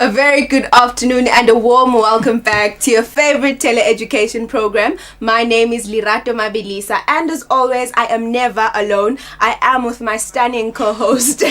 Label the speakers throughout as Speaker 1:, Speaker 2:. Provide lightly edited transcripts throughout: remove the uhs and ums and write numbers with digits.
Speaker 1: A very good afternoon and a warm welcome back to your favorite teleeducation program. My name is Lerato Mabilisa, and as always, I am never alone. I am with my stunning co-host.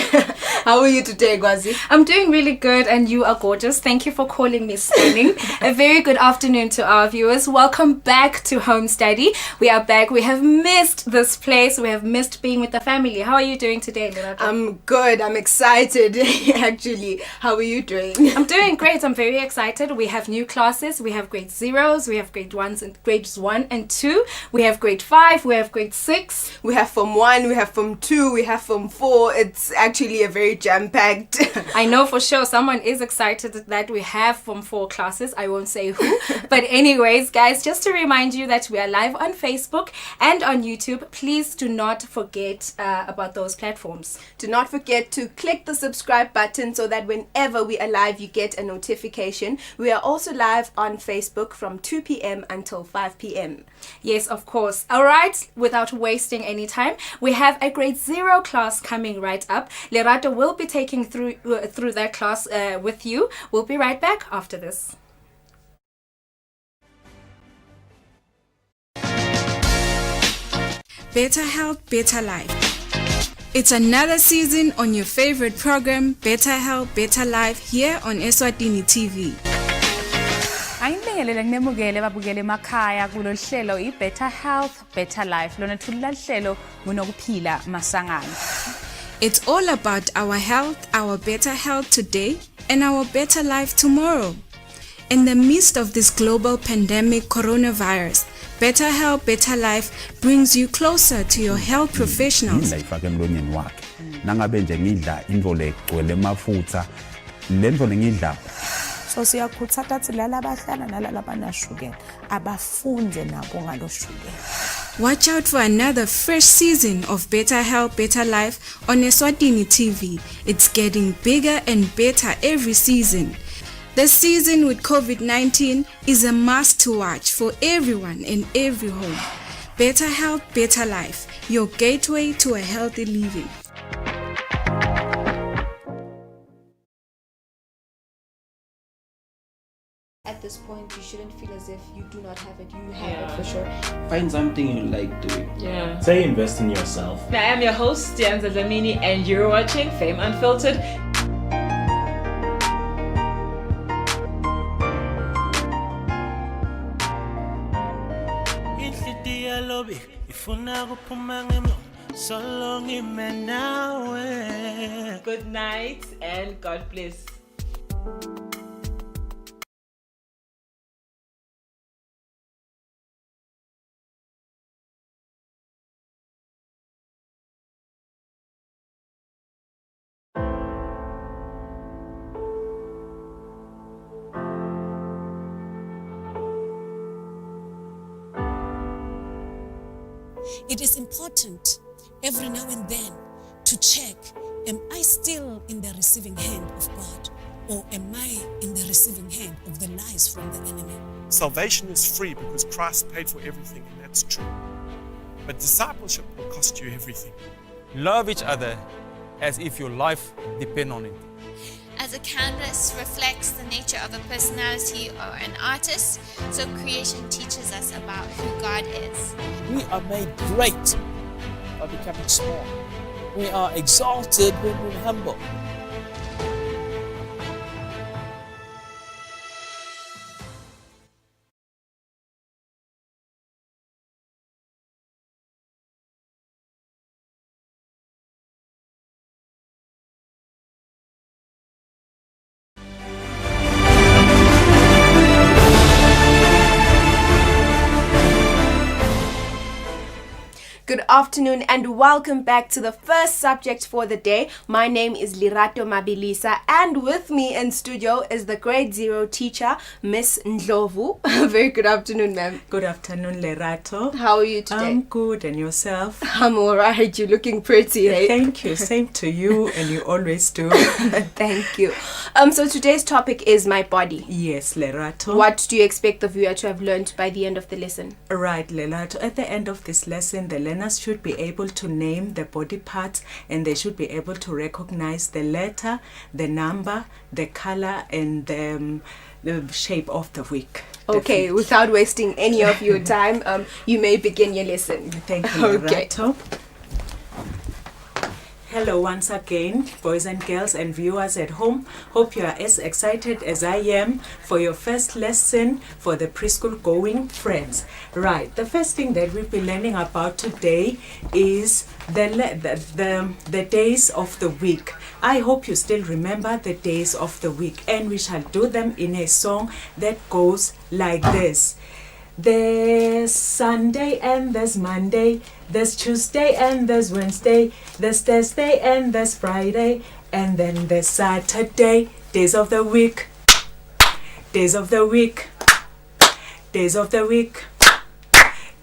Speaker 1: How are you today, Gwazi?
Speaker 2: I'm doing really good, and you are gorgeous. Thank you for calling me stunning. A very good afternoon to our viewers. Welcome back to Home Study. We are back. We have missed this place. We have missed being with the family. How are you doing today, Lerato?
Speaker 1: I'm good. I'm excited, actually. How are you doing?
Speaker 2: I'm doing great. I'm very excited. We have new classes. We have grade 0s. We have grade 1s and grades 1 and 2. We have grade 5. We have grade 6.
Speaker 1: We have Form 1. We have Form 2. We have Form 4. It's actually a very jam-packed.
Speaker 2: I know for sure someone is excited that we have Form 4 classes. I won't say who. But anyways, guys, just to remind you that we are live on Facebook and on YouTube. Please do not forget about those platforms.
Speaker 1: Do not forget to click the subscribe button so that whenever we are live, you get a notification. We are also live on Facebook from 2 p.m. until 5 p.m.
Speaker 2: Yes, of course. All right, without wasting any time, we have a grade 0 class coming right up. Lerato will be taking through that class with you. We'll be right back after this.
Speaker 3: Better health, better life. It's another season on your favorite program, Better Health, Better Life, here on Eswatini TV.
Speaker 4: Ayinibingelele kunemukele babukele emakhaya kulolu hlelo i-Better Health, Better Life. Lona thulula hlelo ngunokuphila masangana.
Speaker 3: It's all about our health, our better health today, and our better life tomorrow. In the midst of this global pandemic coronavirus, Better Health, Better Life brings you closer to your health professionals.
Speaker 5: Nangabe nje ngidla into legcwele amafutha lento ngidla.
Speaker 6: So siyakhuthaza ukuthi lala abahlala nalala abanashukela abafunde nabo ngaloshukela.
Speaker 3: Watch out for another fresh season of Better Health, Better Life on Eswatini TV. It's getting bigger and better every season. This season with COVID-19 is a must to watch for everyone in every home. Better Health, Better Life, your gateway to a healthy living.
Speaker 1: At this point, you shouldn't feel as if you do not have it. You have it for sure.
Speaker 7: Find something you like doing.
Speaker 8: Yeah.
Speaker 9: Say invest in yourself.
Speaker 8: I am your host, Dianza Dlamini, and you're watching Fame Unfiltered. Good night and God bless.
Speaker 10: It is important every now and then to check, am I still in the receiving hand of God, or am I in the receiving hand of the lies from the enemy?
Speaker 11: Salvation is free because Christ paid for everything, and that's true. But discipleship will cost you everything.
Speaker 12: Love each other as if your life depends on it.
Speaker 13: As a canvas reflects the nature of a personality or an artist, so creation teaches us about who God is.
Speaker 14: We are made great by becoming small. We are exalted when we're humble.
Speaker 1: Good afternoon and welcome back to the first subject for the day. My name is Lerato Mabilisa, and with me in studio is the grade 0 teacher, Miss Ndlovu. Very good afternoon, ma'am.
Speaker 15: Good afternoon, Lerato.
Speaker 1: How are you today?
Speaker 15: I'm good, and yourself?
Speaker 1: I'm alright. You're looking pretty, eh?
Speaker 15: Thank you. Same to you, and you always do.
Speaker 1: Thank you. So today's topic is my body.
Speaker 15: Yes, Lerato.
Speaker 1: What do you expect the viewer to have learned by the end of the lesson?
Speaker 15: Right, Lerato. At the end of this lesson, the learners should be able to name the body parts, and they should be able to recognize the letter, the number, the color, and the shape of the week.
Speaker 1: Okay, without wasting any of your time, you may begin your lesson.
Speaker 15: Thank you,
Speaker 1: Okay.
Speaker 15: Lerato. Hello once again, boys and girls and viewers at home. Hope you are as excited as I am for your first lesson for the preschool going friends. Right, the first thing that we'll be learning about today is the days of the week. I hope you still remember the days of the week, and we shall do them in a song that goes like this. There's Sunday and there's Monday, there's Tuesday and there's Wednesday, there's Thursday and there's Friday, and then there's Saturday. Days of the week, days of the week, days of the week,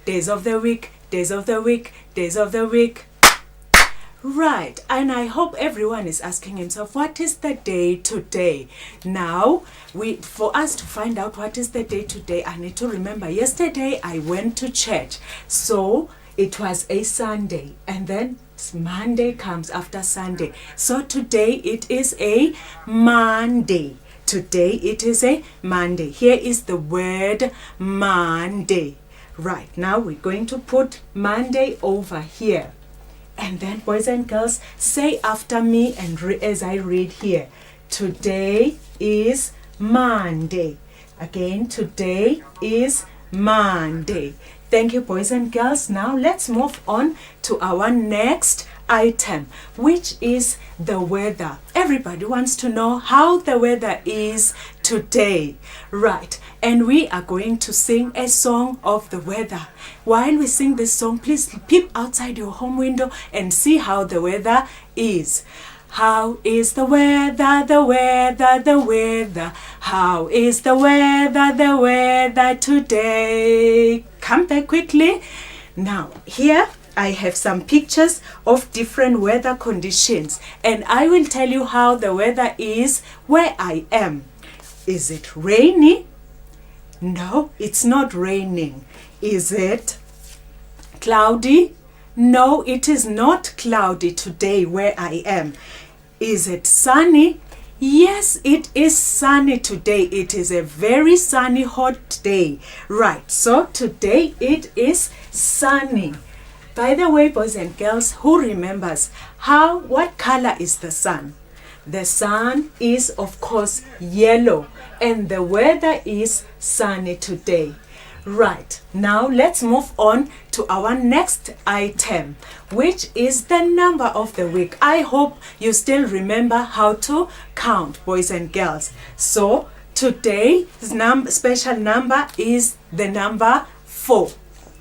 Speaker 15: days of the week, days of the week, days of the week. Right, and I hope everyone is asking himself, what is the day today? Now, for us to find out what is the day today, I need to remember yesterday I went to church. So it was a Sunday, and then Monday comes after Sunday. So today it is a Monday. Today it is a Monday. Here is the word Monday. Right, now we're going to put Monday over here. And then, boys and girls, say after me and as I read here. Today is Monday. Again, today is Monday. Thank you, boys and girls. Now let's move on to our next item, which is the weather. Everybody wants to know how the weather is today. Right, and we are going to sing a song of the weather. While we sing this song, please peep outside your home window and see how the weather is. How is the weather, the weather, the weather? How is the weather today? Come back quickly. Now, here I have some pictures of different weather conditions, and I will tell you how the weather is where I am. Is it rainy? No, it's not raining. Is it cloudy? No, it is not cloudy today where I am. Is it sunny? Yes, it is sunny today. It is a very sunny, hot day. Right, so today it is sunny. By the way, boys and girls, who remembers what color is the sun? The sun is, of course, yellow, and the weather is sunny today. Right, now let's move on to our next item, which is the number of the week. I hope you still remember how to count, boys and girls. So today's special number is the number 4.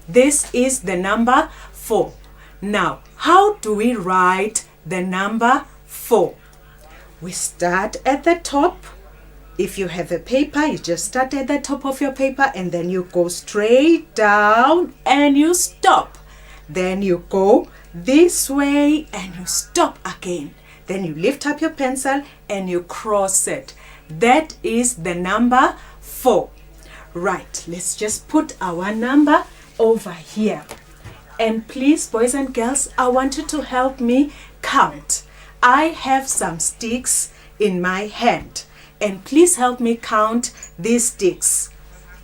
Speaker 15: This is the number 4. Now, how do we write the number 4? We start at the top. If you have a paper, you just start at the top of your paper, and then you go straight down and you stop. Then you go this way and you stop again. Then you lift up your pencil and you cross it. That is the number 4. Right, let's just put our number over here. And please, boys and girls, I want you to help me count. I have some sticks in my hand, and please help me count these sticks.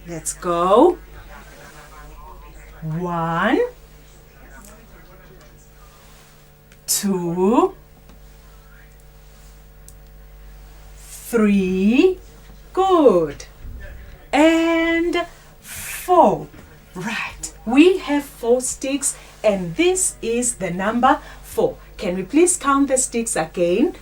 Speaker 15: Let's go. 1, 2, 3, good, and 4. Right, we have 4 sticks, and this is the number 4. Can we please count the sticks again?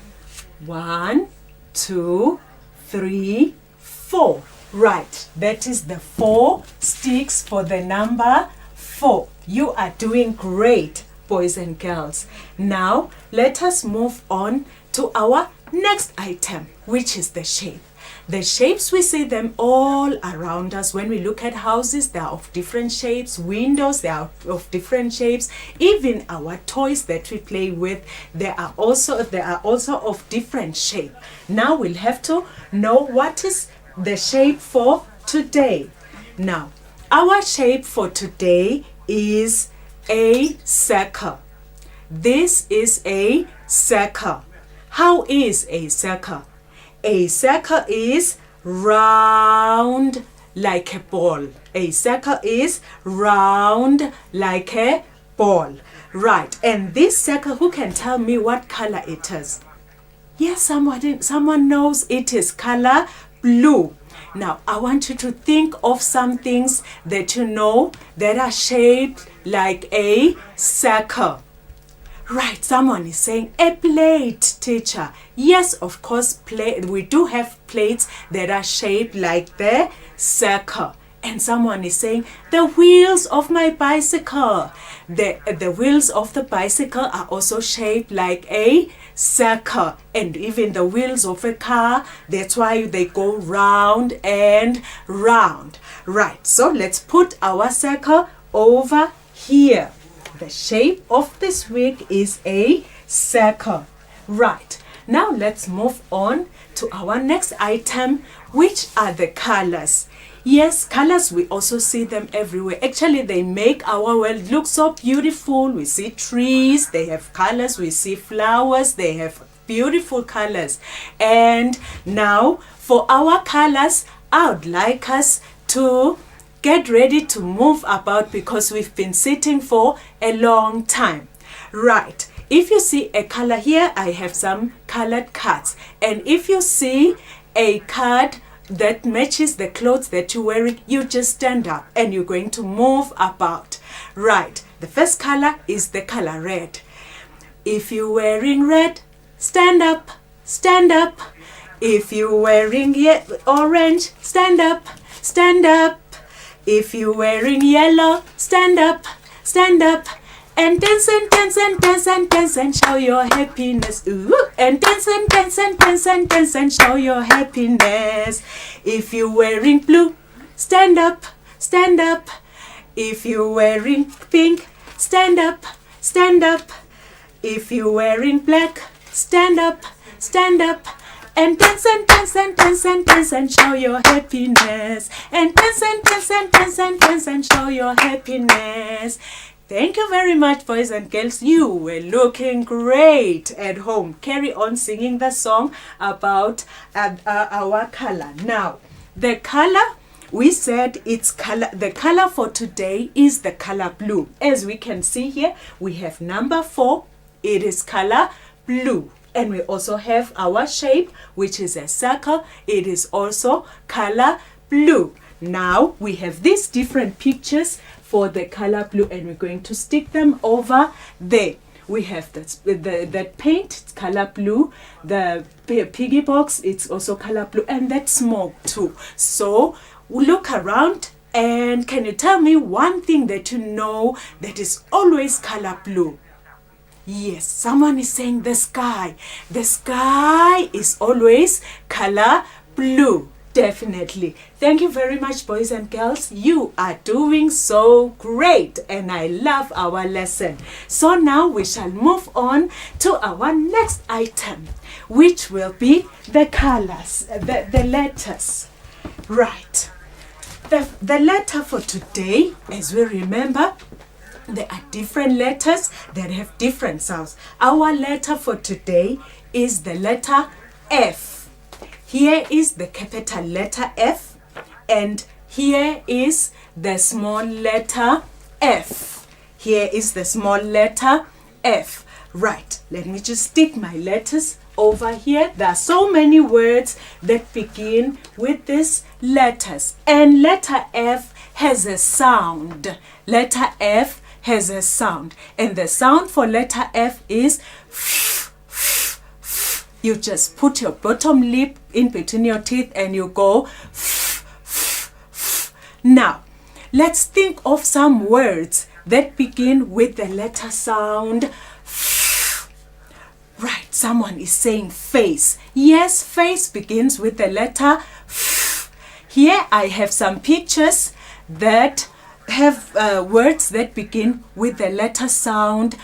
Speaker 15: 1, 2, 3, 4. Right, that is the 4 sticks for the number 4. You are doing great, boys and girls. Now, let us move on to our next item, which is the shape. The shapes, we see them all around us. When we look at houses, they are of different shapes. Windows, they are of different shapes. Even our toys that we play with, they are also of different shape. Now we'll have to know what is the shape for today. Now, our shape for today is a circle. This is a circle. How is a circle? A circle is round like a ball. A circle is round like a ball. Right, and this circle, who can tell me what color it is? Yes, someone knows it is color blue. Now, I want you to think of some things that you know that are shaped like a circle. Right, someone is saying a plate, teacher. Yes, of course, we do have plates that are shaped like the circle. And someone is saying the wheels of my bicycle. The wheels of the bicycle are also shaped like a circle. And even the wheels of a car, that's why they go round and round. Right, so let's put our circle over here. The shape of this wig is a circle. Right, now let's move on to our next item, which are the colors. Yes, colors, we also see them everywhere. Actually, they make our world look so beautiful. We see trees, they have colors. We see flowers, they have beautiful colors. And now, for our colors, I would like us to get ready to move about because we've been sitting for a long time. Right, if you see a color here, I have some colored cards. And if you see a card that matches the clothes that you're wearing, you just stand up and you're going to move about. Right, the first color is the color red. If you're wearing red, stand up, stand up. If you're wearing orange, stand up, stand up. If you're wearing yellow, stand up, stand up. And dance and dance and dance and dance and show your happiness. Ooh. And dance and dance and dance and dance and show your happiness. If you're wearing blue, stand up, stand up. If you're wearing pink, stand up, stand up. If you're wearing black, stand up, stand up. And dance and dance and dance and dance and show your happiness. And dance and dance and dance and dance and show your happiness. Thank you very much, boys and girls. You were looking great at home. Carry on singing the song about our color. Now, the color, we said it's color. The color for today is the color blue. As we can see here, we have number 4. It is color blue. And we also have our shape, which is a circle. It is also color blue. Now, we have these different pictures for the color blue, and we're going to stick them over there. We have that paint, it's color blue. The piggy box, it's also color blue, and that smoke too. So look around, and can you tell me one thing that you know that is always color blue? Yes, someone is saying the sky. The sky is always color blue. Definitely. Thank you very much, boys and girls. You are doing so great, and I love our lesson. So now we shall move on to our next item, which will be the colors, the letters. Right. The letter for today, as we remember, there are different letters that have different sounds. Our letter for today is the letter F. Here is the capital letter F, and here is the small letter F. Here is the small letter F. Right, let me just stick my letters over here. There are so many words that begin with these letters, and letter F has a sound. Letter F has a sound, and the sound for letter F is you just put your bottom lip in between your teeth and you go. Now, let's think of some words that begin with the letter sound. Right, someone is saying face. Yes, face begins with the letter. Here I have some pictures that have words that begin with the letter sound.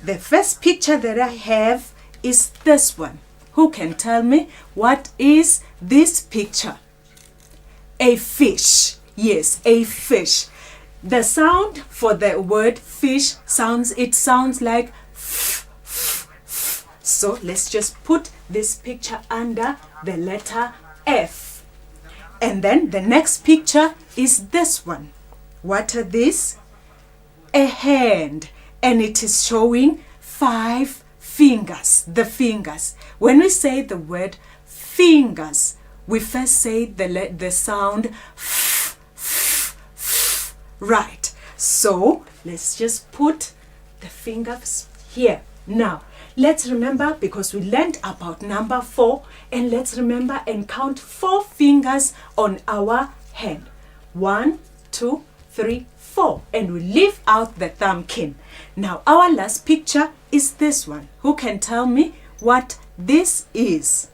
Speaker 15: The first picture that I have is this one. Who can tell me what is this picture? A fish. Yes, a fish. The sound for the word fish sounds like f, f, f. So let's just put this picture under the letter F. And then the next picture is this one. What are these? A hand, and it is showing 5 fingers, the fingers. When we say the word fingers, we first say the sound f, f, f. Right. So let's just put the fingers here. Now, let's remember, because we learned about number 4, and let's remember and count 4 fingers on our hand. 1, 2, 3, 4. And we leave out the thumbkin. Now, our last picture is this one. Who can tell me what this is?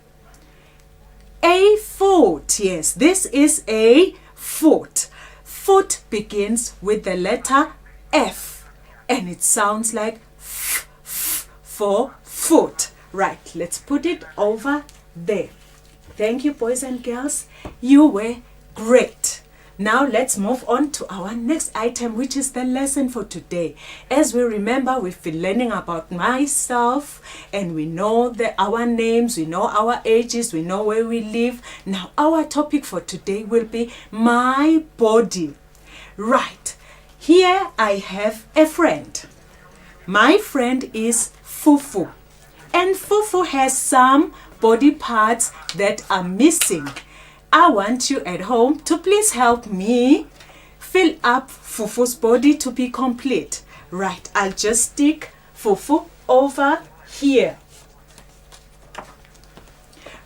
Speaker 15: A foot. Yes, this is a foot. Foot begins with the letter F, and it sounds like f, f, for foot. Right, let's put it over there. Thank you, boys and girls. You were great. Now let's move on to our next item, which is the lesson for today. As we remember, we've been learning about myself, and we know our names, we know our ages, we know where we live. Now our topic for today will be my body. Right, here I have a friend. My friend is Fufu, and Fufu has some body parts that are missing. I want you at home to please help me fill up Fufu's body to be complete. Right, I'll just stick Fufu over here.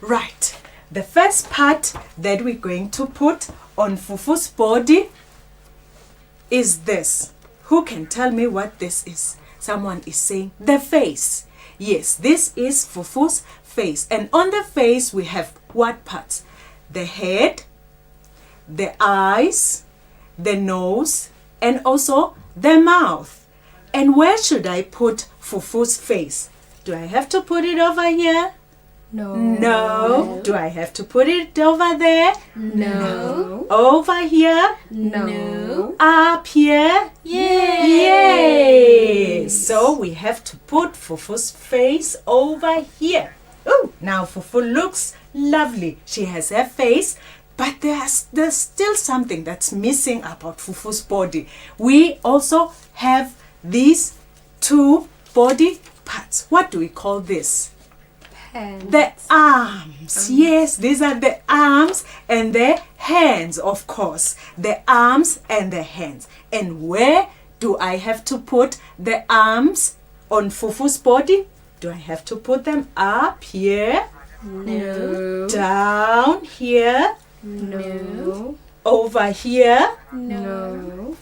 Speaker 15: Right, the first part that we're going to put on Fufu's body is this. Who can tell me what this is? Someone is saying the face. Yes, this is Fufu's face. And on the face we have what parts? The head, the eyes, the nose, and also the mouth. And where should I put Fufu's face? Do I have to put it over here?
Speaker 1: No.
Speaker 15: No. Do I have to put it over there?
Speaker 1: No.
Speaker 15: Over here?
Speaker 1: No.
Speaker 15: Up here?
Speaker 1: Yes.
Speaker 15: Yes. So we have to put Fufu's face over here. Oh, now Fufu looks lovely. She has her face, but there's still something that's missing about Fufu's body. We also have these 2 body parts. What do we call this?
Speaker 1: Hands.
Speaker 15: The arms. Yes, these are the arms and the hands, of course. The arms and the hands. And where do I have to put the arms on Fufu's body? Do I have to put them up here?
Speaker 1: No.
Speaker 15: Down here?
Speaker 1: No.
Speaker 15: Over here?
Speaker 1: No.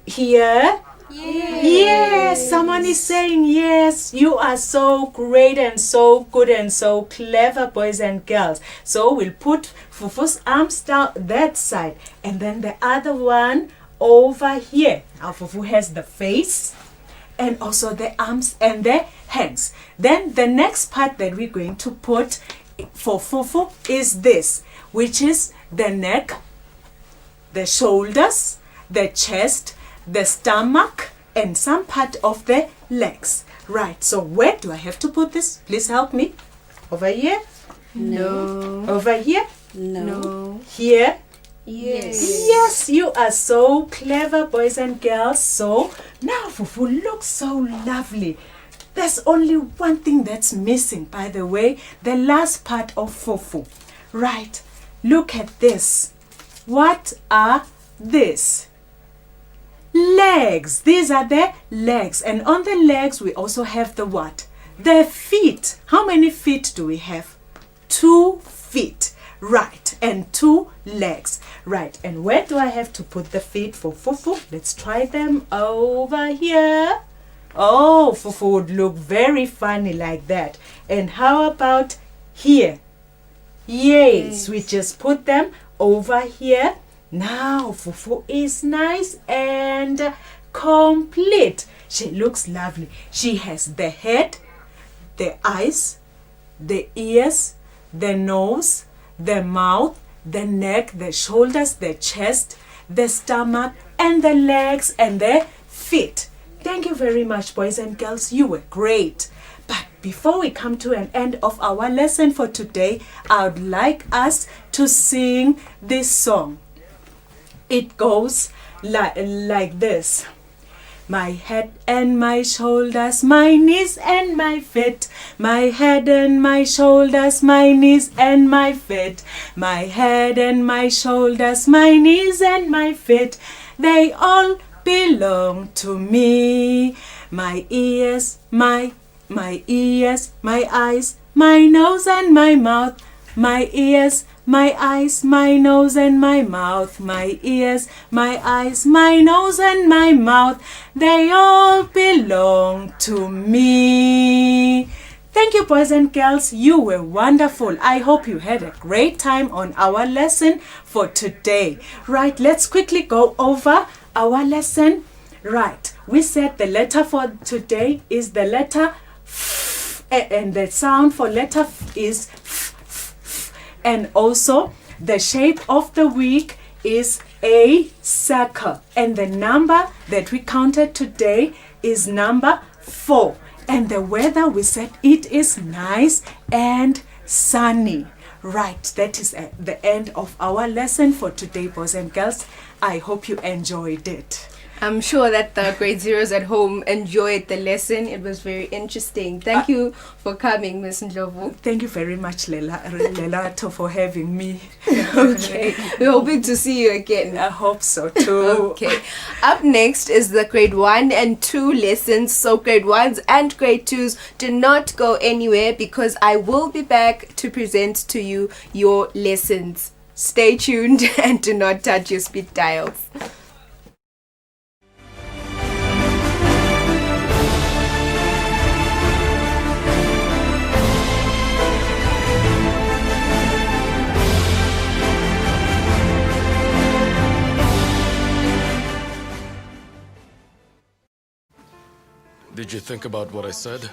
Speaker 15: Here?
Speaker 1: Yes.
Speaker 15: Yes, someone is saying yes. You are so great and so good and so clever, boys and girls. So we'll put Fufu's arms down that side, and then the other one over here. Now Fufu has the face and also the arms and the hands. Then the next part that we're going to put for Fufu is this, which is the neck, the shoulders, the chest, the stomach, and some part of the legs. Right, so where do I have to put this? Please help me. Over here?
Speaker 1: No.
Speaker 15: Over here?
Speaker 1: No.
Speaker 15: Here?
Speaker 1: Yes.
Speaker 15: Yes, you are so clever, boys and girls. So now Fufu looks so lovely. There's only one thing that's missing, by the way, the last part of Fufu. Right, look at this. What are these? Legs. These are the legs. And on the legs we also have the what? The feet. How many feet do we have? 2 feet. Right, and 2 legs. Right, and where do I have to put the feet for Fufu? Let's try them over here. Oh, Fufu would look very funny like that. And how about here? Yes, we just put them over here. Now Fufu is nice and complete. She looks lovely. She has the head, the eyes, the ears, the nose, the mouth, the neck, the shoulders, the chest, the stomach, and the legs, and the feet. Thank you very much, boys and girls. You were great. But before we come to an end of our lesson for today, I would like us to sing this song. It goes like this. My head and my shoulders, my knees and my feet. My head and my shoulders, my knees and my feet. My head and my shoulders, my knees and my feet. They all belong to me. My ears, my ears, my eyes, my nose and my mouth. My ears, my eyes, my nose and my mouth. My ears, my eyes, my nose and my mouth. They all belong to me. Thank you, boys and girls. You were wonderful. I hope you had a great time on our lesson for today. Right, let's quickly go over our lesson. Right, we said the letter for today is the letter F, and the sound for letter F is F. And also, the shape of the week is a circle. And the number that we counted today is number 4. And the weather, we said it is nice and sunny. Right, that is the end of our lesson for today, boys and girls. I hope you enjoyed it.
Speaker 1: I'm sure that the grade zeros at home enjoyed the lesson. It was very interesting. Thank you for coming, Miss Ndlovu.
Speaker 15: Thank you very much, Lelato, for having me.
Speaker 1: Okay, we're hoping to see you again.
Speaker 15: I hope so too.
Speaker 1: Okay, up next is the grade 1 and 2 lessons. So grade 1s and grade 2s, do not go anywhere because I will be back to present to you your lessons. Stay tuned and do not touch your speed dials.
Speaker 9: Did you think about what I said?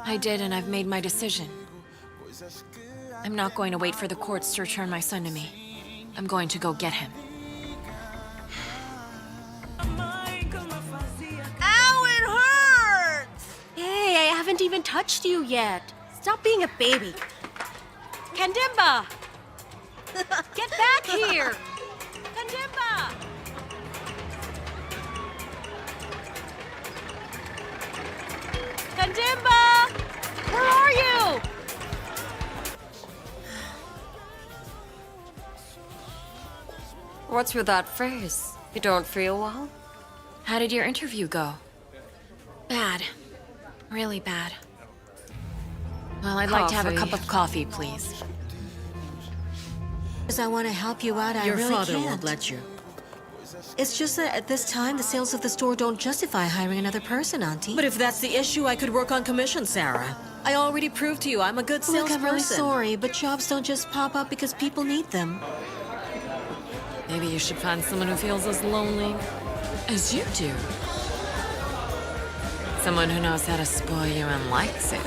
Speaker 16: I did, and I've made my decision. I'm not going to wait for the courts to return my son to me. I'm going to go get him.
Speaker 17: Ow, it hurts! Hey, I haven't even touched you yet. Stop being a baby. Kandimba! Get back here! Kandimba! Kandimba! Where are you?
Speaker 16: What's with that face? You don't feel well? How did your interview go? Bad. Really bad. Well, I'd like to have a cup of coffee, please.
Speaker 17: I want to help you out.
Speaker 18: Your
Speaker 17: I really
Speaker 18: father
Speaker 17: can't.
Speaker 18: won't let you.
Speaker 17: It's just that at this time, the sales of the store don't justify hiring another person, Auntie.
Speaker 18: But if that's the issue, I could work on commission, Sarah. I already proved to you I'm a good
Speaker 17: Look,
Speaker 18: salesperson.
Speaker 17: I'm really sorry, but jobs don't just pop up because people need them.
Speaker 16: Maybe you should find someone who feels as lonely as you do. Someone who knows how to spoil you and likes it.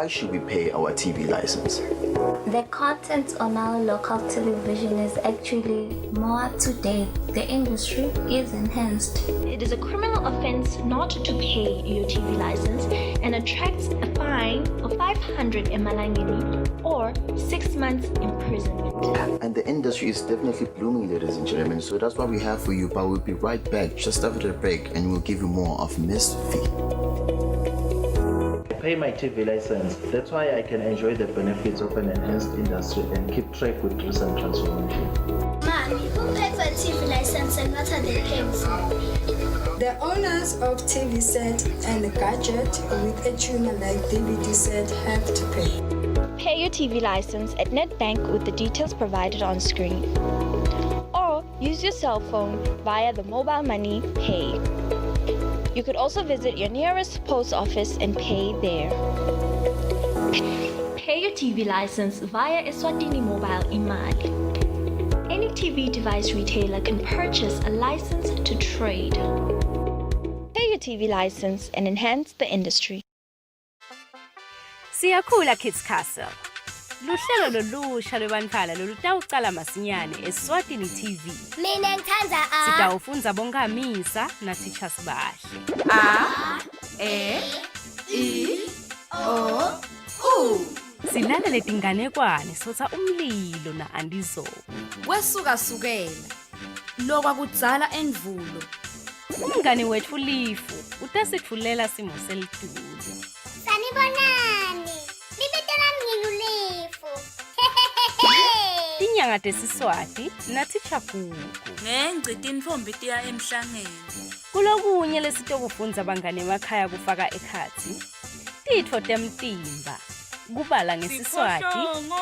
Speaker 19: why should we pay our TV license?
Speaker 20: The content on our local television is actually more up to date. The industry is enhanced.
Speaker 21: It is a criminal offense not to pay your TV license and attracts a fine of 500 emalangeni or 6 months imprisonment.
Speaker 19: And the industry is definitely blooming, ladies and gentlemen. So that's what we have for you. But we'll be right back just after the break, and we'll give you more of Miss V.
Speaker 7: Pay my TV license. That's why I can enjoy the benefits of an enhanced industry and keep track with recent transformation.
Speaker 22: Mommy, who paid for a TV license and what are they paying for?
Speaker 23: The owners of TV set and a gadget with a tuner like DVD set have to pay.
Speaker 21: Pay your TV license at NetBank with the details provided on screen. Or use your cell phone via the mobile money pay. You could also visit your nearest post office and pay there. Pay your TV license via Eswatini Mobile Imali. Any TV device retailer can purchase a license to trade. Pay your TV license and enhance the industry.
Speaker 24: Siyakhula Kids Castle. Luhlelo lolusha lwebantfwana lolutawucala masinyane Eswatini TV.
Speaker 22: Mina ngithanda a.
Speaker 24: Sitawufunza bonkamisa na teachers bahle.
Speaker 1: A, E, I, O, U.
Speaker 24: Silalele tinganekwane sotha umlilo na andizo.
Speaker 25: Wesuka sukela. Lokwa kudzala endvulo.
Speaker 24: Umngani wethu Lifu utasitfulela simo selitulo.
Speaker 22: Sanibonani. Libetela mngilulifu.
Speaker 24: Tinyanga tesiswati na teacher Gugu.
Speaker 25: Ngengcita intfombi tiya emhlangeni.
Speaker 24: Kulokunye lesitokufunza bangane emakhaya kufaka ekhatsi. Titfo temtimba. Kubala ngesiswati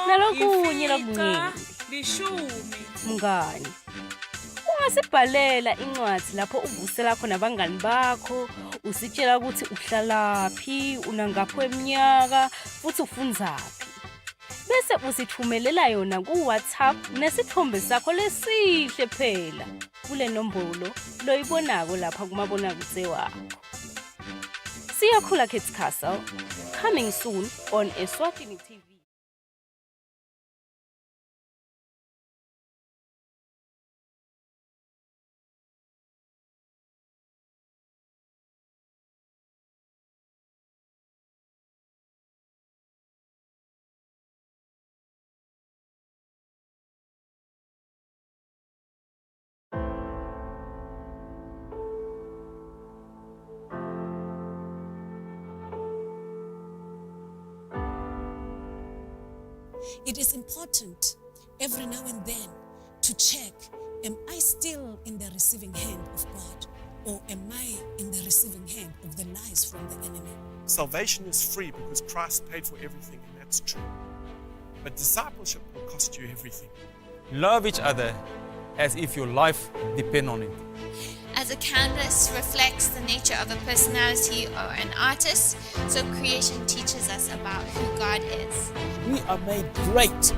Speaker 24: nalokunye lokunyenti.
Speaker 25: Lishumi.
Speaker 24: Mngani. Ungasibhalela incwadi lapho uvusela khona abangani bakho, usitshela ukuthi uhlalaphi, unangapho eminyaka, futhi ufundzaphi. Bese usithumelela yona ku WhatsApp nesithombe sakho lesihle phela kule nombolo loyibonako lapha kumabonakude wakho. Siyakhula Kids Castle, coming soon on Eswatini TV.
Speaker 10: It is important every now and then to check, am I still in the receiving hand of God, or am I in the receiving hand of the lies from the enemy?
Speaker 11: Salvation is free because Christ paid for everything, and that's true. But discipleship will cost you everything.
Speaker 12: Love each other as if your life depends on it.
Speaker 13: As a canvas reflects the nature of a personality or an artist, so creation teaches us about who God is.
Speaker 14: We are made great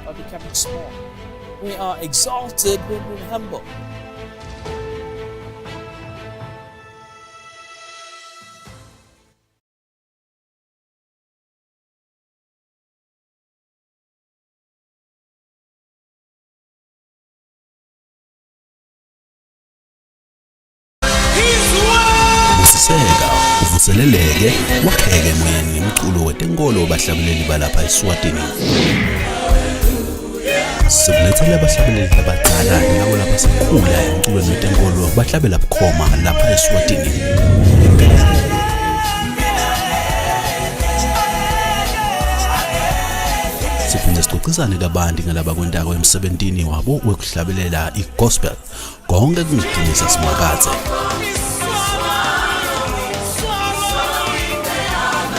Speaker 14: by becoming small. We are exalted when we're humble.
Speaker 26: Usiseka, uvuseleleke, wakheke moyeni nomculo wetenkolo bahlabeleli balapha eSwatini. Sikulethele abahlabeleli abadala nabo lapha sikhula emculweni wetenkolo bahlabela bukhoma lapha eSwatini. Siphinde sixoxisane kabanti ngalaba kwentako emsebentini wabo wekuhlabelela igospel konke kungidinisa simakathe.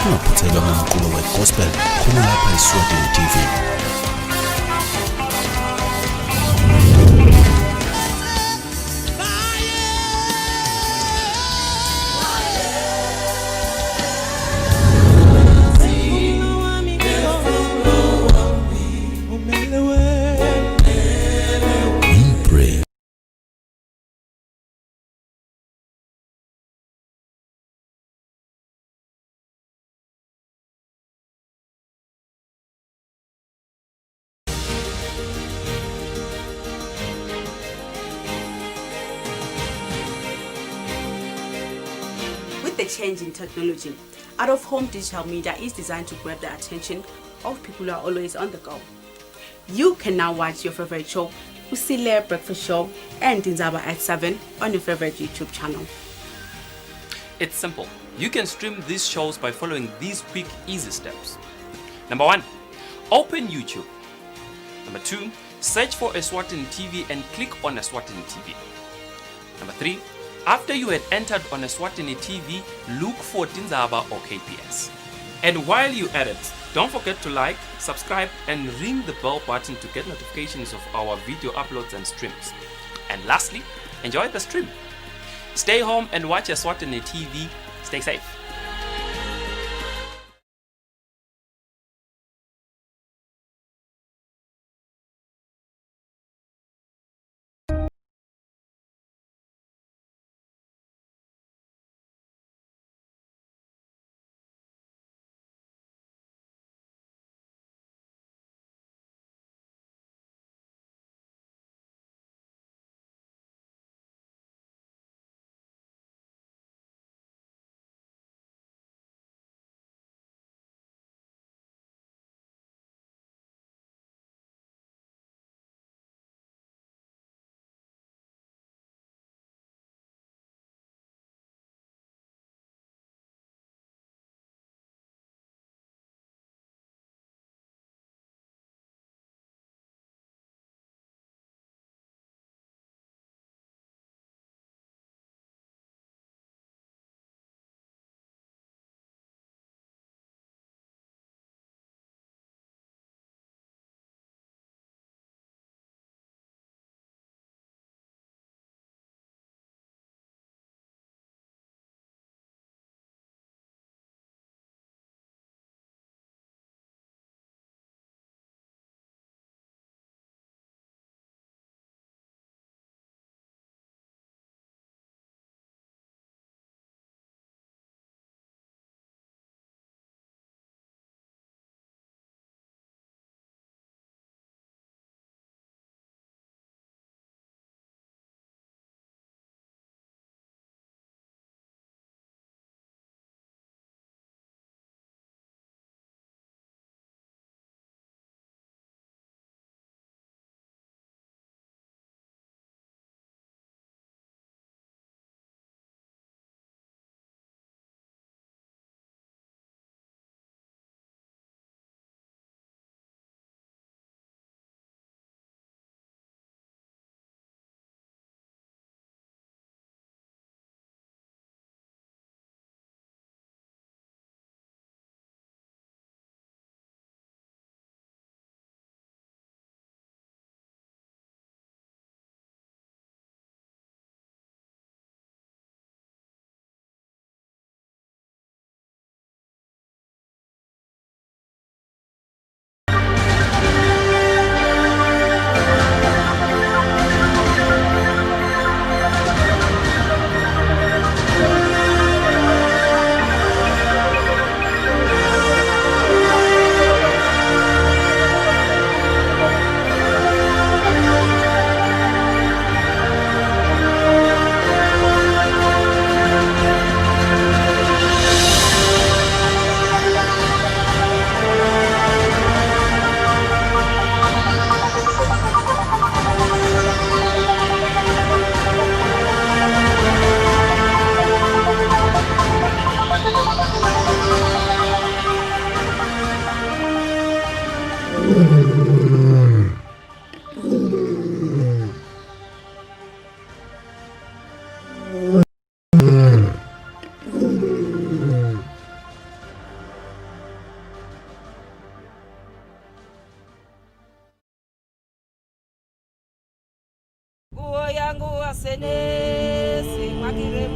Speaker 26: Ungaphuthelwa ngomculo wegospel khona lapha eSwatini TV.
Speaker 2: change in technology. Out-of-home digital media is designed to grab the attention of people who are always on the go. You can now watch your favorite show, Usile Breakfast Show, and Tinzaba at 7 on your favorite YouTube channel.
Speaker 3: It's simple. You can stream these shows by following these quick, easy steps. Number 1, open YouTube. Number 2, search for Eswatini TV and click on Eswatini TV. Number 3, after you had entered on Eswatini TV, look for Tinzaba or KPS. And while you at it, don't forget to like, subscribe, and ring the bell button to get notifications of our video uploads and streams. And lastly, enjoy the stream. Stay home and watch Eswatini TV. Stay safe.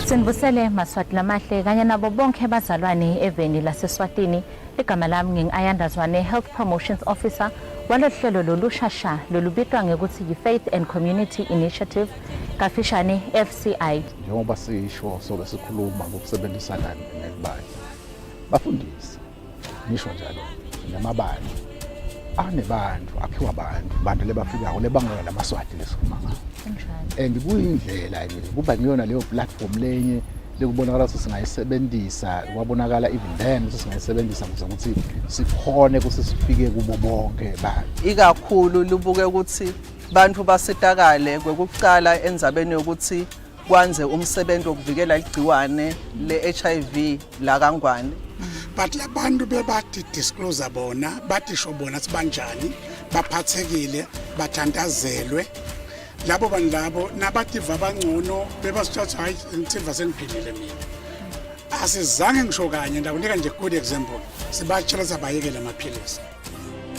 Speaker 4: Sinibusele maswati lamahle kanye nabo bonke abazalwane eveni laseSwatini. Igama lami ngingayandazwane Health Promotions Officer walohlelo lolushasha lolubitwa ngekuthi yi-Faith and Community Initiative kafishane FCI.
Speaker 5: Njengoba sisho soke sikhuluma ngokusebenzisana nebandla. Bafundisi nisho njalo namabandla anebantu akhiwa abantu lebafikayo lebangela lamaswati lesikhuluma ngalo. And kuyindlela nje kuba ngiyona leyo platform lenye lekubonakala ukuthi singayisebenzisa kwabonakala even then singayisebenzisa ukuthi sikhone ukuthi sifike kubo bonke abantu
Speaker 6: ikakhulu lubuke ukuthi bantu basitakale kwekucala endzabeni ukuthi kwanze umsebenzi wokuvikela igciwane le-HIV la Kangwane.
Speaker 8: But labantu bebathi disclose bona bathi sho bona sibanjani baphathekile bathandazelwe labo bantu labo nabativa bangcono bebasithatha hayi ngithiva sengiphilile mina asizange ngisho kanye ndakunika nje good example sibatshela sabayekela amaphilisi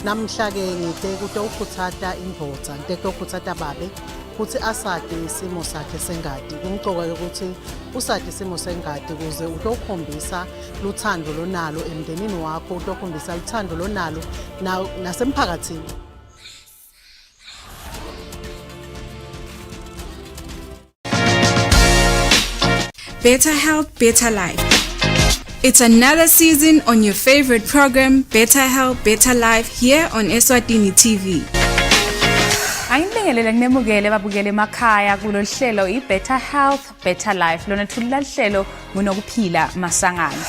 Speaker 9: namhla ke ngithe ukuthi ukhuthata indvodza into ukhuthata babe ukuthi asade isimo sakhe sengadi kumcoka ukuthi usade isimo sengadi ukuze utokhombisa luthando lonalo emndenini wakho utokhombisa luthando lonalo nasemphakathini.
Speaker 15: Better health, better life. It's another season on your favorite program, Better Health, Better Life, here on Eswatini TV.
Speaker 17: Ayinibingelele kunembukele babukele emakhaya kulolu hlelo i-Better Health, Better Life. Lona thulula hlelo ngunokuphila masangana.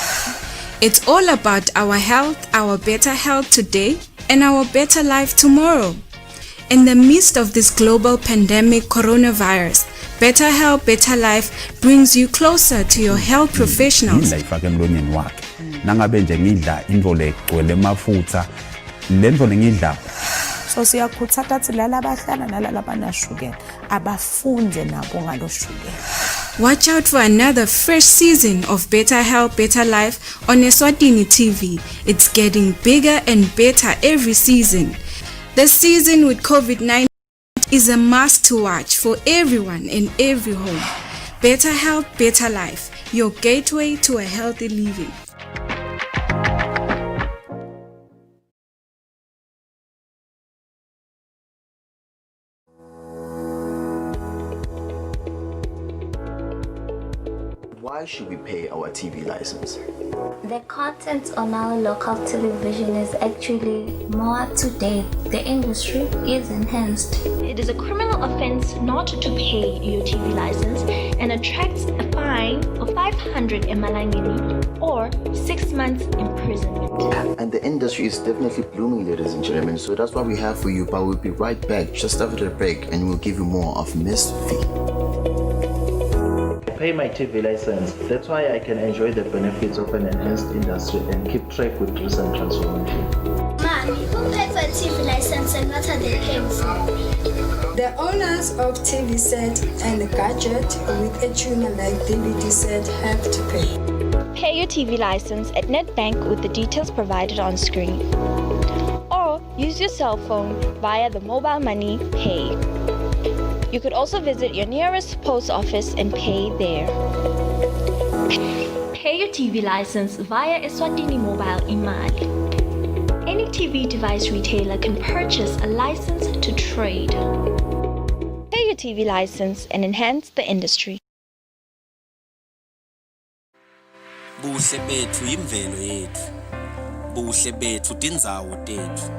Speaker 15: It's all about our health, our better health today, and our better life tomorrow. In the midst of this global pandemic coronavirus, Better Health, Better Life brings you closer to your health professionals.
Speaker 18: Ifake emlonyeni wakhe. Nangabe nje ngidla indlo legcwele amafutha, le ndlo ngidla.
Speaker 27: So siyakhuthaza ukuthi lala abahlala nalala banashukela abafunde nabo ngaloshukela.
Speaker 15: Watch out for another fresh season of Better Health, Better Life on Eswatini TV. It's getting bigger and better every season. The season with COVID-19 is a must to watch for everyone in every home. Better Health, Better Life, your gateway to a healthy living.
Speaker 19: Why should we pay our TV license?
Speaker 20: The content on our local television is actually more up to date. The industry is enhanced.
Speaker 21: It is a criminal offense not to pay your TV license and attracts a fine of 500 emalangeni or 6 months imprisonment.
Speaker 19: And the industry is definitely blooming, ladies and gentlemen. So that's what we have for you. But we'll be right back just after the break and we'll give you more of Miss V.
Speaker 7: Pay my TV license. That's why I can enjoy the benefits of an enhanced industry and keep track with recent transformation.
Speaker 22: Mommy, who paid for a TV license and what are they paying for?
Speaker 23: The owners of TV set and a gadget with a tuner like DVD set have to pay.
Speaker 21: Pay your TV license at NetBank with the details provided on screen. Or use your cell phone via the mobile money Pay. You could also visit your nearest post office and pay there. Pay your TV license via Eswatini Mobile Imali. Any TV device retailer can purchase a license to trade. Pay your TV license and enhance the industry.
Speaker 28: Buhle bethu imvelo yethu. Buhle bethu tindzawo tethu.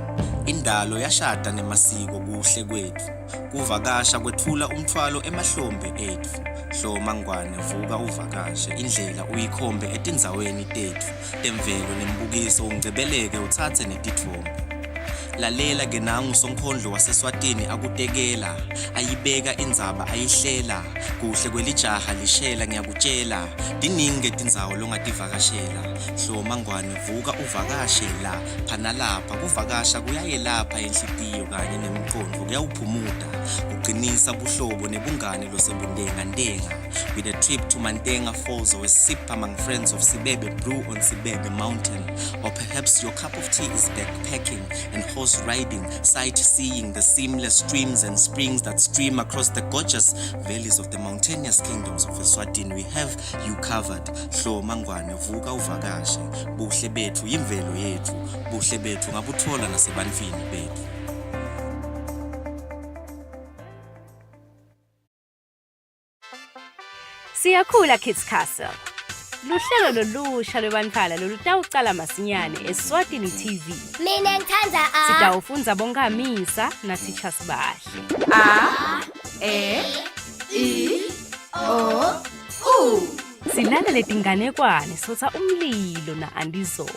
Speaker 28: Indalo yashada nemasiko kuhle kwethu. Kuvakasha kwethula umthwalo emahlombe ethu. Hloma ngwane vuka uvakashe indlela uyikhombe etindzaweni tethu. Temvelo nembukiso ungcebeleke uthathe netithombe. Lalela ke nangu sonkondlo waseswatini akutekela ayibeka indzaba ayihlela kuhle kwelijaha lishela ngiyakutshela diningi tindzawo longativakashela hloma ngwane vuka uvakashe la phana lapha kuvakasha kuyayelapha enhlitiyo kanye nemqondo kuyawuphumuda kuqinisa buhlobo nebungane losebundenga ndenga with a trip to Mantenga Falls or a sip among friends of Sibebe Brew on Sibebe Mountain, or perhaps your cup of tea is backpacking and horse riding, sightseeing the seamless streams and springs that stream across the gorgeous valleys of the mountainous kingdoms of Eswatini. We have you covered. Hloma ngwane vuka uvakashe buhle bethu yimvelo yethu buhle bethu ngabuthola nasebantwini bethu.
Speaker 24: Siyakhula Kids Castle. Luhlelo lolusha lwebantfwana lolutawucala masinyane Eswatini TV.
Speaker 22: Mina ngithanda a.
Speaker 24: Sitawufunza bonkamisa na teachers bahle.
Speaker 1: A, E, I, O, U.
Speaker 24: Silalele tinganekwane sotha umlilo na andizo.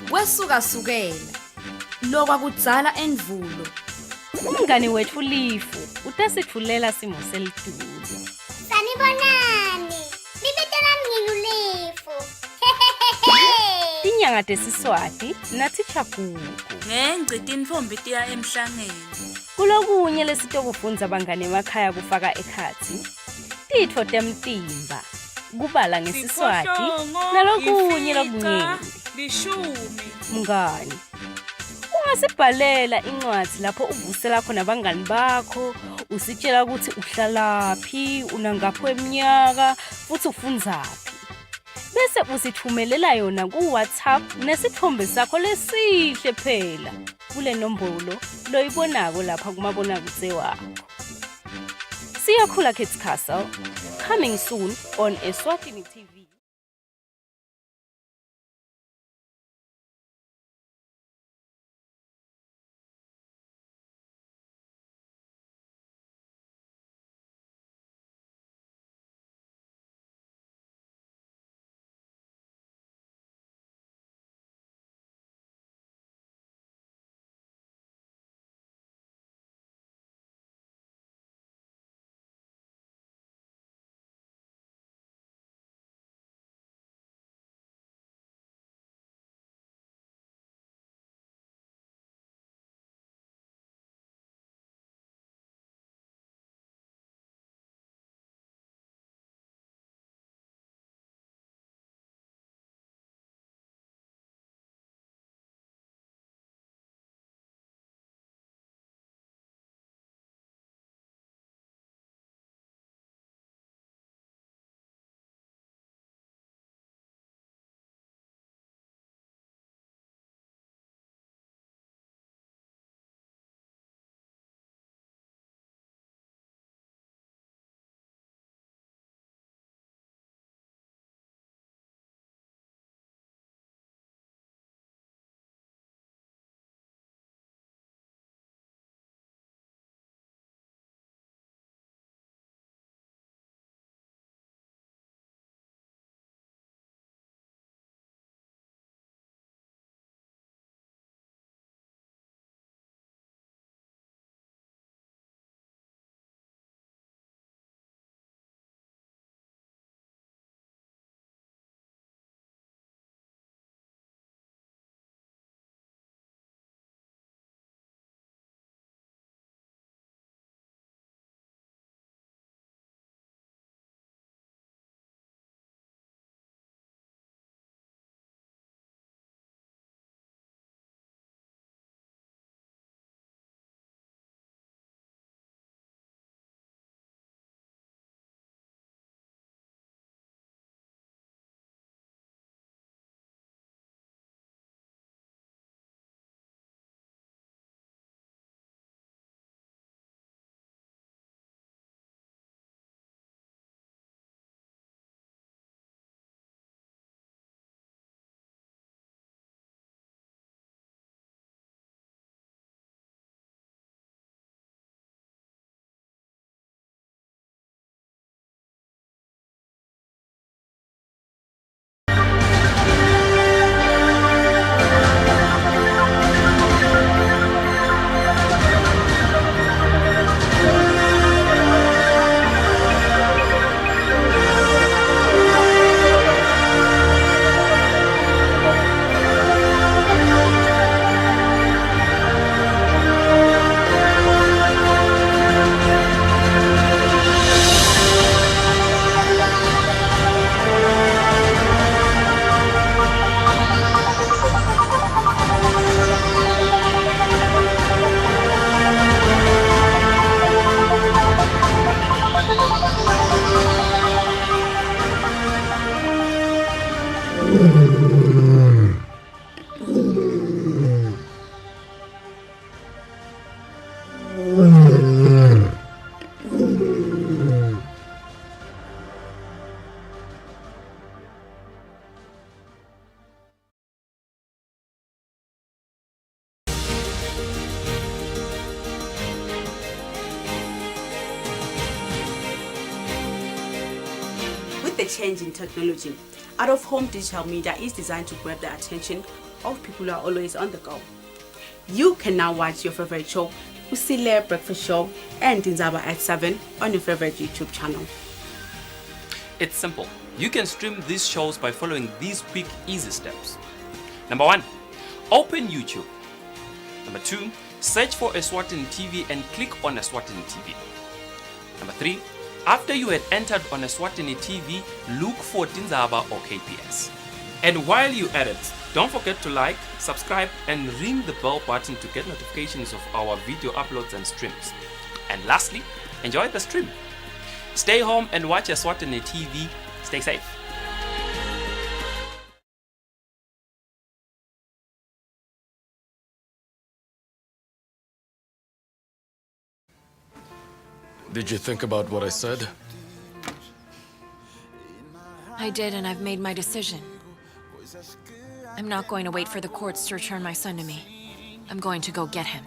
Speaker 10: Kwesukasukela lokwakudzala endvulo.
Speaker 24: Umngani wethu Lifu utasitfulela simo selitulo.
Speaker 22: Sanibonani. Libetela mngilulifu.
Speaker 24: Tinyanga tesiswati nathi chakuku.
Speaker 11: Ngengci tinfombi tiya emhlangeni.
Speaker 24: Kulokunye lesitokufundza bangane emakhaya kufaka ekhatsi. Titfo temtimba. Kubala ngesiswati nalokunye lokunyenti.
Speaker 11: Lishumi.
Speaker 24: Mngani. Ungasibhalela incwadzi lapho uvusela khona abangani bakho, usitshela ukuthi uhlalaphi, unangapho eminyaka, futhi ufundzaphi. Bese usithumelela yona ku WhatsApp nesithombe sakho lesihle phela kule nombolo loyibonako lapha kumabonakudze wakho. Siyakhula Kids Castle, coming soon on Eswatini TV.
Speaker 2: the change in technology, out-of-home digital media is designed to grab the attention of people who are always on the go. You can now watch your favorite show, Usile Breakfast Show and Tinzaba at 7 on your favorite YouTube channel.
Speaker 3: It's simple. You can stream these shows by following these quick, easy steps. Number 1, open YouTube. Number 2, search for Eswatini TV and click on Eswatini TV. Number 3, after you had entered on Eswatini TV, look for Tinzaba or KPS. And while you at it, don't forget to like, subscribe and ring the bell button to get notifications of our video uploads and streams. And lastly, enjoy the stream. Stay home and watch Eswatini TV. Stay safe.
Speaker 12: Did you think about what I said?
Speaker 13: I did, and I've made my decision. I'm not going to wait for the courts to return my son to me. I'm going to go get him.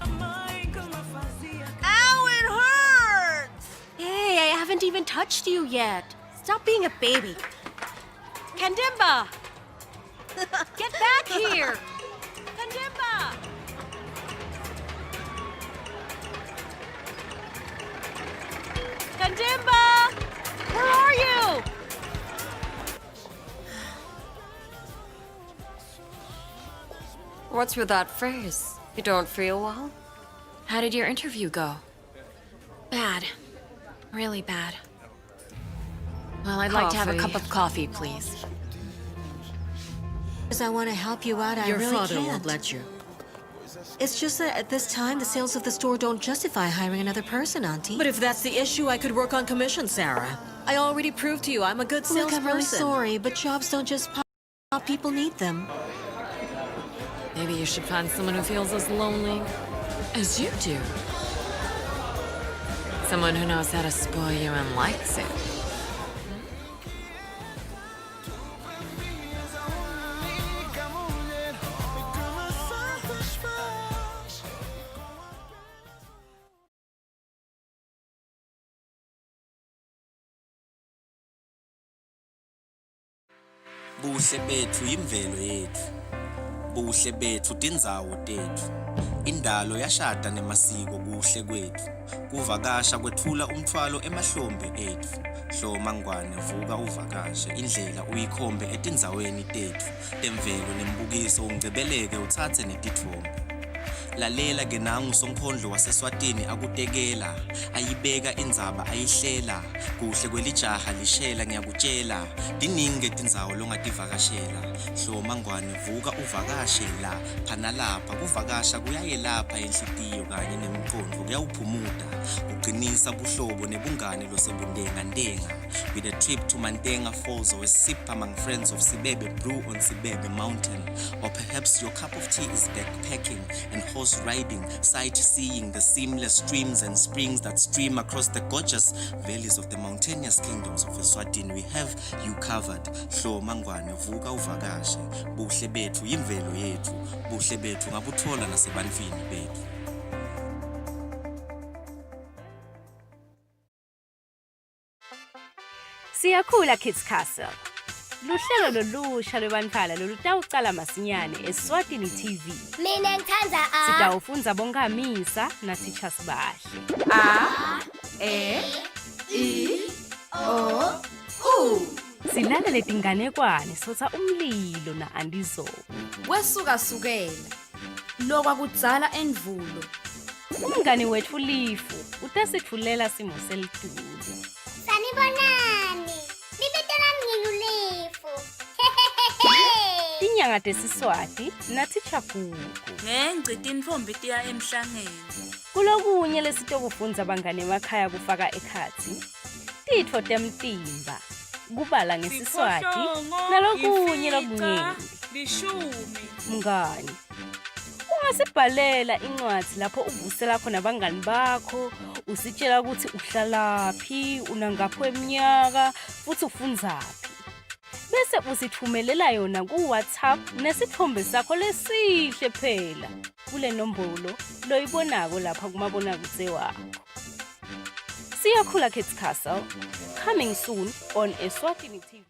Speaker 10: Ow, it hurts! Hey, I haven't even touched you yet. Stop being a baby. Kandimba! Get back here! Kandimba! Kandimba! Where are you?
Speaker 13: What's with that face? You don't feel well? How did your interview go? Bad. Really bad. Well, I'd like to have a cup of coffee, please.
Speaker 14: Because I want to help you out, I really can't. Your father won't let you. It's just that at this time, the sales of the store don't justify hiring another person, Auntie.
Speaker 16: But if that's the issue, I could work on commission, Sarah. I already proved to you I'm a good salesperson.
Speaker 14: Look, I'm really sorry, but jobs don't just pop. People need them.
Speaker 13: Maybe you should find someone who feels as lonely as you do. Someone who knows how to spoil you and likes it.
Speaker 28: Buhle bethu imvelo yethu. Buhle bethu tindzawo tethu. Indalo yashada nemasiko kuhle kwethu. Kuvakasha kwethula umthwalo emahlombe ethu. Hloma ngwane vuka uvakashe indlela uyikhombe etindzaweni tethu. Temvelo nembukiso ungcebeleke uthathe netithombe. Lalela ke nangu sonkondlo waseswatini akutekela ayibeka indzaba ayihlela kuhle kwelijaha lishela ngiyakutshela diningi tindzawo longativakashela hloma ngwane vuka uvakashe la phana lapha kuvakasha kuyayelapha enhlitiyo kanye nemqondo kuyawuphumuda uqinisa buhlobo nebungane losebundenga ndenga with a trip to Mantenga Falls or a sip among friends of Sibebe Brew on Sibebe Mountain, or perhaps your cup of tea is backpacking and horse riding, sightseeing the seamless streams and springs that stream across the gorgeous valleys of the mountainous kingdoms of Eswatini. We have you covered. Hloma ngwane vuka uvakashe. Buhle bethu imvelo yethu. Buhle bethu ngabuthola nasebantwini bethu.
Speaker 24: Siyakhula Kids Castle. Luhlelo lolusha lwebantfwana lolutawucala masinyane Eswatini TV.
Speaker 22: Mina ngithanda
Speaker 24: Sitawufunza bonkamisa na teachers bahle.
Speaker 22: A, E, I, O, U.
Speaker 24: Silale letinganekwane sotha umlilo na andizo.
Speaker 10: Wesuka sukela. Lokwakudzala endvulo.
Speaker 24: Umngani wethu Lifu utasitfulela simo selitulo.
Speaker 22: Sanibonani. Libetela mngilulifu.
Speaker 24: Tinyanga tesiswati na teacher Gugu.
Speaker 11: Ngengcita intfombi tiya emhlangeni.
Speaker 24: Kulokunye lesitokufunza bangane emakhaya kufaka ekhatsi. Titfo temtimba. Kubala ngesiswati nalokunye lokunyenti.
Speaker 11: Lishumi.
Speaker 24: Mngani. Ungasibhalela incwadi lapho uvusela khona abangani bakho, usitshela ukuthi uhlalaphi, unangapho eminyaka, futhi ufundzaphi. Bese usithumelela yona ku WhatsApp nesithombe sakho lesihle phela kule nombolo loyibonako lapha kumabonakudze wakho. Siyakhula Kids Castle, coming soon on Eswatini TV.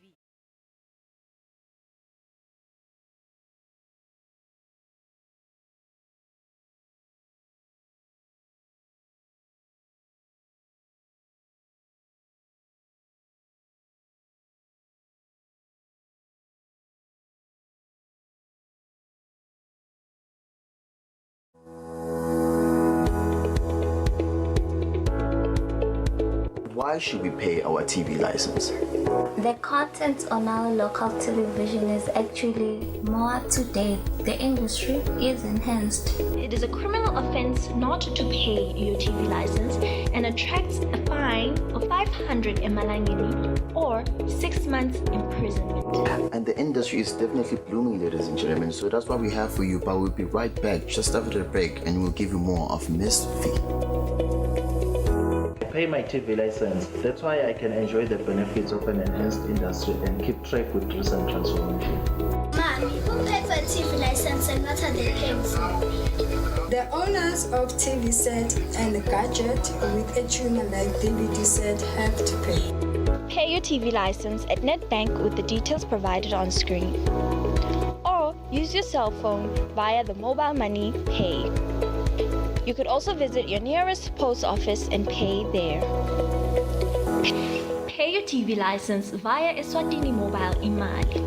Speaker 19: Why should we pay our TV license?
Speaker 20: The content on our local television is actually more up to date. The industry is enhanced.
Speaker 21: It is a criminal offense not to pay your TV license and attracts a fine of 500 emalangeni or 6 months imprisonment.
Speaker 19: And the industry is definitely blooming, ladies and gentlemen. So that's what we have for you. But we'll be right back just after the break, and we'll give you more of Miss V.
Speaker 7: Pay my TV license. That's why I can enjoy the benefits of an enhanced industry and keep track with recent transformation.
Speaker 22: Mommy, who paid for a TV license and what are they paying for?
Speaker 23: The owners of TV set and gadget with a tuner like DVD set have to pay.
Speaker 21: Pay your TV license at NetBank with the details provided on screen. Or use your cell phone via the mobile money Pay. You could also visit your nearest post office and pay there. Pay your TV license via Eswatini Mobile Imali.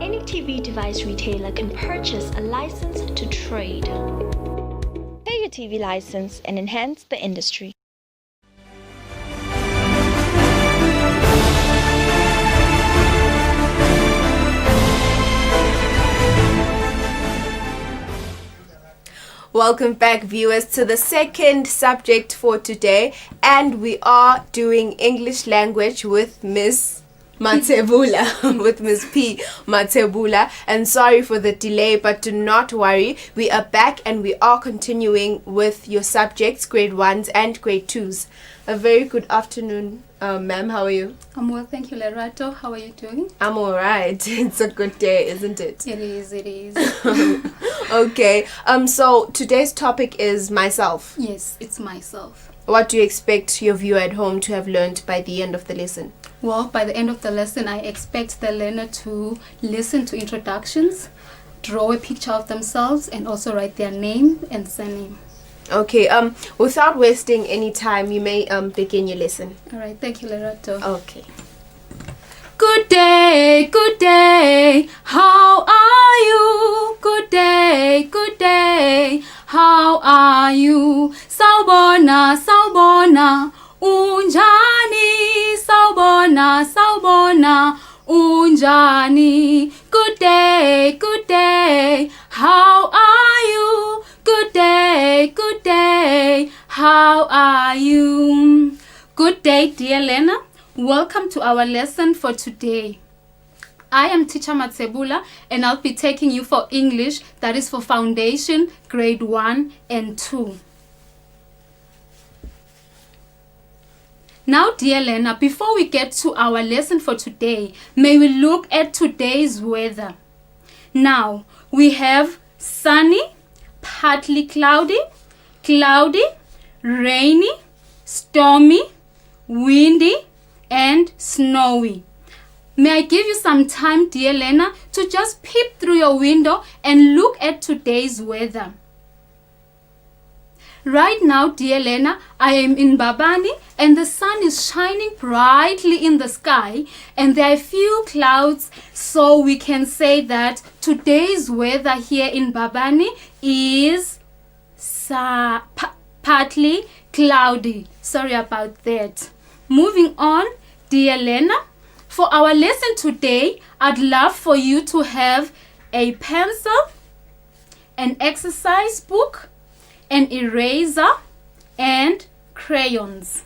Speaker 21: Any TV device retailer can purchase a license to trade. Pay your TV license and enhance the industry.
Speaker 1: Welcome back, viewers, to the second subject for today, and we are doing English language with Miss Mathebula, with Miss P. Mathebula. And sorry for the delay, but do not worry, we are back and we are continuing with your subjects, grade 1s and grade 2s. A very good afternoon, ma'am. How are you?
Speaker 4: I'm well, thank you, Lerato. How are you doing?
Speaker 1: I'm all right. It's a good day, isn't it?
Speaker 4: It is, it is.
Speaker 1: Okay. So today's topic is myself.
Speaker 4: Yes, it's myself.
Speaker 1: What do you expect your viewer at home to have learned by the end of the lesson?
Speaker 4: Well, by the end of the lesson, I expect the learner to listen to introductions, draw a picture of themselves, and also write their name and surname.
Speaker 1: Okay, without wasting any time, you may begin your lesson.
Speaker 4: All right, thank you, Lerato.
Speaker 1: Okay.
Speaker 4: Good day, how are you? Good day, how are you? Sawbona, unjani? Sawbona, unjani? Good day, how are you? Good day, how are you? Good day, dear learner. Welcome to our lesson for today. I am teacher Mathebula and I'll be taking you for English, that is for foundation, grade 1 and 2. Now, dear learner, before we get to our lesson for today, may we look at today's weather. Now, we have sunny, partly cloudy, rainy, stormy, windy, and snowy. May I give you some time, dear learner, to just peep through your window and look at today's weather. Right now, dear learner, I am in Babani and the sun is shining brightly in the sky and there are few clouds, so we can say that today's weather here in Babani is partly cloudy. Sorry about that. Moving on, dear learner, for our lesson today, I'd love for you to have a pencil, an exercise book, an eraser, and crayons.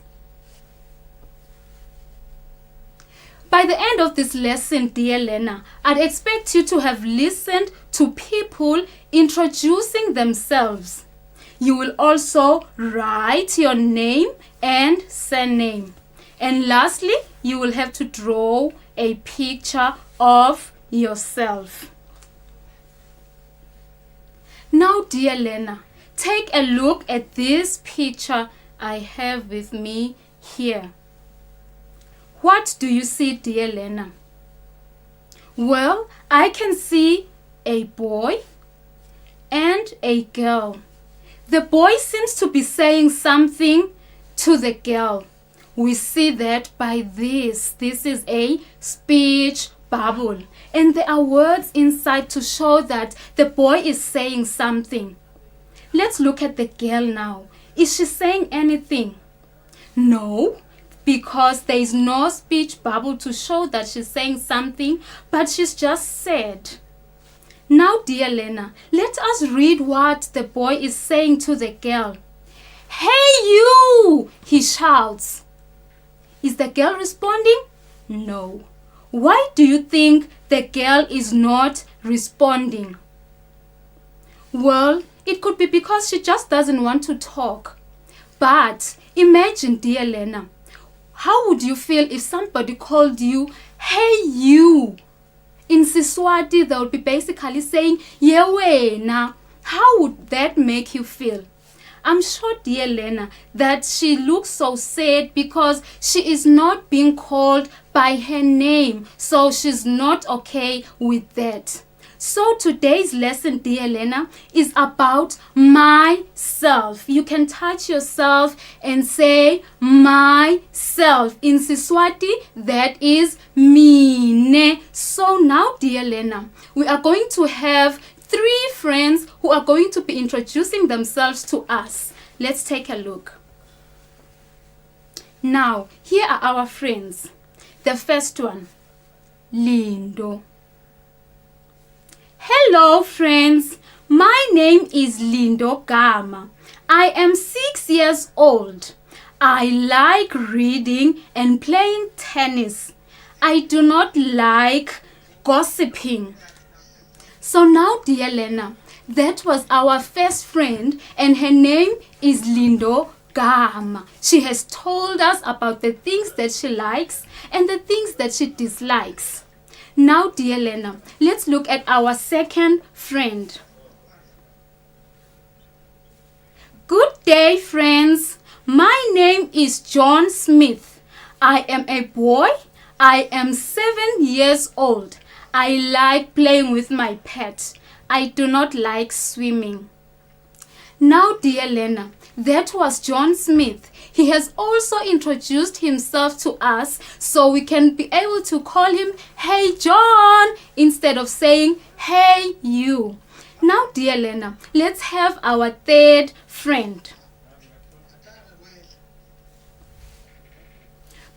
Speaker 4: By the end of this lesson, dear learner, I'd expect you to have listened to people introducing themselves. You will also write your name and surname. And lastly, you will have to draw a picture of yourself. Now, dear learner, take a look at this picture I have with me here. What do you see, dear Lena? Well, I can see a boy and a girl. The boy seems to be saying something to the girl. We see that by this. This is a speech bubble. And there are words inside to show that the boy is saying something. Let's look at the girl now. Is she saying anything? No, because there is no speech bubble to show that she's saying something, but she's just said. Now, dear Lena, let us read what the boy is saying to the girl. Hey you, he shouts. Is the girl responding? No. Why do you think the girl is not responding? Well, it could be because she just doesn't want to talk. But imagine, dear Lena, how would you feel if somebody called you, hey you? In Siswati, they would be basically saying, yewena. How would that make you feel? I'm sure, dear Lena, that she looks so sad because she is not being called by her name. So she's not okay with that. So today's lesson, dear Lena, is about myself. You can touch yourself and say myself. In Siswati, that is mine. So now, dear Lena, we are going to have 3 friends who are going to be introducing themselves to us. Let's take a look. Now, here are our friends. The first one, Lindo. Hello, friends. My name is Lindo Gama. I am 6 years old. I like reading and playing tennis. I do not like gossiping. So now, dear Lena, that was our first friend, and her name is Lindo Gama. She has told us about the things that she likes and the things that she dislikes. Now, dear Lena, let's look at our second friend. Good day, friends. My name is John Smith. I am a boy. I am 7 years old. I like playing with my pet. I do not like swimming. Now, dear Lena, that was John Smith. He has also introduced himself to us so we can be able to call him, hey John, instead of saying, hey you. Now, dear Lena, let's have our third friend.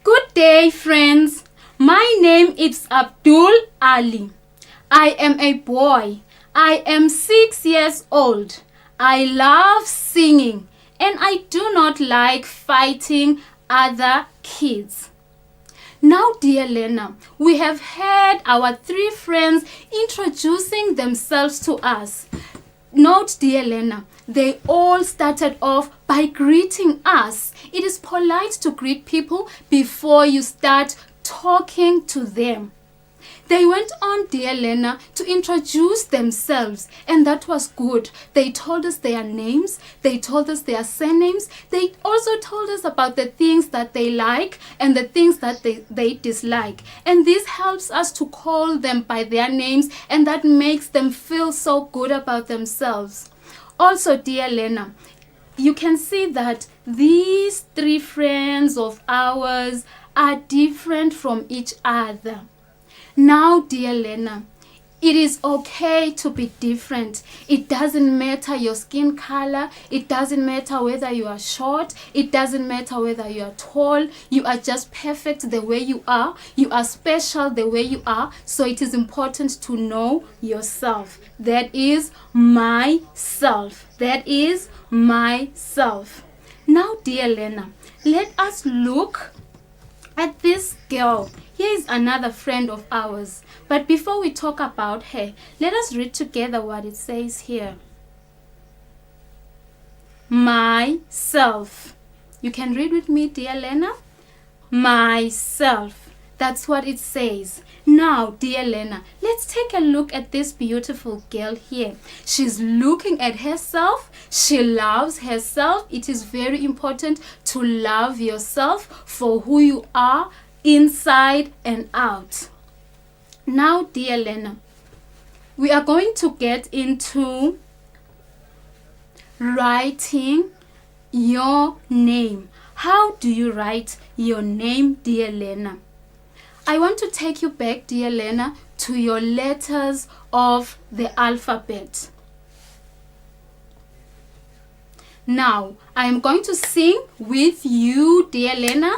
Speaker 4: Good day, friends. My name is Abdul Ali. I am a boy. I am 6 years old. I love singing and I do not like fighting other kids. Now, dear Lena, we have had our 3 friends introducing themselves to us. Note, dear Lena, they all started off by greeting us. It is polite to greet people before you start talking to them. They went on, dear Lena, to introduce themselves, and that was good. They told us their names, they told us their surnames, they also told us about the things that they like and the things that they dislike. And this helps us to call them by their names, and that makes them feel so good about themselves. Also, dear Lena, you can see that these 3 friends of ours are different from each other. Now, dear Lena, it is okay to be different. It doesn't matter your skin color. It doesn't matter whether you are short. It doesn't matter whether you are tall. You are just perfect the way you are. You are special the way you are. So it is important to know yourself. That is myself. That is myself. Now, dear Lena, let us look at this girl. Here is another friend of ours. But before we talk about her, let us read together what it says here. Myself. You can read with me, dear Lena. Myself. That's what it says. Now, dear Lena, let's take a look at this beautiful girl here. She's looking at herself. She loves herself. It is very important to love yourself for who you are inside and out. Now, dear Lena, we are going to get into writing your name. How do you write your name, dear Lena? I want to take you back, dear Lena, to your letters of the alphabet. Now, I am going to sing with you, dear Lena,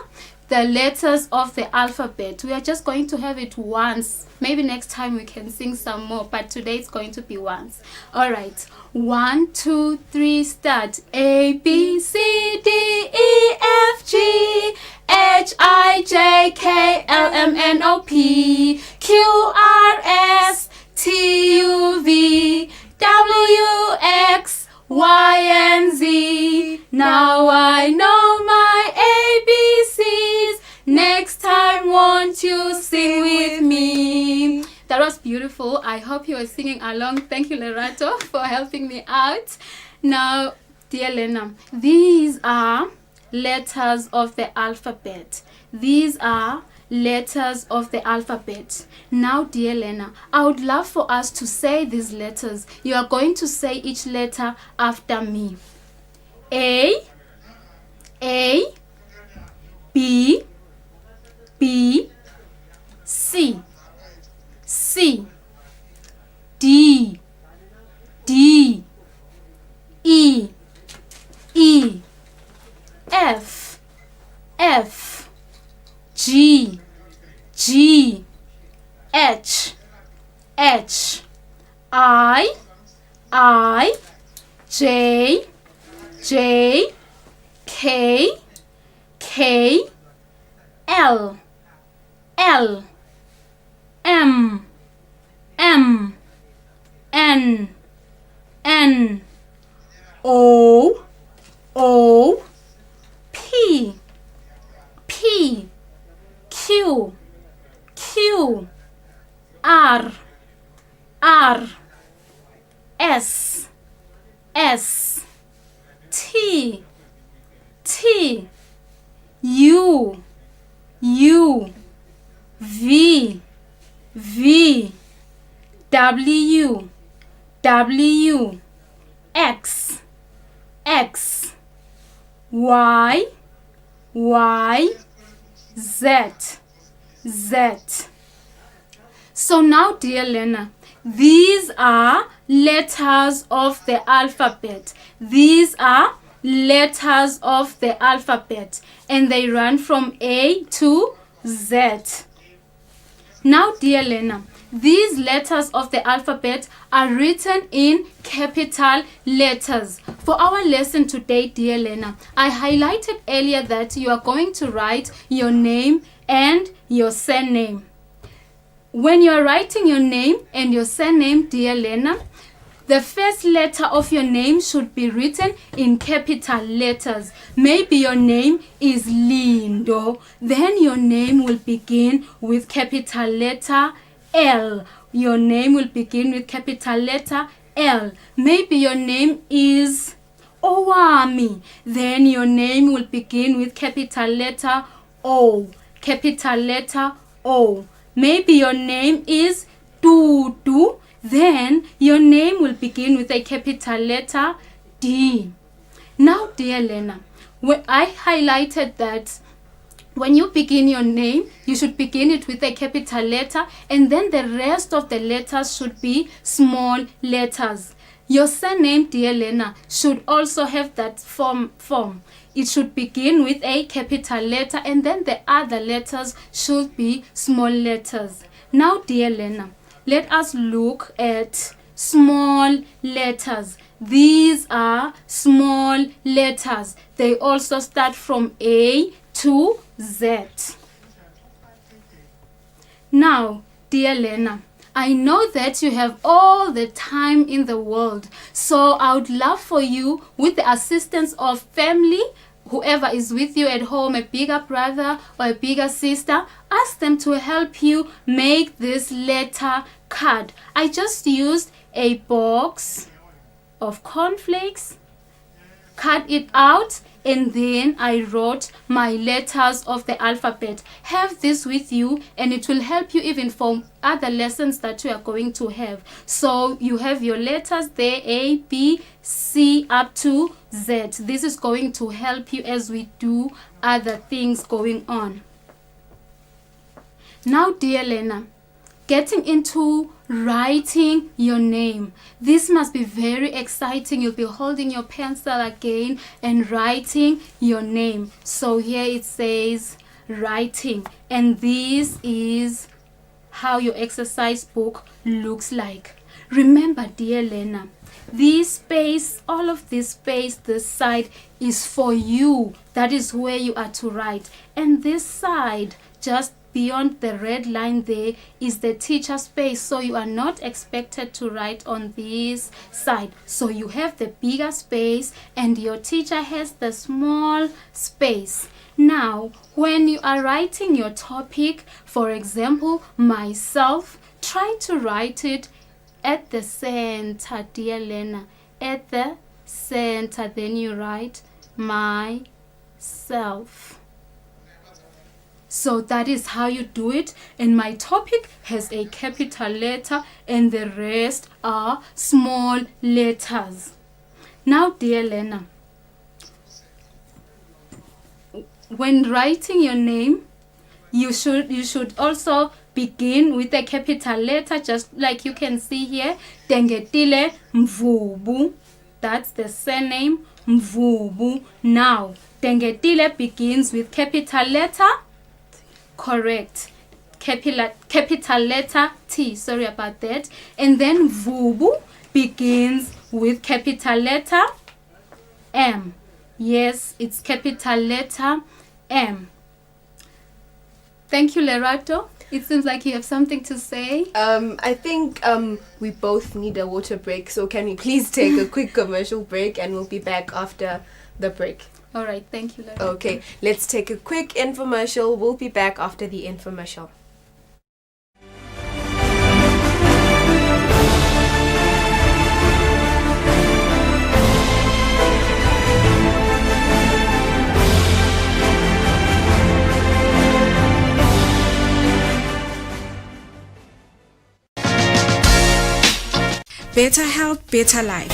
Speaker 4: the letters of the alphabet. We are just going to have it once. Maybe next time we can sing some more, but today it's going to be once. All right. 1, 2, 3, start. A, B, C, D, E, F, G, H, I, J, K, L, M, N, O, P, Q, R, S, T, U, V, W, X, Y, and Z. Now I know my ABCs. Next time, won't you sing with me? That was beautiful. I hope you are singing along. Thank you, Lerato, for helping me out. Now, dear Lena, these are letters of the alphabet. These are letters of the alphabet. Now, dear Lena, I would love for us to say these letters. You are going to say each letter after me. A, B, B, C, C, D, D, E, E, F, F, G, G, H, H, I, J, J, K, K, L, L, M, M, N, N, O, O, P, P, Q, Q, R, R, S, S, T, T, U, U, V, V, W, W, X, X, Y, Y, Z, Z. So now, dear Lena, these are letters of the alphabet. These are letters of the alphabet, and they run from A to Z. Now, dear Lena, these letters of the alphabet are written in capital letters. For our lesson today, dear Lena, I highlighted earlier that you are going to write your name and your surname. When you are writing your name and your surname, dear Lena, the first letter of your name should be written in capital letters. Maybe your name is Lindo. Then your name will begin with capital letter L. Your name will begin with capital letter L. Maybe your name is Owami. Then your name will begin with capital letter O. Capital letter O. Maybe your name is Dudu. Then your name will begin with a capital letter D. Now, dear Lena, when I highlighted that when you begin your name, you should begin it with a capital letter, and then the rest of the letters should be small letters. Your surname, dear Lena, should also have that form. It should begin with a capital letter, and then the other letters should be small letters. Now, dear Lena, let us look at small letters. These are small letters. They also start from A to Z. Now, dear Lena, I know that you have all the time in the world, so I would love for you, with the assistance of family, whoever is with you at home, a bigger brother or a bigger sister, ask them to help you make this letter card. I just used a box of cornflakes, cut it out, and then I wrote my letters of the alphabet. Have this with you and it will help you even for other lessons that you are going to have. So you have your letters there, A, B, C up to Z. This is going to help you as we do other things going on. Now, dear learner, getting into writing your name. This must be very exciting. You'll be holding your pencil again and writing your name. So here it says writing, and this is how your exercise book looks like. Remember, dear learner, this space, all of this space, this side is for you. That is where you are to write. And this side, just beyond the red line there, is the teacher space. So you are not expected to write on this side. So you have the bigger space and your teacher has the small space. Now, when you are writing your topic, for example, myself, try to write it at the center, dear learner. At the center, then you write myself. So that is how you do it. And my topic has a capital letter and the rest are small letters. Now, dear learner, when writing your name, you should also begin with a capital letter, just like you can see here. Dengetile Mvubu. That's the surname Mvubu. Now, Dengetile begins with capital letter. Correct. Capital letter T. Sorry about that. And then Vubu begins with capital letter M. Yes, it's capital letter M. Thank you, Lerato. It seems like you have something to say.
Speaker 1: I think we both need a water break. So can we please take a quick commercial break and we'll be back after the break.
Speaker 4: All right, thank you, Lerato.
Speaker 1: Okay, let's take a quick infomercial. We'll be back after the infomercial.
Speaker 15: Better Health, Better Life.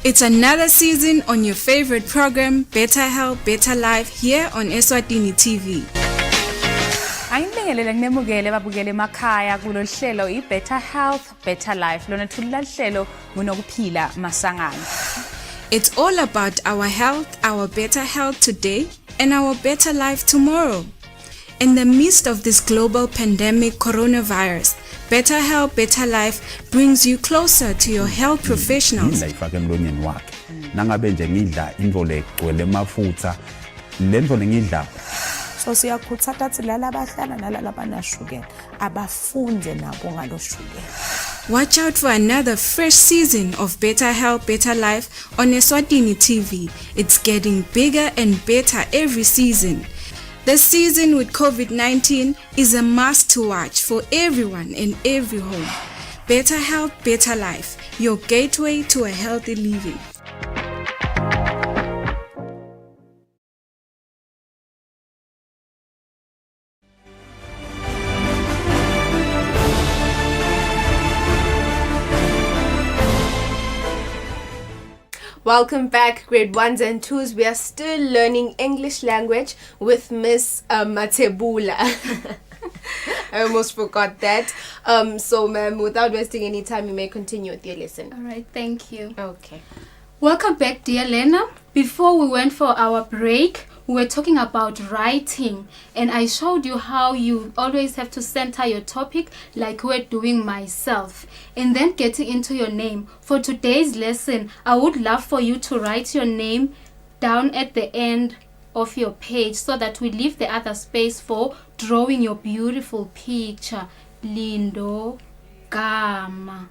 Speaker 15: It's another season on your favorite program, Better Health, Better Life, here on Eswatini TV.
Speaker 5: Ayinibingelele kunemukele babukele emakhaya kulolu hlelo i-Better Health, Better Life. Lona thulula hlelo ngunokuphila masangana.
Speaker 15: It's all about our health, our better health today, and our better life tomorrow. In the midst of this global pandemic coronavirus, Better Health, Better Life brings you closer to your health professionals.
Speaker 6: Nangabe nje ngidla indvo legcwele mafutsa lendvo ngidla.
Speaker 27: So siyakhuthaza ukuthi lala abahlala nalala banashukela abafunde nabo ngaloshukela.
Speaker 15: Watch out for another fresh season of Better Health, Better Life on Eswatini TV. It's getting bigger and better every season. The season with COVID-19 is a must to watch for everyone in every home. Better Health, Better Life, your gateway to a healthy living.
Speaker 1: Welcome back, grade 1s and 2s. We are still learning English language with Miss Matebula. I almost forgot that. So, ma'am, without wasting any time, you may continue with your lesson.
Speaker 4: All right, thank you.
Speaker 1: Okay.
Speaker 4: Welcome back, dear learner. Before we went for our break, we were talking about writing, and I showed you how you always have to center your topic like we're doing myself, and then getting into your name. For today's lesson, I would love for you to write your name down at the end of your page so that we leave the other space for drawing your beautiful picture. Lindo Gama.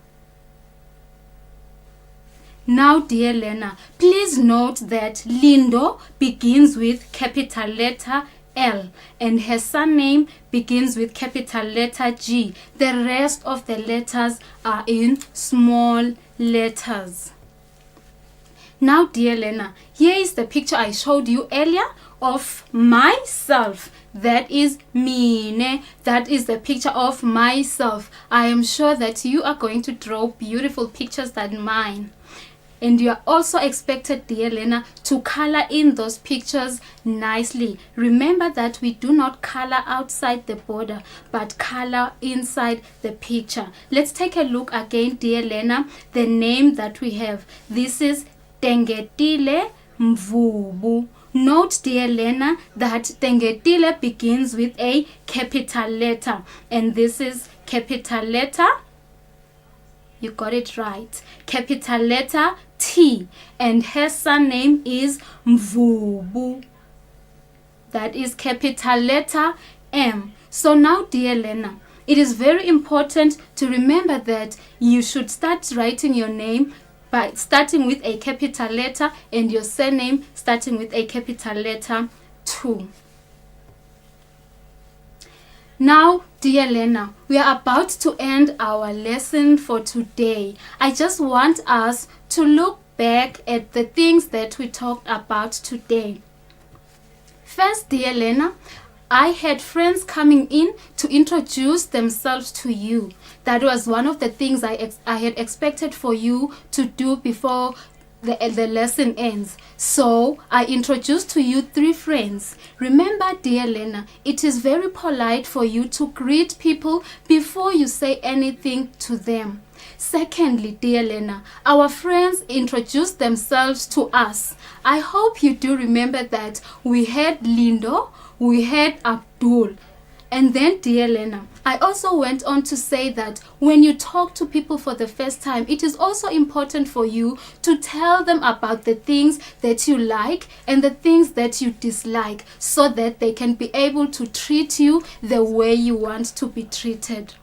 Speaker 4: Now, dear learner, please note that Lindo begins with capital letter L and her surname begins with capital letter G. The rest of the letters are in small letters. Now, dear learner, here is the picture I showed you earlier of myself. That is mine. That is the picture of myself. I am sure that you are going to draw beautiful pictures than mine. And you are also expected, dear learner, to color in those pictures nicely. Remember that we do not color outside the border, but color inside the picture. Let's take a look again, dear learner. The name that we have. This is Tengetile Mvubu. Note, dear learner, that Tengetile begins with a capital letter. And this is capital letter. You got it right. Capital letter T. And her surname is Mvubu. That is capital letter M. So now, dear learner, it is very important to remember that you should start writing your name by starting with a capital letter and your surname starting with a capital letter too. Now, dear learner, we are about to end our lesson for today. I just want us to look back at the things that we talked about today. First, dear learner, I had friends coming in to introduce themselves to you. That was one of the things I had expected for you to do before the lesson ends. So I introduced to you 3 friends. Remember, dear learner, it is very polite for you to greet people before you say anything to them. Secondly, dear learner, our friends introduced themselves to us. I hope you do remember that we had Lindo, we had Abdul. And then, dear learner, I also went on to say that when you talk to people for the first time, it is also important for you to tell them about the things that you like and the things that you dislike so that they can be able to treat you the way you want to be treated.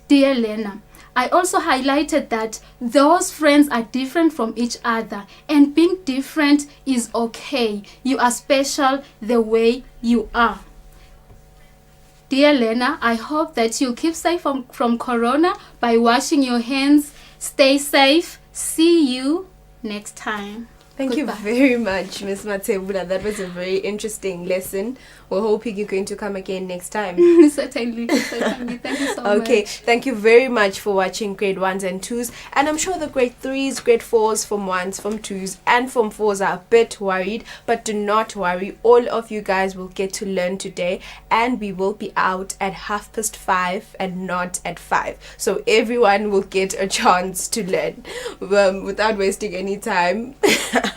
Speaker 4: Dear learner, I also highlighted that those friends are different from each other, and being different is okay. You are special the way you are. Dear learner, I hope that you'll keep safe from corona by washing your hands. Stay safe. See you next time.
Speaker 1: Thank you very much, Miss Matebula. That was a very interesting lesson. We're hoping you're going to come again next time.
Speaker 4: Certainly. Thank you so much.
Speaker 1: Okay, thank you very much for watching grade 1s and 2s. And I'm sure the grade 3s, grade 4s, Form 1s, Form 2s, and Form 4s are a bit worried. But do not worry. All of you guys will get to learn today. And we will be out at 5:30 and not at 5. So everyone will get a chance to learn. Without wasting any time,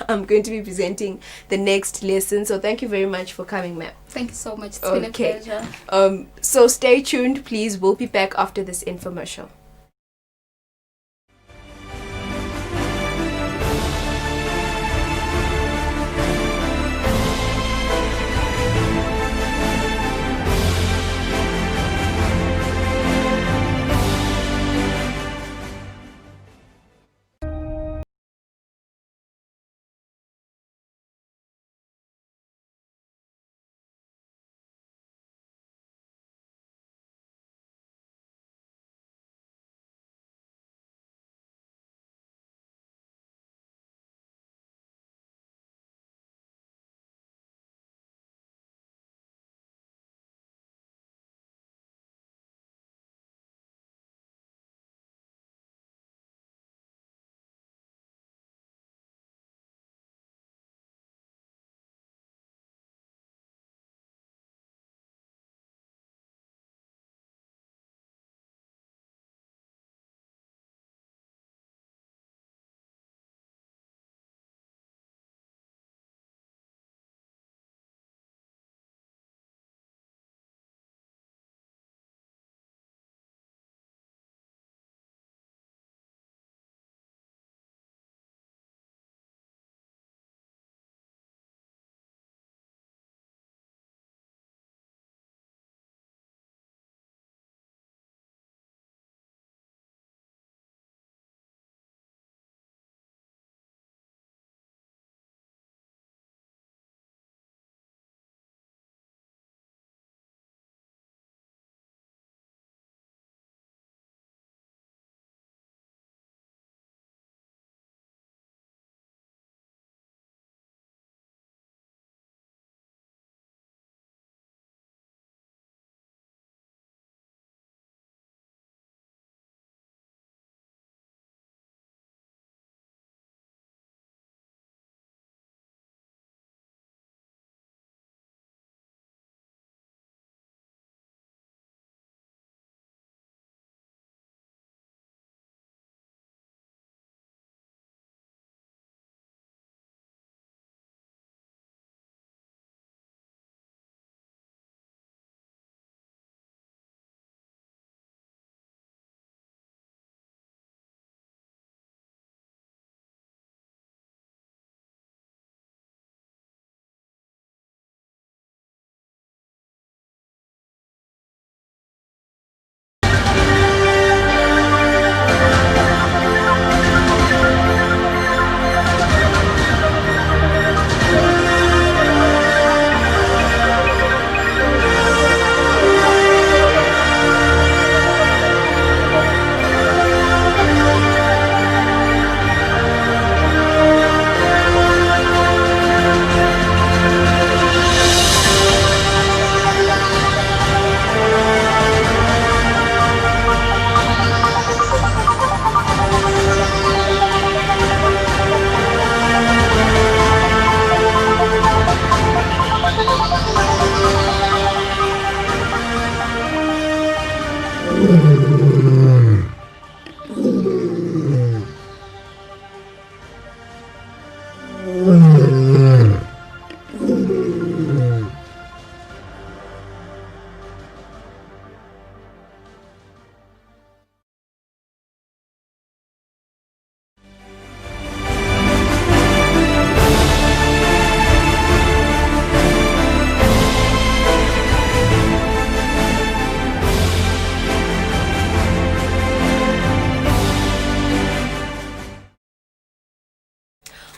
Speaker 1: I'm going to be presenting the next lesson. So thank you very much for coming, ma'am.
Speaker 4: Thank you so much. It's been a pleasure.
Speaker 1: So stay tuned, please. We'll be back after this infomercial.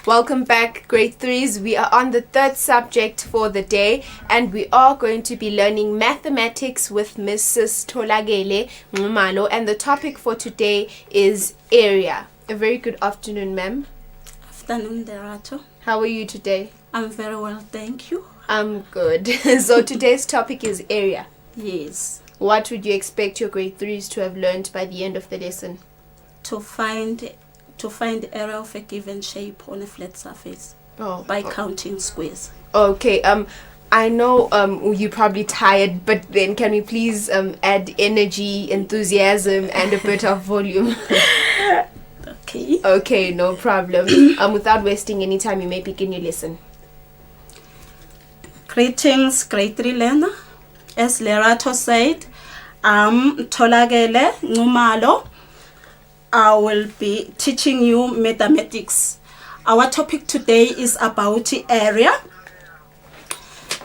Speaker 1: Welcome back, grade 3s. We are on the third subject for the day, and we are going to be learning mathematics with Mrs. Tolagele Ngumalo, and the topic for today is area. A very good afternoon, ma'am.
Speaker 2: Afternoon, Derato.
Speaker 1: How are you today?
Speaker 2: I'm very well, thank you.
Speaker 1: I'm good. So today's topic is area.
Speaker 2: Yes.
Speaker 1: What would you expect your grade 3s to have learned by the end of the lesson?
Speaker 2: To find the area of a given shape on a flat surface by counting squares.
Speaker 1: Okay. I know you're probably tired, but then can we please add energy, enthusiasm, and a bit of volume?
Speaker 2: Okay.
Speaker 1: Okay, no problem. Without wasting any time, you may begin your lesson.
Speaker 2: Greetings, grade 3 learner. As Lerato said, I'm Tolagele Ngumalo. I will be teaching you mathematics. Our topic today is about area.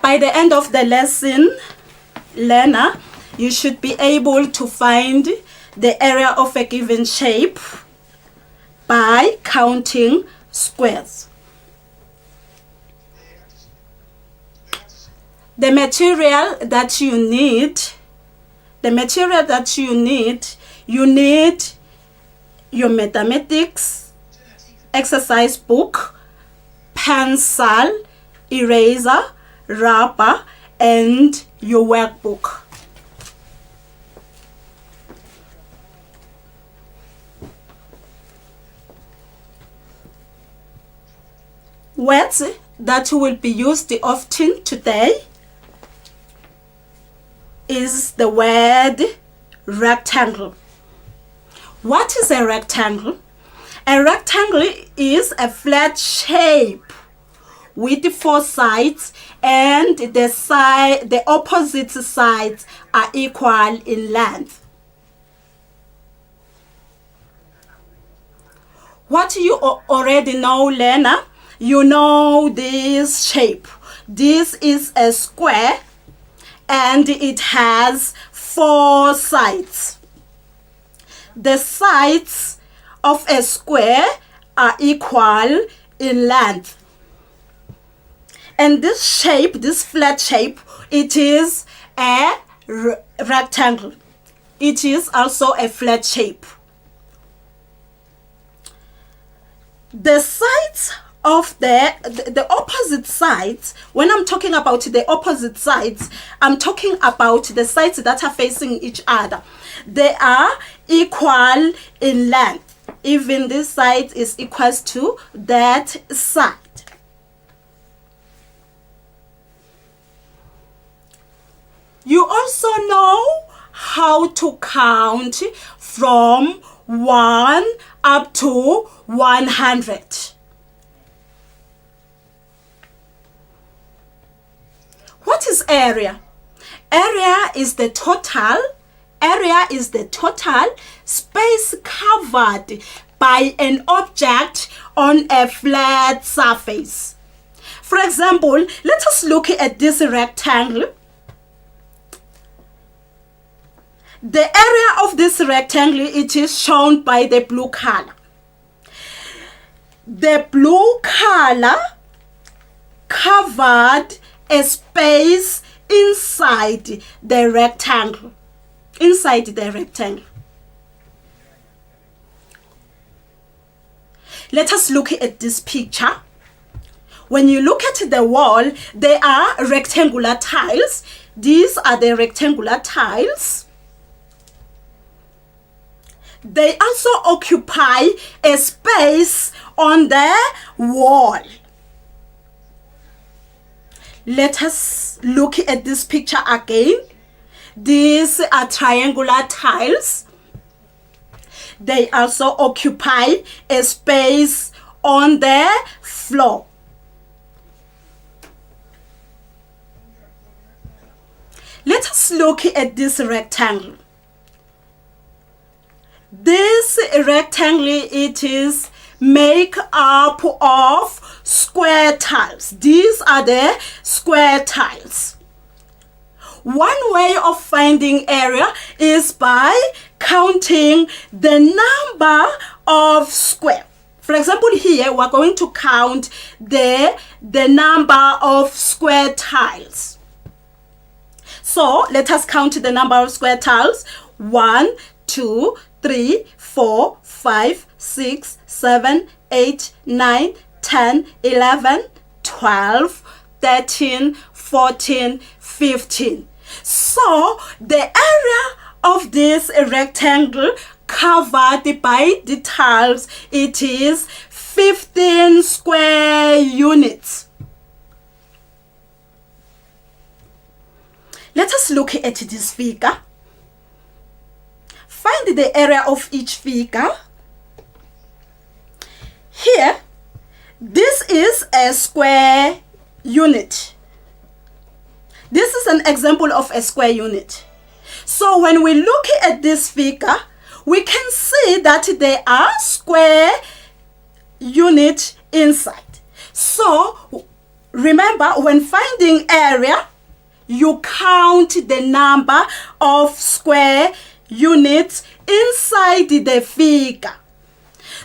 Speaker 2: By the end of the lesson, learner, you should be able to find the area of a given shape by counting squares. The material that you need, you need your mathematics exercise book, pencil, eraser, rubber, and your workbook. Words that will be used often today is the word rectangle. What is a rectangle? A rectangle is a flat shape with 4 sides, and the opposite sides are equal in length. What you already know, learner, you know this shape. This is a square and it has 4 sides. The sides of a square are equal in length. And this shape, this flat shape, it is a rectangle. It is also a flat shape. The sides of the opposite sides, when I'm talking about the opposite sides, I'm talking about the sides that are facing each other. They are equal in length. Even this side is equals to that side. You also know how to count from 1 up to 100. What is area? Area is the total space covered by an object on a flat surface. For example, let us look at this rectangle. The area of this rectangle, it is shown by the blue color. The blue color covered a space inside the rectangle. Let us look at this picture. When you look at the wall, there are rectangular tiles. These are the rectangular tiles. They also occupy a space on the wall. Let us look at this picture again. These are triangular tiles. They also occupy a space on the floor. Let us look at this rectangle. This rectangle, it is made up of square tiles. These are the square tiles. One way of finding area is by counting the number of square. For example, here we're going to count the number of square tiles. So let us count the number of square tiles. 1, 2, 3, 4, 5, 6, 7, 8, 9, 10, 11, 12, 13, 14, 15. So the area of this rectangle covered by the tiles, it is 15 square units. Let us look at this figure. Find the area of each figure. Here, this is a square unit. This is an example of a square unit. So when we look at this figure, we can see that there are square units inside. So remember, when finding area, you count the number of square units inside the figure.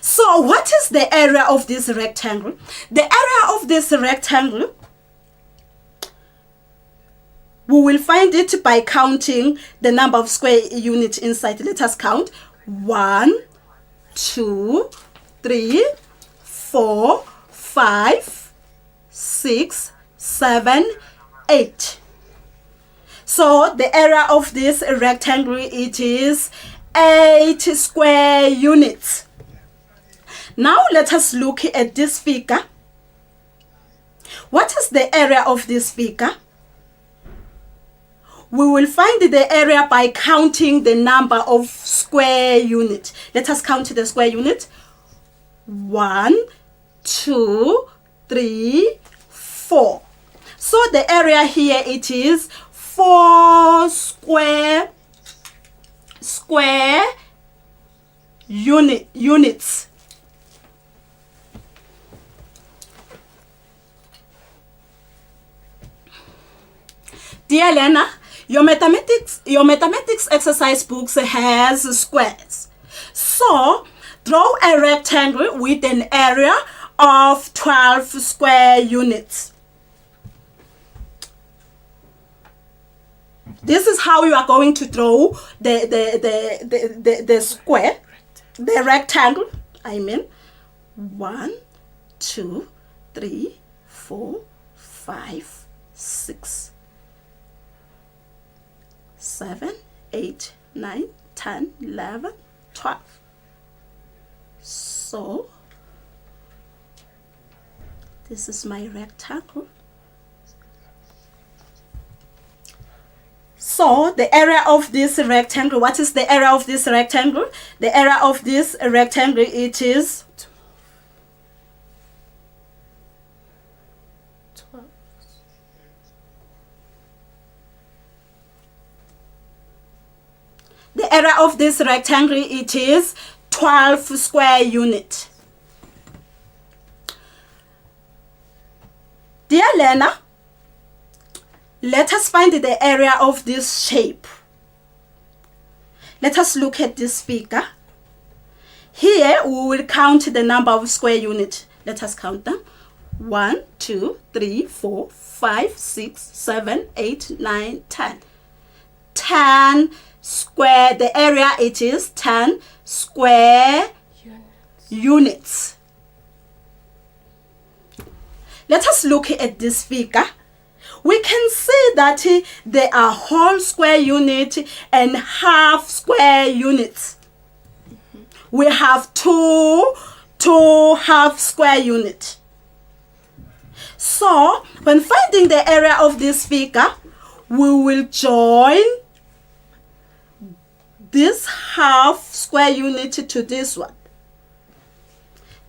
Speaker 2: So what is the area of this rectangle? The area of this rectangle, we will find it by counting the number of square units inside. Let us count. 1, 2, 3, 4, 5, 6, 7, 8. So the area of this rectangle, it is 8 square units. Now let us look at this figure. What is the area of this figure? We will find the area by counting the number of square units. Let us count the square units. 1, 2, 3, 4. So the area here, it is 4 square units. Dear learner, your mathematics exercise books has squares. So draw a rectangle with an area of 12 square units. This is how you are going to draw the square, the rectangle. 1, 2, 3, 4, 5, 6, 7, 8, 9, 10, 11, 12. So this is my rectangle. So the area of this rectangle, what is the area of this rectangle? The area of this rectangle, it is 12. The area of this rectangle, it is 12 square units. Dear learner, let us find the area of this shape. Let us look at this figure. Here we will count the number of square units. Let us count them. 1, 2, 3, 4, 5, 6, 7, 8, 9, 10. 10 square, the area, it is 10 square units. Let us look at this figure. We can see that there are whole square units and half square units. We have two half square units. So when finding the area of this figure, we will join this half square unit to this one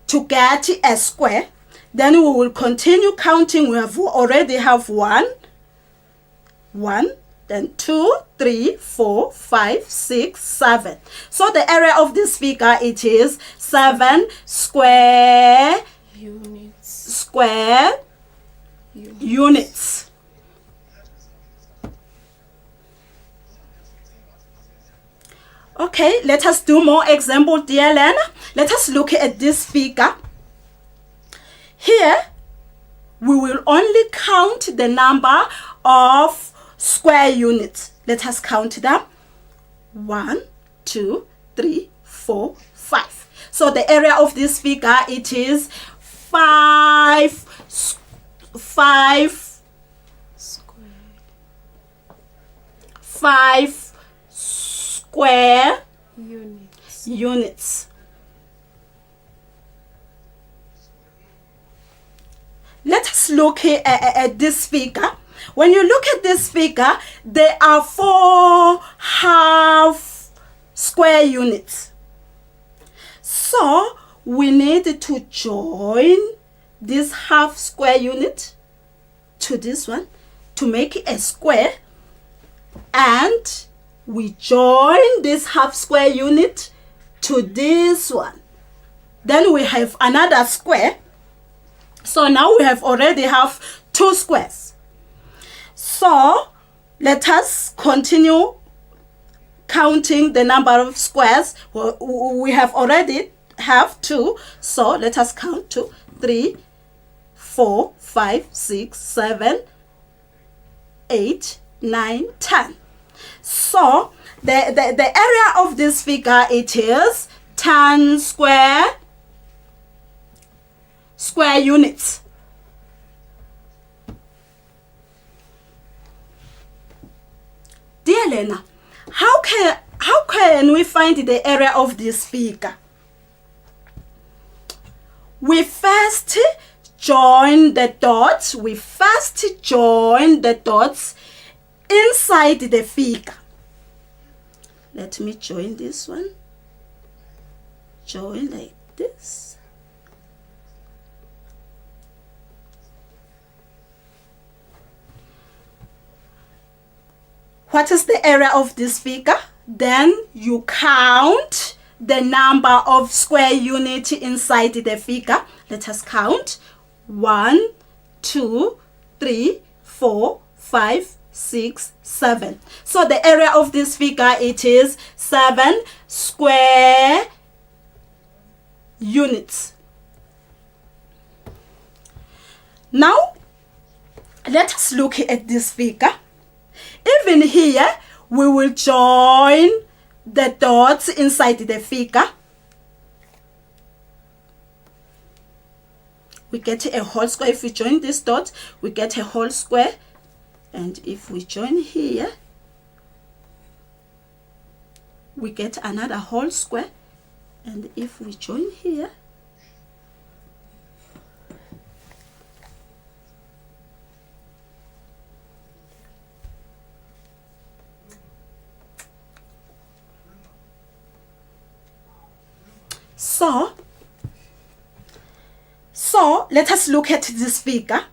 Speaker 2: to get a square. Then we will continue counting. We already have 1, then 2, 3, 4, 5, 6, 7. So the area of this figure, it is 7 square units. Okay, let us do more example, dear learner. Let us look at this figure. Here, we will only count the number of square units. Let us count them. 1, 2, 3, 4, 5. So the area of this figure, it is 5 square units. Let us look at this figure. When you look at this figure, there are 4 half square units. So we need to join this half square unit to this one to make it a square, and we join this half square unit to this one. Then we have another square. So now we already have 2 squares. So let us continue counting the number of squares. We have already have 2. So let us count 2, 3, 4, 5, 6, 7, 8, 9, 10. So the area of this figure, it is 10 square units. Dear learner, how can we find the area of this figure? We first join the dots. Inside the figure. Let me join this one. Join like this. What is the area of this figure? Then you count the number of square units inside the figure. Let us count. 1, 2, 3, 4, 5, 6, 7. So the area of this figure, it is 7 square units. Now, let us look at this figure. Even here, we will join the dots inside the figure. We get a whole square. If we join this dot, we get a whole square. And if we join here, we get another whole square. And if we join here, so let us look at this figure.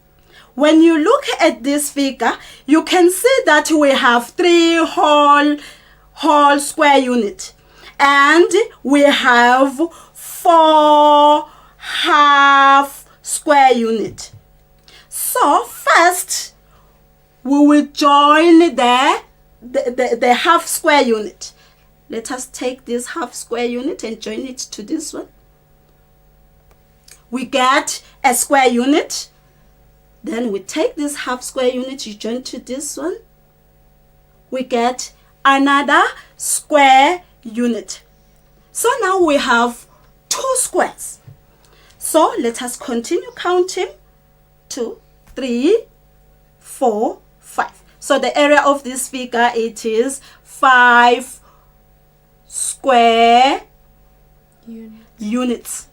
Speaker 2: When you look at this figure, you can see that we have 3 whole square units, and we have 4 half square units. So first, we will join the half square unit. Let us take this half square unit and join it to this one. We get a square unit. Then we take this half square unit, you join to this one. We get another square unit. So now we have 2 squares. So let us continue counting. 2, 3, 4, 5. So the area of this figure, it is 5 square units.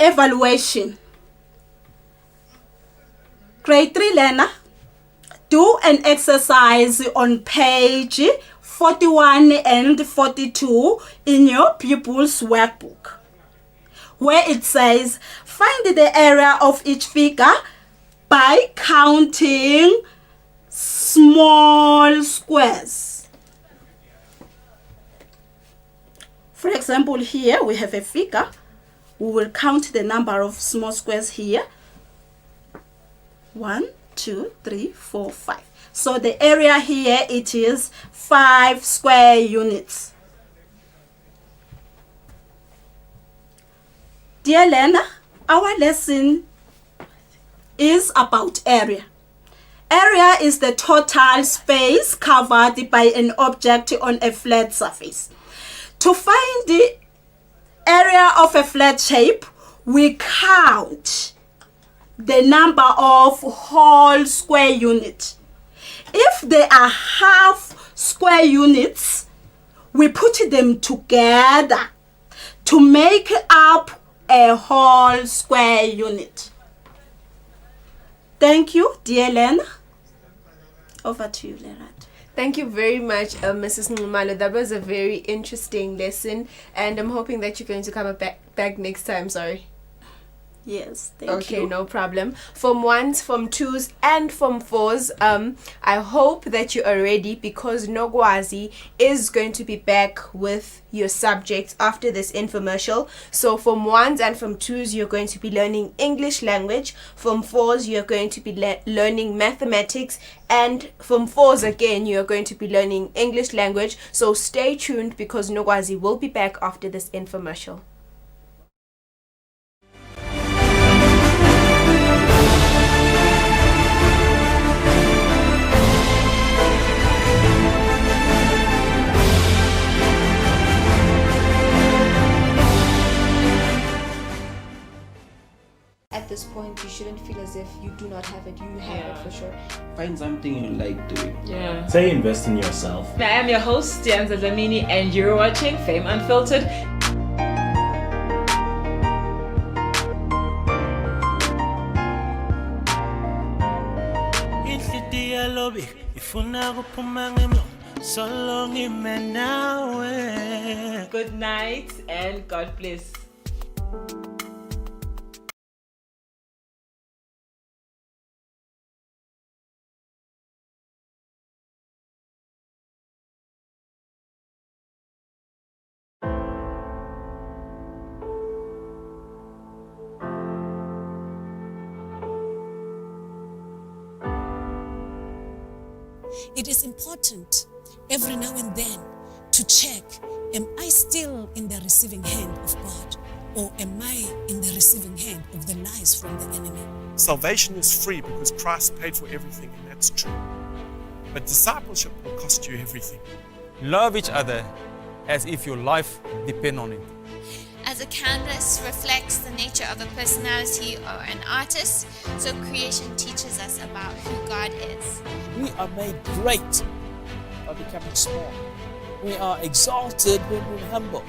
Speaker 2: Evaluation. Grade 3 learner, do an exercise on page 41 and 42 in your pupils' workbook. where it says, find the area of each figure by counting small squares. For example, here we have a figure. We will count the number of small squares here. 1, 2, 3, 4, 5. So the area here, it is 5 square units. Dear learner, our lesson is about area. Area is the total space covered by an object on a flat surface. To find the area of a flat shape, we count the number of whole square units. If they are half square units, we put them together to make up a whole square unit. Thank you, dear Lena. Over to you, Lena.
Speaker 1: Thank you very much, Mrs. Nxumalo. That was a very interesting lesson, and I'm hoping that you're going to come back next time. Sorry.
Speaker 2: Yes, thank you.
Speaker 1: Okay, no problem. From 1s, from 2s, and from 4s, I hope that you are ready, because Nogwazi is going to be back with your subjects after this infomercial. So from 1s and from 2s, you're going to be learning English language. From 4s, you're going to be learning mathematics. And from 4s again, you're going to be learning English language. So stay tuned, because Nogwazi will be back after this infomercial.
Speaker 3: At this point, you shouldn't feel as if you do not have it. You have it for sure.
Speaker 8: Find something you like doing.
Speaker 9: Yeah.
Speaker 8: Say invest in yourself.
Speaker 9: I am your host, Tianza Dlamini, and you're watching Fame Unfiltered. Good night and God bless.
Speaker 12: It is important every now and then to check, am I still in the receiving hand of God, or am I in the receiving hand of the lies from the enemy?
Speaker 17: Salvation is free because Christ paid for everything, and that's true. But discipleship will cost you everything.
Speaker 18: Love each other as if your life depends on it.
Speaker 25: As a canvas reflects the nature of a personality or an artist, so creation teaches us about who God is.
Speaker 26: We are made great by becoming small. We are exalted when we're humble.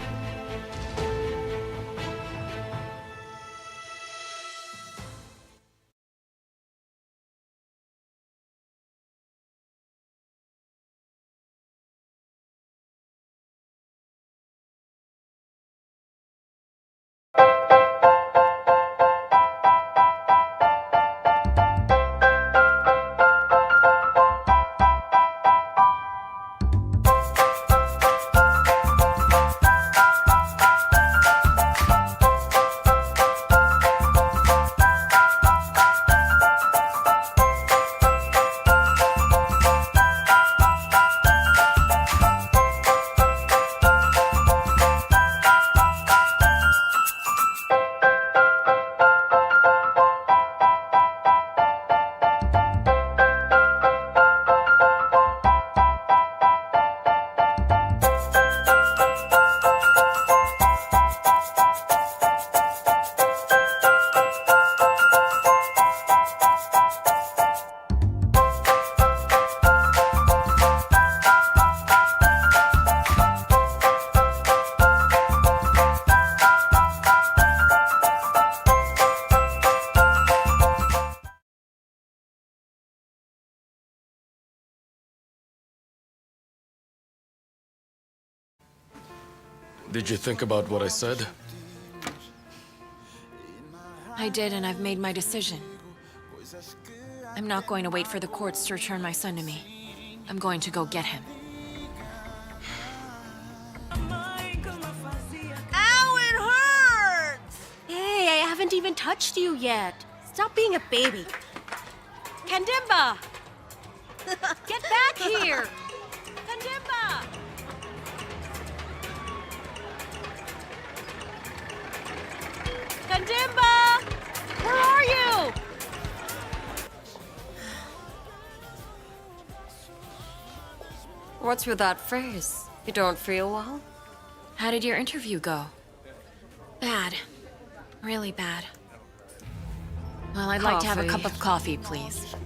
Speaker 29: Did you think about what I said?
Speaker 10: I did, and I've made my decision. I'm not going to wait for the courts to return my son to me. I'm going to go get him.
Speaker 11: Ow, it hurts! Hey, I haven't even touched you yet. Stop being a baby. Kandimba! Get back here! Kandimba! Kandimba! Where are you?
Speaker 10: What's with that face? You don't feel well? How did your interview go? Bad. Really bad. Well, I'd like to have a cup of coffee, please.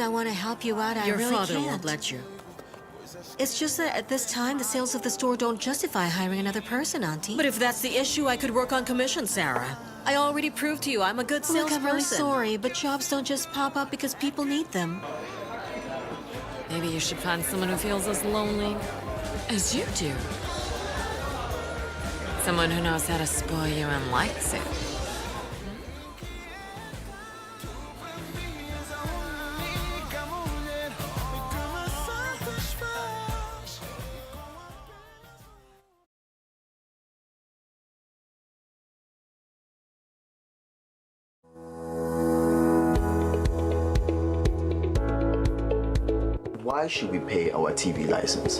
Speaker 11: I want to help you out,
Speaker 13: Your
Speaker 11: I really
Speaker 13: father
Speaker 11: can't.
Speaker 13: won't let you.
Speaker 11: It's just that at this time, the sales of the store don't justify hiring another person, Auntie.
Speaker 13: But if that's the issue, I could work on commission, Sarah. I already proved to you I'm a good
Speaker 11: Look,
Speaker 13: salesperson.
Speaker 11: I'm really sorry, but jobs don't just pop up because people need them.
Speaker 10: Maybe you should find someone who feels as lonely as you do. Someone who knows how to spoil you and likes it.
Speaker 19: Why should we pay our TV license?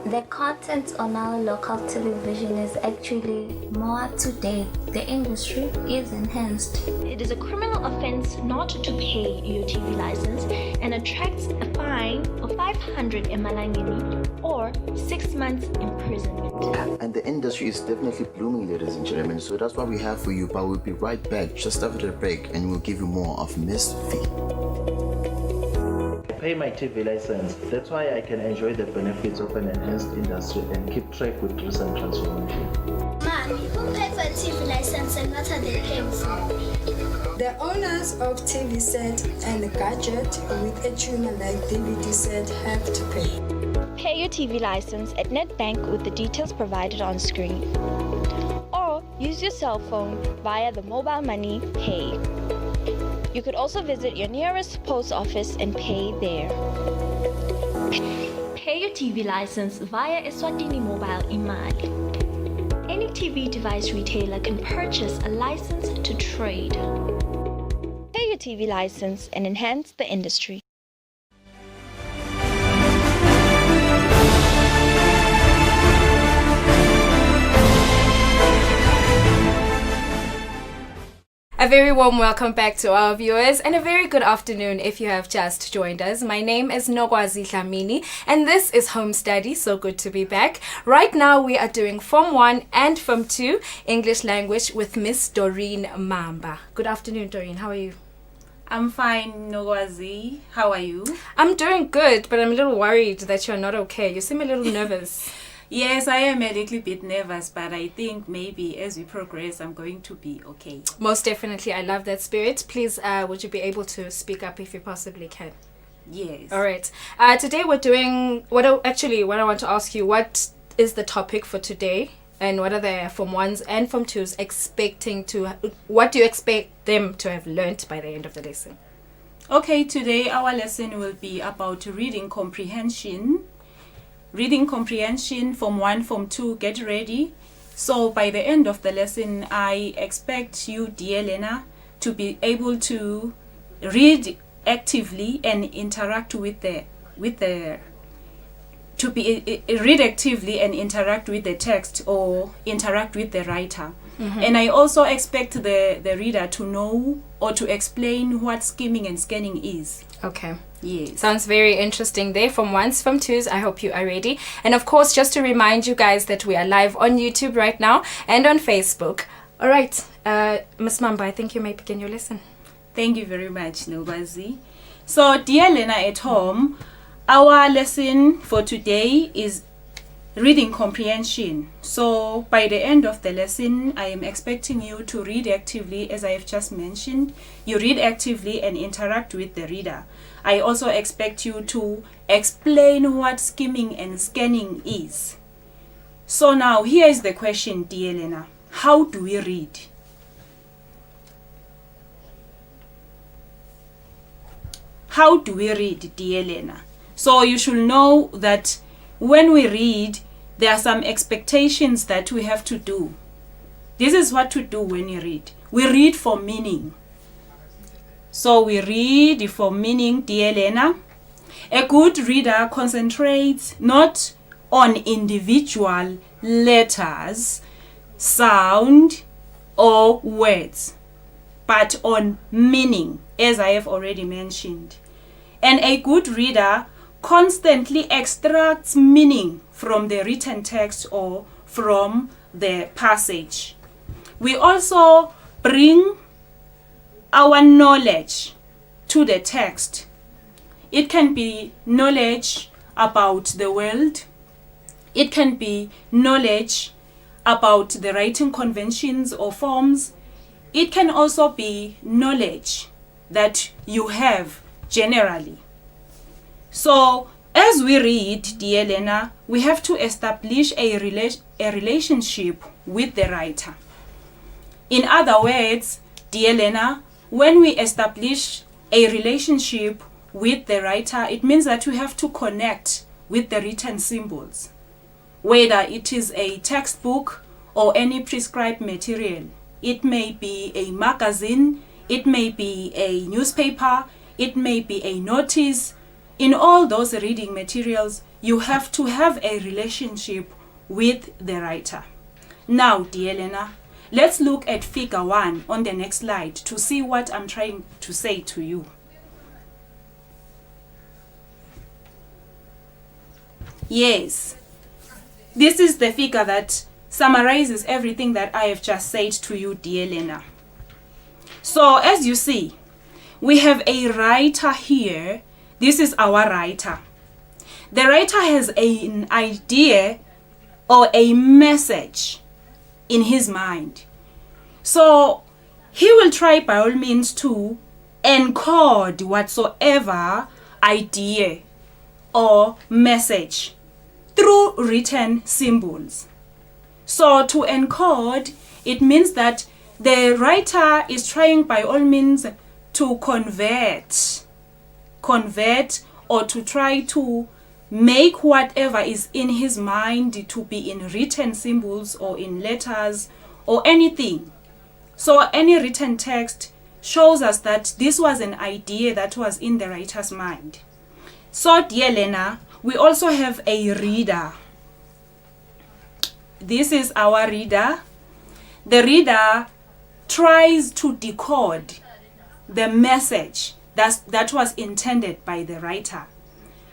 Speaker 22: The content on our local television is actually more up to date. The industry is enhanced. It is a criminal offense not to pay your TV license and attracts a fine of 500 emalangeni or 6 months imprisonment.
Speaker 19: And the industry is definitely blooming, ladies and gentlemen, so that's what we have for you, but we'll be right back just after the break and we'll give you more of Miss V.
Speaker 7: Pay my TV license. That's why I can enjoy the benefits of an enhanced industry and keep track with recent transformation.
Speaker 22: Mommy, who paid for a TV license and what are they paying for?
Speaker 23: The owners of TV set and a gadget with a tuner like DVD set have to pay.
Speaker 21: Pay your TV license at NetBank with the details provided on screen. Or use your cell phone via the mobile money Pay. You could also visit your nearest post office and pay there. Pay your TV license via Eswatini Mobile Imali. Any TV device retailer can purchase a license to trade. Pay your TV license and enhance the industry.
Speaker 1: A very warm welcome back to our viewers and a very good afternoon if you have just joined us. My name is Nogwazi Dlamini and this is Home Study. So good to be back. Right now we are doing Form 1 and Form 2 English language with Miss Doreen Mamba. Good afternoon, Doreen. How are you?
Speaker 2: I'm fine, Nogwazi. How are you?
Speaker 1: I'm doing good, but I'm a little worried that you're not okay. You seem a little nervous.
Speaker 2: Yes, I am a little bit nervous, but I think maybe as we progress, I'm going to be okay.
Speaker 1: Most definitely. I love that spirit. Please, would you be able to speak up if you possibly can?
Speaker 2: Yes.
Speaker 1: All right. Today we're doing, what I want to ask you, what is the topic for today? And what are the Form 1s and Form 2s what do you expect them to have learnt by the end of the lesson?
Speaker 2: Okay, today our lesson will be about reading comprehension. Reading comprehension, Form 1, Form 2, get ready. So by the end of the lesson, I expect you, dear learner, to be able to read actively and interact with the text or interact with the writer. Mm-hmm. And I also expect the reader to know or to explain what skimming and scanning is.
Speaker 1: Okay.
Speaker 2: Yes.
Speaker 1: Sounds very interesting there. Form 1s, Form 2s, I hope you are ready. And of course, just to remind you guys that we are live on YouTube right now and on Facebook. All right. Ms. Mamba, I think you may begin your lesson.
Speaker 2: Thank you very much, Nobazi. So, dear learner at home, our lesson for today is reading comprehension. So by the end of the lesson, I am expecting you to read actively, as I have just mentioned. You read actively and interact with the reader. I also expect you to explain what skimming and scanning is. So now here is the question, dear learner. How do we read? how do we read, dear learner? So you should know that when we read, there are some expectations that we have to do. This is what to do when you read. We read for meaning. So we read for meaning, dear learner. A good reader concentrates not on individual letters, sound, or words, but on meaning, as I have already mentioned. And a good reader constantly extracts meaning from the written text or from the passage. We also bring our knowledge to the text. It can be knowledge about the world. It can be knowledge about the writing conventions or forms. It can also be knowledge that you have generally. So, as we read, dear learner, we have to establish a relationship with the writer. In other words, dear learner, when we establish a relationship with the writer, it means that we have to connect with the written symbols, whether it is a textbook or any prescribed material. It may be a magazine, it may be a newspaper, it may be a notice. In all those reading materials, you have to have a relationship with the writer. Now, dear learner, let's look at figure 1 on the next slide to see what I'm trying to say to you. Yes, this is the figure that summarizes everything that I have just said to you, dear learner. So, as you see, we have a writer here. This is our writer. The writer has an idea or a message in his mind. So he will try by all means to encode whatsoever idea or message through written symbols. So to encode, it means that the writer is trying by all means to convert or to try to make whatever is in his mind to be in written symbols or in letters or anything. So any written text shows us that this was an idea that was in the writer's mind. So, dear learner, we also have a reader. This is our reader. The reader tries to decode the message that was intended by the writer.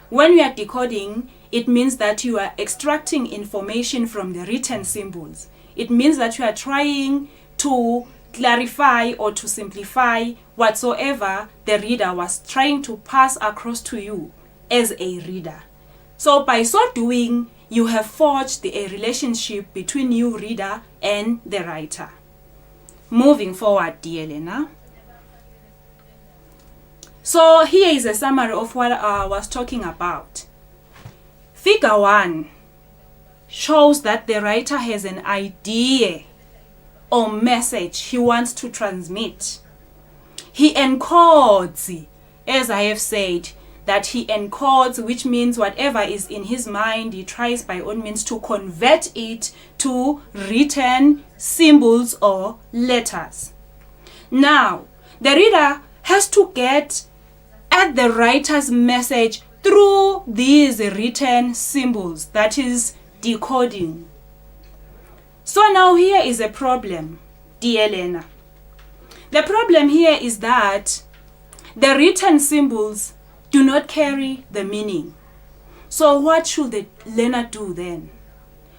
Speaker 2: When we are decoding, it means that you are extracting information from the written symbols. It means that you are trying to clarify or to simplify whatsoever the reader was trying to pass across to you as a reader. So by so doing, you have forged a relationship between you, reader, and the writer. Moving forward, dear learner. So here is a summary of what I was talking about. Figure 1 shows that the writer has an idea or message he wants to transmit. He encodes, as I have said, that he encodes, which means whatever is in his mind, he tries by all means to convert it to written symbols or letters. Now, the reader has to get at the writer's message through these written symbols, that is decoding. So now here is a problem, dear learner. The problem here is that the written symbols do not carry the meaning. So what should the learner do then?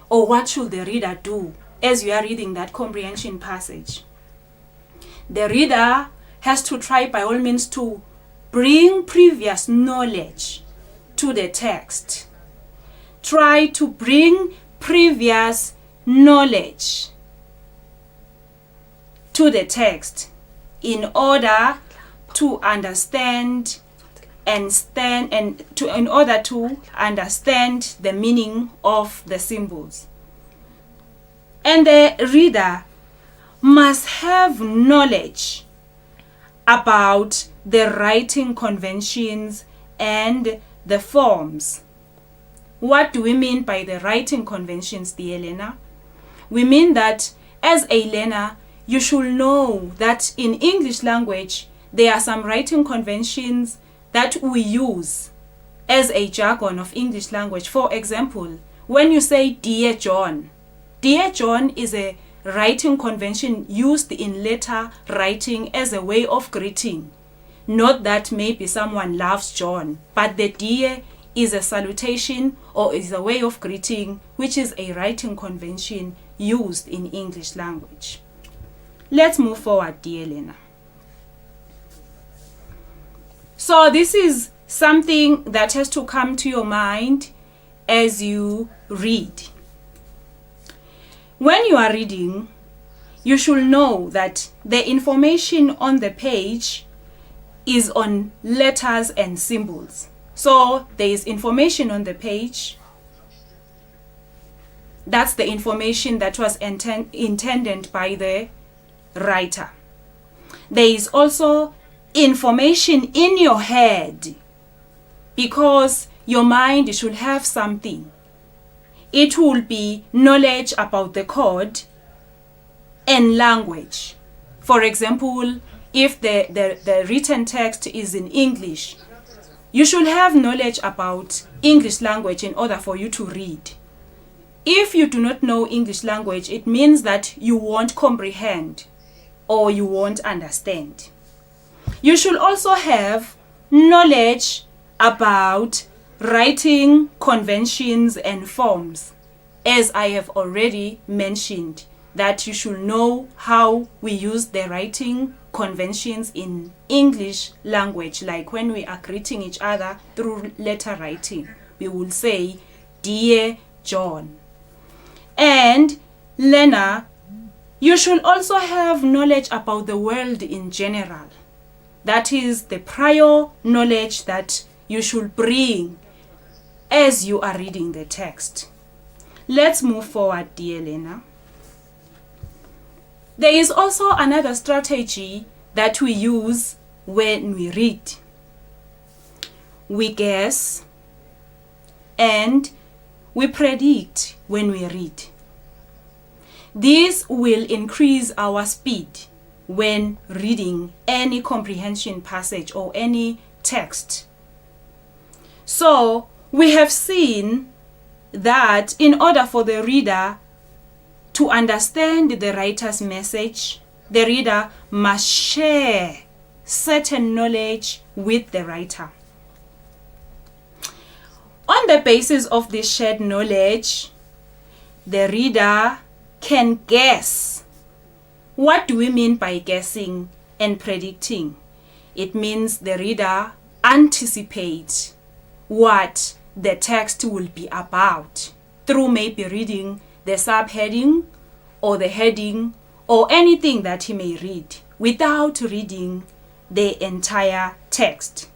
Speaker 2: Or what should the reader do as you are reading that comprehension passage? The reader has to try by all means to bring previous knowledge to the text. Try to bring previous knowledge to the text in order to understand in order to understand the meaning of the symbols. And the reader must have knowledge about
Speaker 15: the writing conventions and the forms. What do we mean by the writing conventions, dear learner? We mean that as a learner, you should know that in English language, there are some writing conventions that we use as a jargon of English language. For example, when you say Dear John is a writing convention used in letter writing as a way of greeting. Not that maybe someone loves John, but the dear is a salutation or is a way of greeting, which is a writing convention used in English language. Let's move forward, dear learner. So this is something that has to come to your mind as you read. When you are reading, you should know that the information on the page is on letters and symbols. So there is information on the page. That's the information that was intended by the writer. There is also information in your head, because your mind should have something. It will be knowledge about the code and language. For example, if the written text is in English, you should have knowledge about English language in order for you to read. If you do not know English language, it means that you won't comprehend or you won't understand. You should also have knowledge about writing conventions and forms, as I have already mentioned, that you should know how we use the writing conventions in English language. Like when we are greeting each other through letter writing, we will say, Dear John. And learner, you should also have knowledge about the world in general. That is the prior knowledge that you should bring as you are reading the text. Let's move forward, dear learner. There is also another strategy that we use when we read. We guess and we predict when we read. This will increase our speed when reading any comprehension passage or any text. So we have seen that in order for the reader to understand the writer's message, the reader must share certain knowledge with the writer. On the basis of this shared knowledge, the reader can guess. What do we mean by guessing and predicting? It means the reader anticipates what the text will be about through maybe reading the subheading or the heading or anything that he may read without reading the entire text.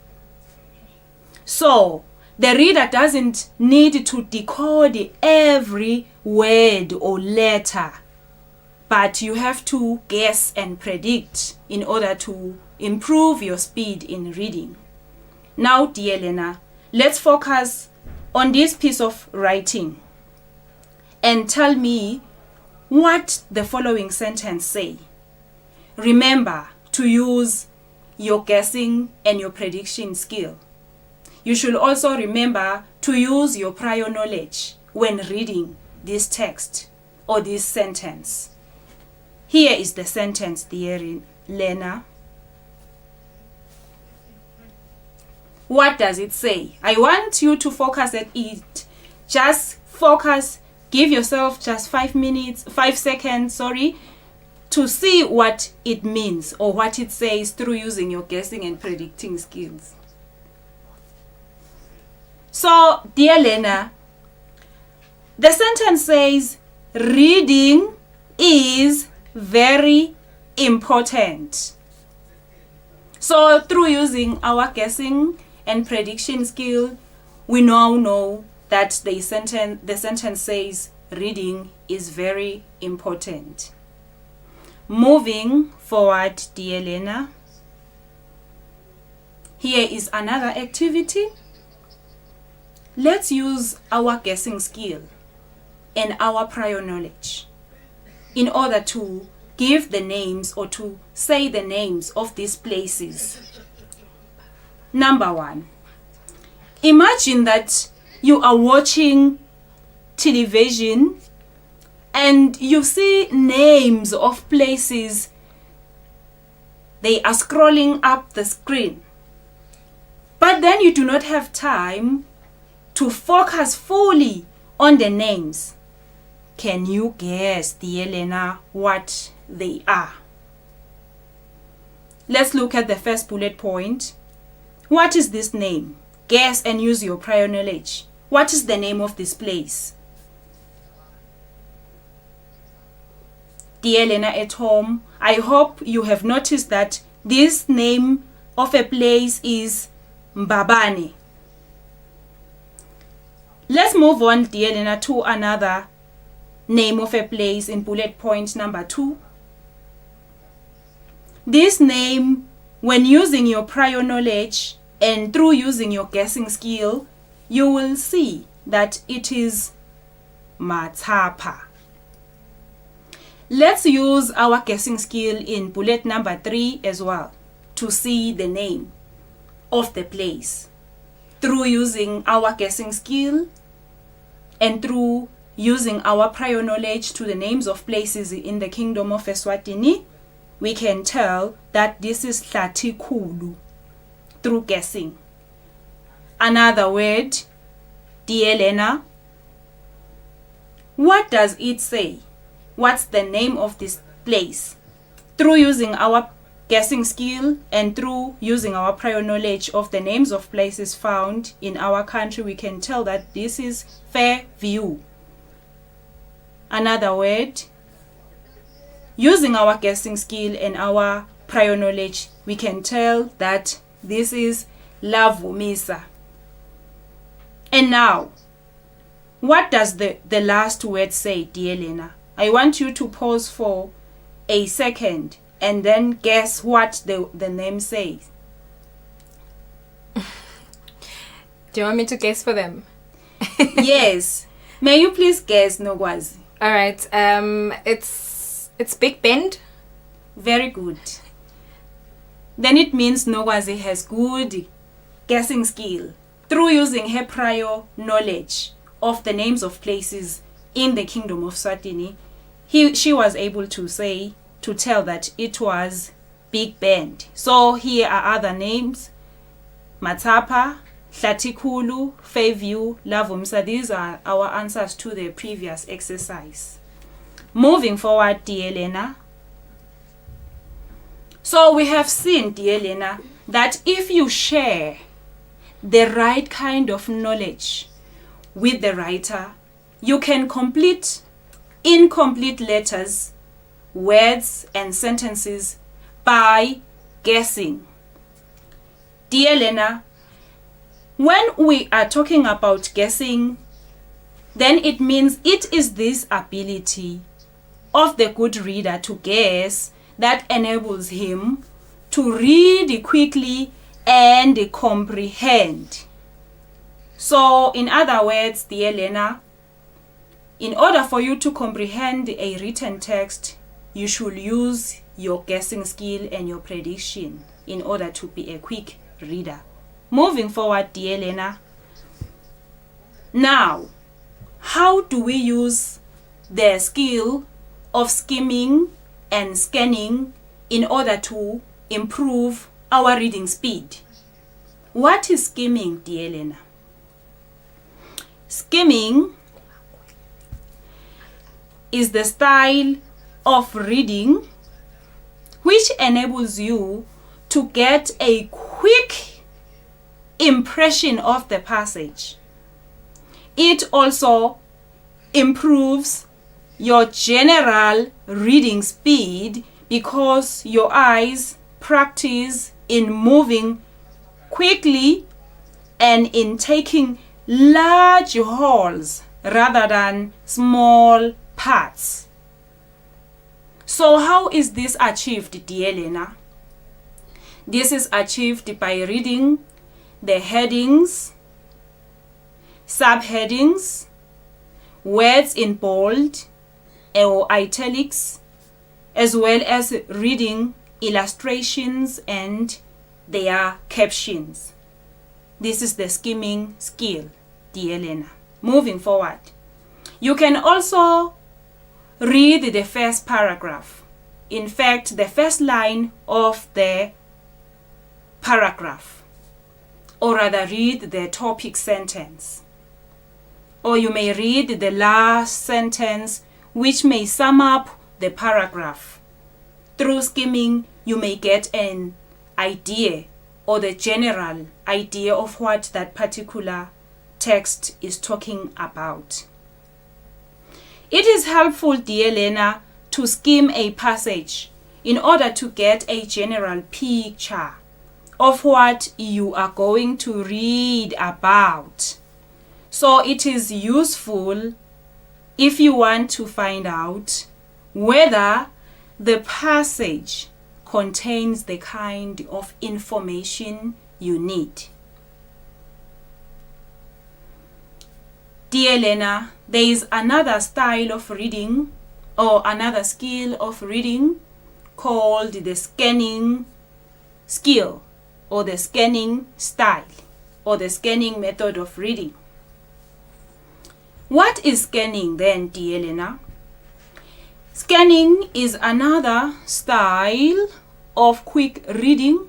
Speaker 15: So the reader doesn't need to decode every word or letter, but you have to guess and predict in order to improve your speed in reading. Now, dear learner, let's focus on this piece of writing and tell me what the following sentence say. Remember to use your guessing and your prediction skill. You should also remember to use your prior knowledge when reading this text or this sentence. Here is the sentence, dear learner. What does it say? I want you to focus at it. Just focus. Give yourself just 5 seconds, to see what it means or what it says through using your guessing and predicting skills. So, dear learner, the sentence says, reading is very important. So, through using our guessing and prediction skill, we now know that the sentence says, reading is very important. Moving forward, dear learner.
Speaker 2: Here is another activity. Let's use our guessing skill and our prior knowledge in order to give the names or to say the names of these places. Number 1. Imagine that you are watching television and you see names of places. They are scrolling up the screen. But then you do not have time to focus fully on the names. Can you guess, dear Elena, what they are? Let's look at the first bullet point. What is this name? Guess and use your prior knowledge. What is the name of this place? Dear Elena at home, I hope you have noticed that this name of a place is Mbabane. Let's move on, dear Elena, to another name of a place in bullet point number 2. This name, when using your prior knowledge and through using your guessing skill, you will see that it is Matapa. Let's use our guessing skill in bullet number 3 as well to see the name of the place. Through using our guessing skill and through using our prior knowledge to the names of places in the Kingdom of Eswatini, we can tell that this is Hlatikulu through guessing. Another word, dear Elena, what does it say? What's the name of this place? Through using our guessing skill and through using our prior knowledge of the names of places found in our country, we can tell that this is Fairview. Another word, using our guessing skill and our prior knowledge, we can tell that this is Lavumisa. And now, what does the last word say, dear Elena? I want you to pause for a second and then guess what the name says.
Speaker 1: Do you want me to guess for them?
Speaker 2: Yes. May you please guess, Nogwazi?
Speaker 1: All right. It's Big Bend.
Speaker 2: Very good. Then it means Nogwazi has good guessing skill through using her prior knowledge of the names of places in the Kingdom of Eswatini. She was able to tell that it was Big Bend. So here are other names: Matapa, Hlatikulu, Fairview, Lavumsa. These are our answers to the previous exercise. Moving forward, dear Elena. So we have seen, dear Elena, that if you share the right kind of knowledge with the writer, you can complete incomplete letters, words, and sentences by guessing. Dear Elena, when we are talking about guessing, then it means it is this ability of the good reader to guess that enables him to read quickly and comprehend. So, in other words, dear Elena, in order for you to comprehend a written text, you should use your guessing skill and your prediction in order to be a quick reader. Moving forward, dear Elena. Now, how do we use the skill of skimming and scanning in order to improve our reading speed? What is skimming, dear Elena? Skimming is the style of reading which enables you to get a quick impression of the passage. It also improves your general reading speed because your eyes practice in moving quickly and in taking large wholes rather than small parts. So how is this achieved, dear Elena? This is achieved by reading the headings, subheadings, words in bold or italics, as well as reading illustrations and their captions. This is the skimming skill, dear learner. Moving forward, you can also read the first paragraph. In fact, the first line of the paragraph, or rather read the topic sentence. Or you may read the last sentence, which may sum up the paragraph. Through skimming, you may get an idea or the general idea of what that particular text is talking about. It is helpful, dear learner, to skim a passage in order to get a general picture of what you are going to read about. So it is useful if you want to find out whether the passage contains the kind of information you need. Dear learner, there is another style of reading or another skill of reading called the scanning skill or the scanning style or the scanning method of reading. What is scanning then, dear learner? Scanning is another style of quick reading.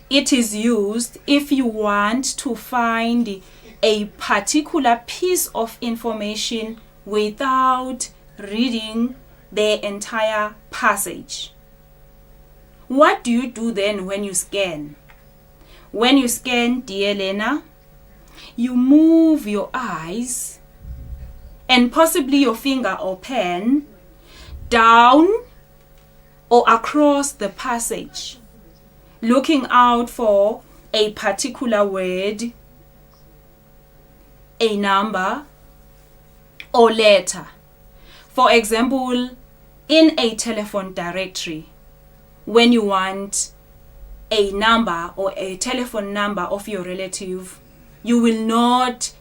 Speaker 2: It is used if you want to find a particular piece of information without reading the entire passage. What do you do then when you scan? When you scan, dear learner, you move your eyes and possibly your finger or pen down or across the passage, looking out for a particular word, a number, or letter. For example, in a telephone directory, when you want a number or a telephone number of your relative, you will not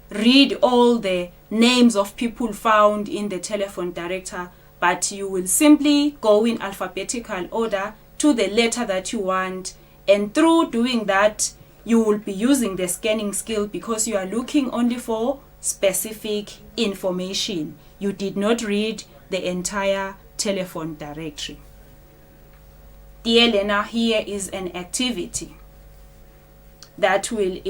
Speaker 2: read all the names of people found in the telephone directory, but you will simply go in alphabetical order to the letter that you want, and through doing that, you will be using the scanning skill because you are looking only for specific information. You did not read the entire telephone directory. Dear learner, here is an activity that will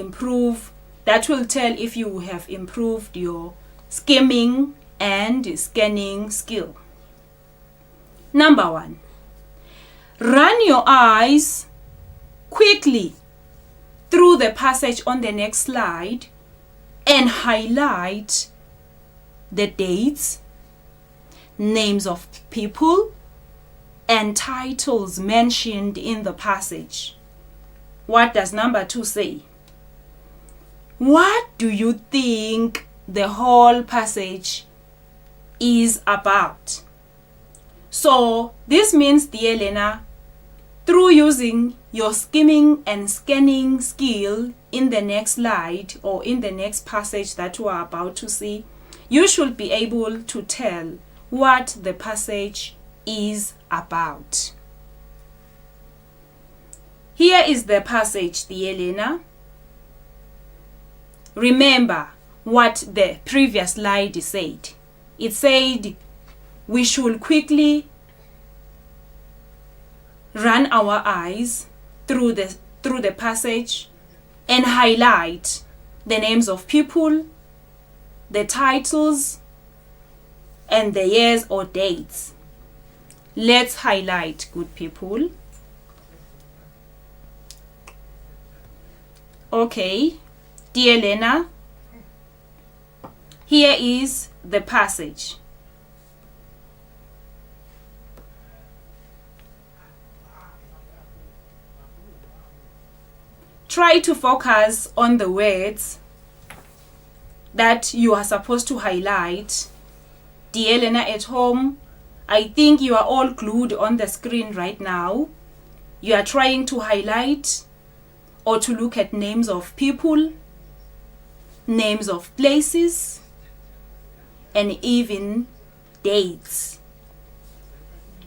Speaker 2: tell if you have improved your skimming and scanning skill. Number 1, run your eyes quickly through the passage on the next slide and highlight the dates, names of people, and titles mentioned in the passage. What does number 2 say? What do you think the whole passage is about? So this means, dear learner, through using your skimming and scanning skill in the next slide or in the next passage that you are about to see, you should be able to tell what the passage is about. Here is the passage, dear learner. Remember what the previous slide said. It said we should quickly run our eyes through the passage and highlight the names of people, the titles, and the years or dates. Let's highlight, good people. Okay, dear learner, here is the passage. Try to focus on the words that you are supposed to highlight. Dear learner at home, I think you are all glued on the screen right now. you are trying to highlight or to look at names of people, names of places, and even dates.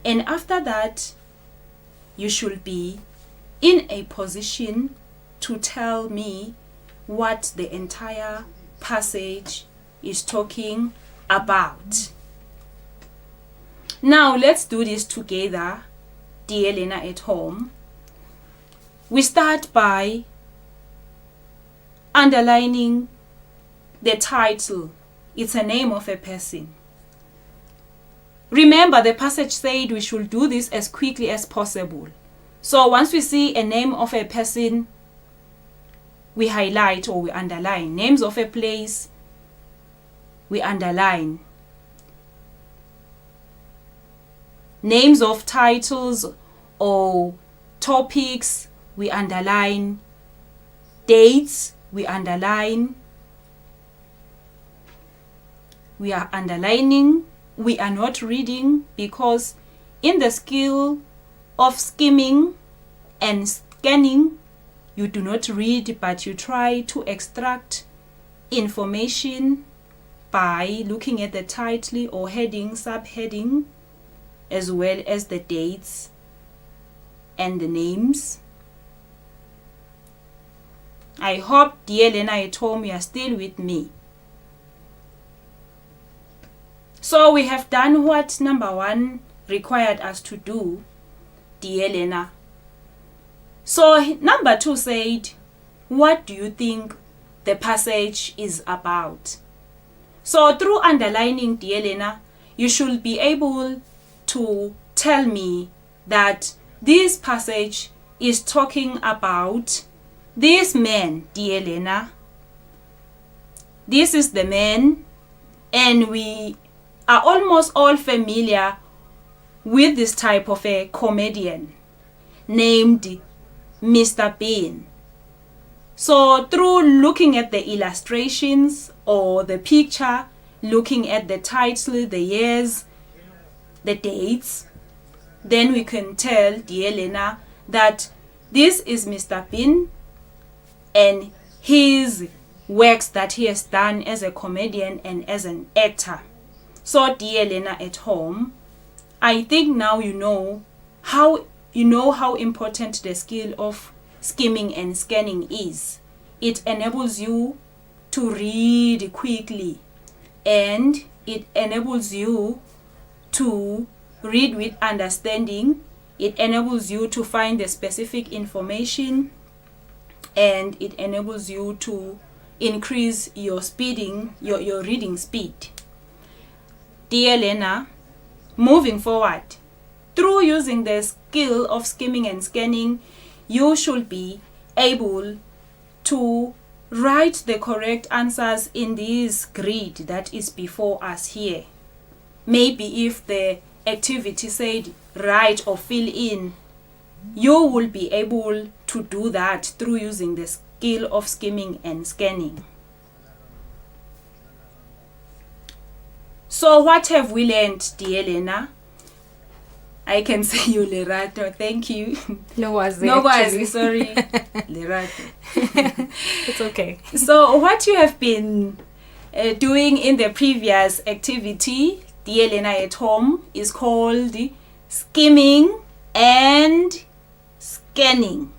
Speaker 2: And after that, you should be in a position to tell me what the entire passage is talking about. Now let's do this together, dear learner at home. We start by underlining the title. It's a name of a person. Remember, the passage said we should do this as quickly as possible. So once we see a name of a person, we highlight or we underline. Names of a place, we underline. Names of titles or topics, we underline. Dates, we underline. We are underlining. We are not reading, because in the skill of skimming and scanning, you do not read, but you try to extract information by looking at the title or heading, subheading, as well as the dates and the names. I hope, dear learner at home, you are still with me. So we have done what number 1 required us to do, dear learner. So number 2 said, what do you think the passage is about? So through underlining, dear learner, you should be able to tell me that this passage is talking about this man, dear learner. This is the man, and we are almost all familiar with this type of a comedian named Mr. Bean. So through looking at the illustrations or the picture, looking at the title, the years, the dates, then we can tell, dear learner, that this is Mr. Bean and his works that he has done as a comedian and as an actor. So dear learner at home, I think now you know how important the skill of skimming and scanning is. It enables you to read quickly, and it enables you to read with understanding. It enables you to find the specific information, and it enables you to increase your reading speed. Dear learner, moving forward, through using the skill of skimming and scanning, you should be able to write the correct answers in this grid that is before us here. Maybe if the activity said write or fill in, you will be able to do that through using the skill of skimming and scanning. So what have we learned, dear learner? I can say you, Lerato. Thank you.
Speaker 1: No was
Speaker 2: sorry. Lerato.
Speaker 1: It's okay.
Speaker 2: So what you have been doing in the previous activity, dear learner at home, is called skimming and scanning.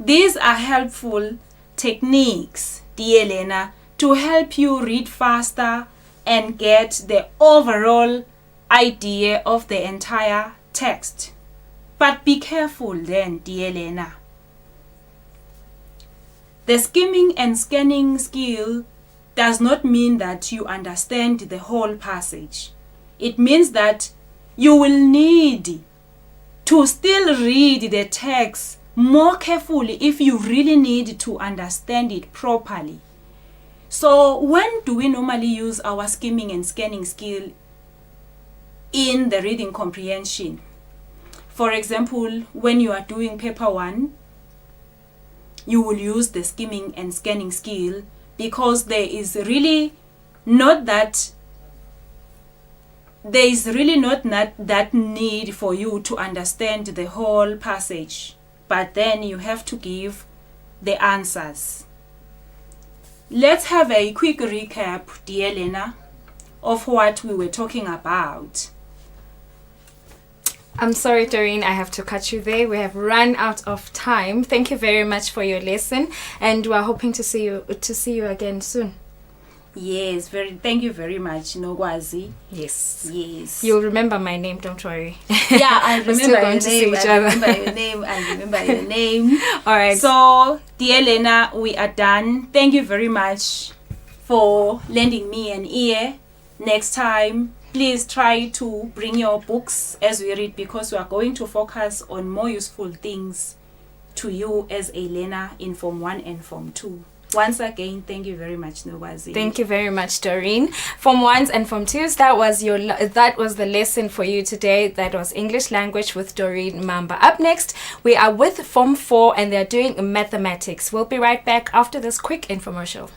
Speaker 2: These are helpful techniques, dear learner, to help you read faster and get the overall idea of the entire text. But be careful then, dear learner. The skimming and scanning skill does not mean that you understand the whole passage. It means that you will need to still read the text more carefully if you really need to understand it properly. So when do we normally use our skimming and scanning skill in the reading comprehension? For example, when you are doing paper 1, you will use the skimming and scanning skill because there is really not that there is really not that need for you to understand the whole passage, but then you have to give the answers. Let's have a quick recap, dear Lena, of what we were talking about.
Speaker 4: I'm sorry, Doreen, I have to cut you there. We have run out of time. Thank you very much for your lesson, and we're hoping to see you again soon.
Speaker 2: Yes, thank you very much, Nogwazi.
Speaker 4: Yes.
Speaker 2: Yes.
Speaker 4: You'll remember my name, don't worry.
Speaker 2: Yeah, I remember
Speaker 4: going
Speaker 2: your
Speaker 4: to see
Speaker 2: name.
Speaker 4: each
Speaker 2: I
Speaker 4: other.
Speaker 2: remember your name. I remember your name.
Speaker 4: All right.
Speaker 2: So, dear Lena, we are done. Thank you very much for lending me an ear. Next time, please try to bring your books as we read, because we are going to focus on more useful things to you as a learner in Form 1 and Form 2. Once again, thank you very much, Nowazi.
Speaker 4: Thank you very much, Doreen. Form 1s and Form 2s, that was the lesson for you today. That was English language with Doreen Mamba. Up next, we are with Form 4 and they're doing mathematics. We'll be right back after this quick infomercial.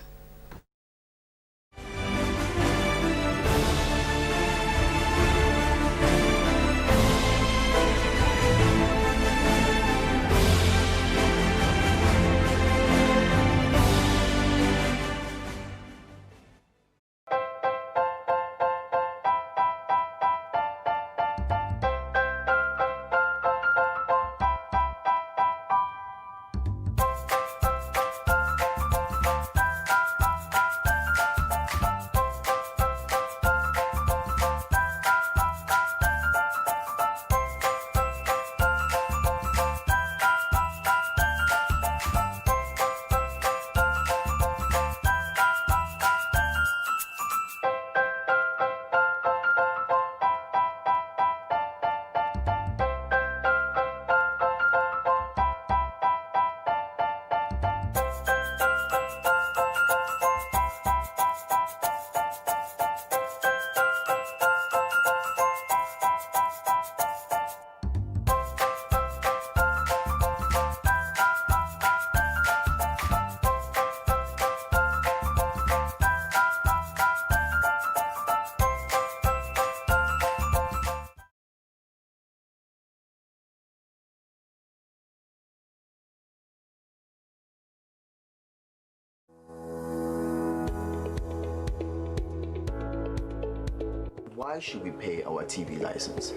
Speaker 19: Why should we pay our TV license?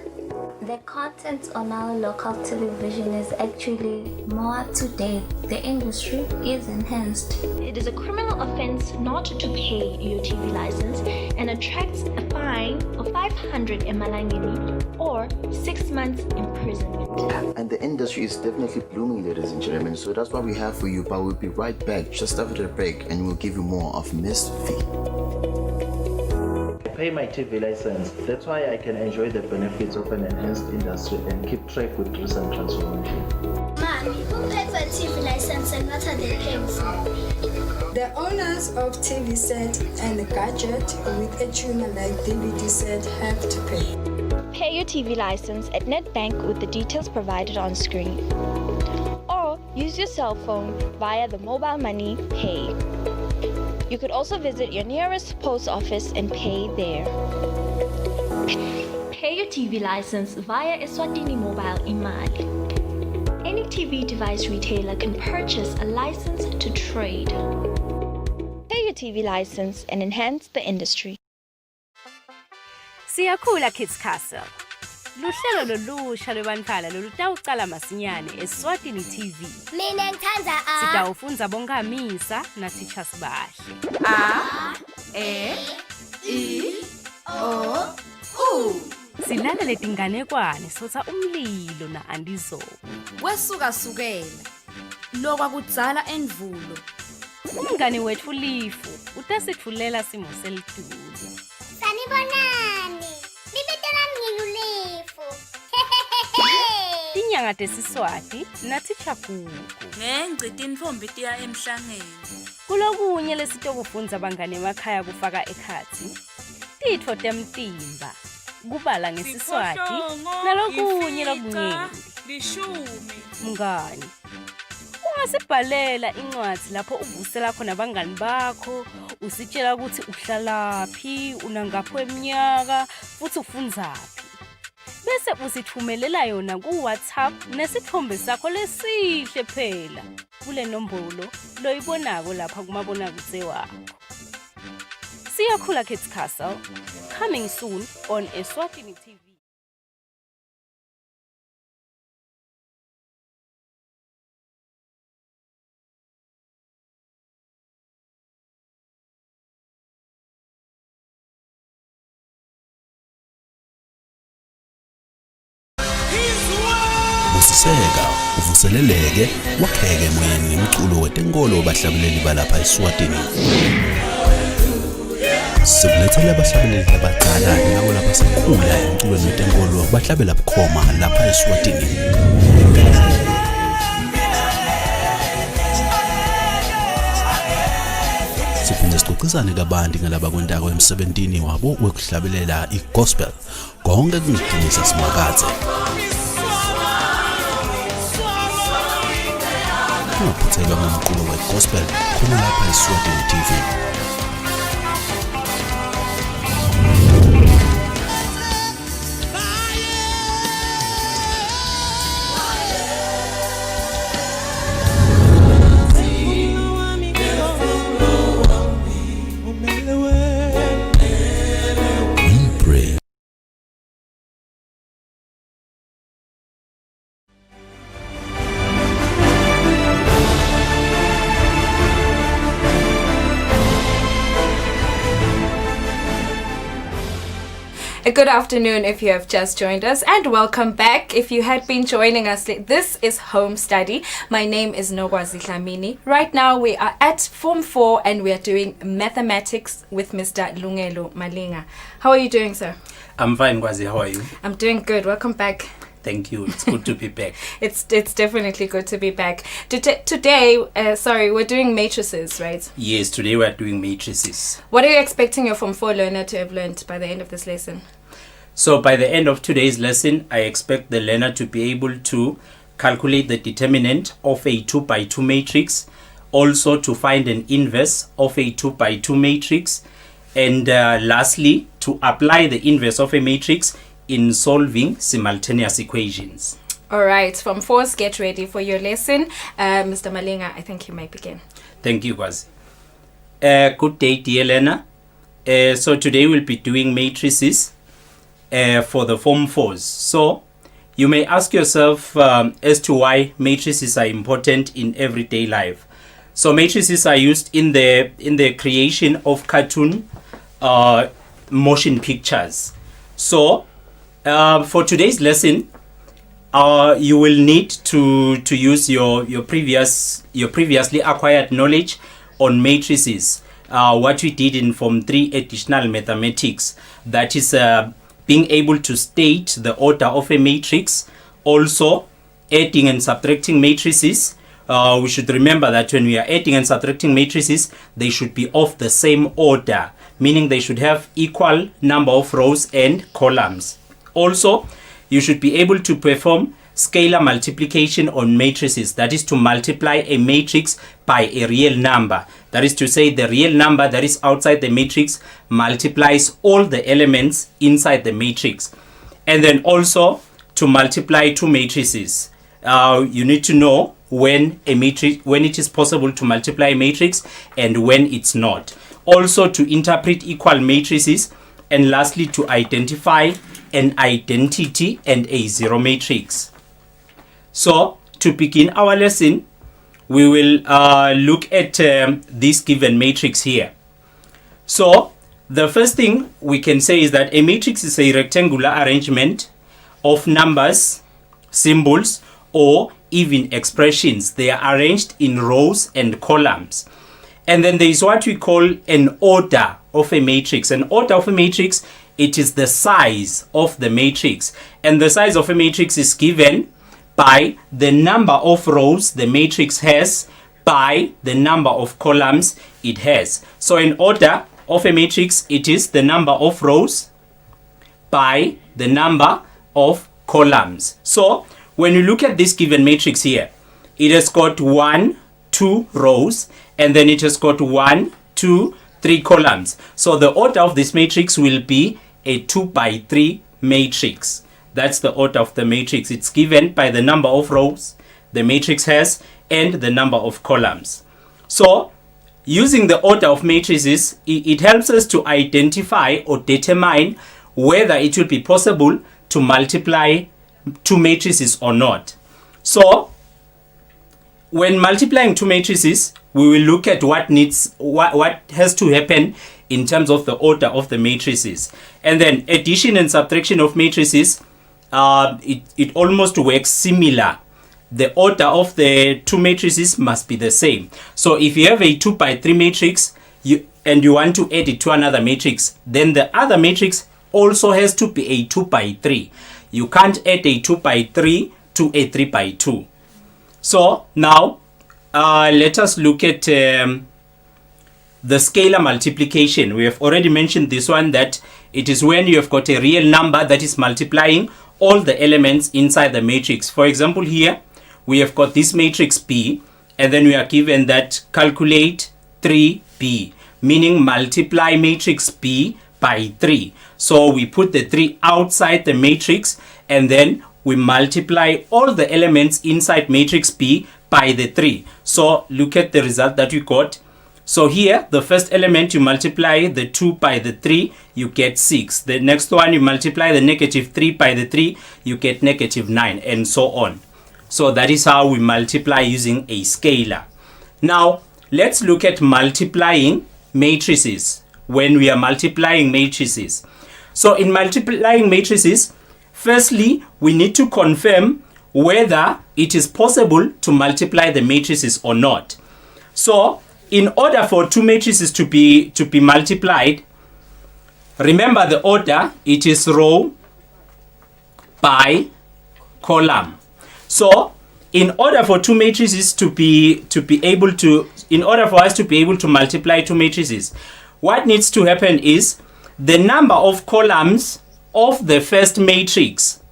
Speaker 22: The content on our local television is actually more up to date. The industry is enhanced. It is a criminal offense not to pay your TV license and attracts a fine of 500 emalangeni or 6 months imprisonment.
Speaker 19: And the industry is definitely blooming, ladies and gentlemen, so that's what we have for you, but we'll be right back just after the break and we'll give you more of Miss V.
Speaker 7: Pay my TV license. That's why I can enjoy the benefits of an enhanced industry and keep track with recent transformation.
Speaker 23: Mommy, who paid for a TV license and what are they paying for? The owners of TV set and a gadget with a tuner like DVD set have to pay.
Speaker 21: Pay your TV license at NetBank with the details provided on screen. Or use your cell phone via the mobile money Pay. You could also visit your nearest post office and pay there. Pay your TV license via Eswatini Mobile Imali. Any TV device retailer can purchase a license to trade. Pay your TV license and enhance the industry.
Speaker 5: Siyakhula Kids Castle. Luhlelo lolusha lwebantfwana lolutawucala masinyane Eswatini TV.
Speaker 23: Mina ngithanda
Speaker 5: Sitawufunza bonkamisa na teachers bahle.
Speaker 4: A, E, I, O, U.
Speaker 5: Silalele tinganekwane sotha umlilo na andizo.
Speaker 4: Wesuka-sukela lokwakudzala endvulo.
Speaker 5: Umngani wethu Lifu utasitfulela simo selitulo.
Speaker 23: Sanibonani. Libetela mngilulifu.
Speaker 5: Tinyanga tesiswati na teacher kuku.
Speaker 6: Ngengcita intfombi tiya emhlangeni.
Speaker 5: Kulokunye lesitokufunza bangane emakhaya kufaka ekhatsi. Titfo temtimba. Kubala ngesiswati nalokunye lokunyenti.
Speaker 6: Lishumi.
Speaker 5: Mngani, ungasibhalela incwadzi lapho uvusela khona bangani bakho, usitshela ukuthi uhlalaphi, unangapho eminyaka, futhi ufundzaphi. Bese usithumelela yona ku-WhatsApp nesithombe sakho lesihle phela kule nombolo loyibonako lapha kumabonakudze wakho. Siyakhula Kids Castle, coming soon on Eswatini TV.
Speaker 3: Busiseka, uvuseleleke, wakheke emoyeni ngomculo wetenkolo bahlabeleli balapha eSwatini. Sikulethele abahlabeleli abadala nabo lapha sikhula emculweni wetenkolo bahlabela bukhoma lapha eSwatini. Siphinde sixoxisane kabanti ngalaba kwentako emsebentini wabo wekuhlabelela igospel konke kungidinisa simakathe. Ungaphuthelwa ngomculo wegospel khona lapha eSwatini TV.
Speaker 1: Good afternoon if you have just joined us, and welcome back if you had been joining us. This is Home Study. My name is Nogwazi Dlamini. Right now we are at Form 4 and we are doing mathematics with Mr. Lungelo Malinga. How are you doing, sir?
Speaker 8: I'm fine, Gwazi. How are you?
Speaker 1: I'm doing good. Welcome back.
Speaker 8: Thank you. It's good to be back.
Speaker 1: It's definitely good to be back. Today, we're doing matrices, right?
Speaker 8: Yes, today we're doing matrices.
Speaker 1: What are you expecting your Form 4 learner to have learned by the end of this lesson?
Speaker 8: So by the end of today's lesson, I expect the learner to be able to calculate the determinant of a 2 by 2 matrix, also to find an inverse of a 2 by 2 matrix, and lastly, to apply the inverse of a matrix in solving simultaneous equations.
Speaker 1: All right, Form 4s, get ready for your lesson. Mr. Malinga, I think you may begin.
Speaker 8: Thank you, Gwazi. Good day, dear learner. So today we'll be doing matrices for the Form 4s. So you may ask yourself as to why matrices are important in everyday life. So matrices are used in the creation of cartoon motion pictures. So for today's lesson, you will need to use your previously acquired knowledge on matrices. What we did in Form 3 additional mathematics, that is being able to state the order of a matrix, also adding and subtracting matrices. We should remember that when we are adding and subtracting matrices, they should be of the same order, meaning they should have equal number of rows and columns. Also, you should be able to perform scalar multiplication on matrices, that is to multiply a matrix by a real number. That is to say, the real number that is outside the matrix multiplies all the elements inside the matrix. And then also to multiply two matrices. You need to know when it is possible to multiply a matrix and when it's not. Also to interpret equal matrices, and lastly to identify an identity and a zero matrix. So to begin our lesson, we will look at this given matrix here. So the first thing we can say is that a matrix is a rectangular arrangement of numbers, symbols, or even expressions. They are arranged in rows and columns. And then there is what we call an order of a matrix. An order of a matrix, it is the size of the matrix. And the size of a matrix is given by the number of rows the matrix has by the number of columns it has. So an order of a matrix, it is the number of rows by the number of columns. So when you look at this given matrix here, it has got 1, 2 rows, and then it has got 1, 2, 3 columns. So the order of this matrix will be a 2 by 3 matrix. That's the order of the matrix. It's given by the number of rows the matrix has and the number of columns. So using the order of matrices, it helps us to identify or determine whether it will be possible to multiply 2 matrices or not. So when multiplying 2 matrices, we will look at what has to happen in terms of the order of the matrices. And then addition and subtraction of matrices, it almost works similar. The order of the 2 matrices must be the same. So if you have a 2 by 3 matrix and you want to add it to another matrix, then the other matrix also has to be a 2 by 3. You can't add a 2 by 3 to a 3 by 2. So now let us look at the scalar multiplication. We have already mentioned this one, that it is when you have got a real number that is multiplying all the elements inside the matrix. For example, here we have got this matrix B, and then we are given that calculate 3B, meaning multiply matrix B by 3. So we put the 3 outside the matrix, and then we multiply all the elements inside matrix B by the 3. So look at the result that we got. So here, the first element, you multiply the 2 by the 3, you get 6. The next one, you multiply the negative 3 by the 3, you get negative 9, and so on. So that is how we multiply using a scalar. Now, let's look at multiplying matrices. When we are multiplying matrices. So in multiplying matrices, firstly, we need to confirm whether it is possible to multiply the matrices or not. So in order for 2 matrices to be multiplied, remember the order, it is row by column. So in order for 2 matrices in order for us to be able to multiply 2 matrices, what needs to happen is the number of columns of the first matrix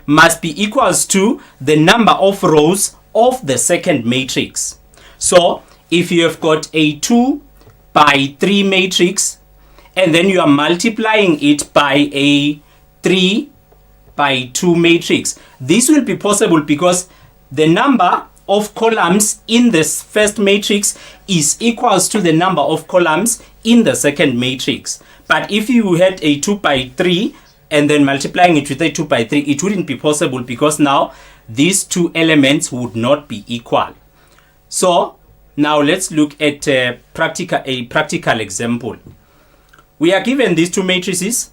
Speaker 8: must be equals to the number of rows of the second matrix. So if you have got a 2 by 3 matrix and then you are multiplying it by a 3 by 2 matrix, this will be possible because the number of columns in this first matrix is equals to the number of columns in the second matrix. But if you had a 2 by 3 and then multiplying it with a 2 by 3, it wouldn't be possible because now these 2 elements would not be equal. So now let's look at a practical example. We are given these 2 matrices.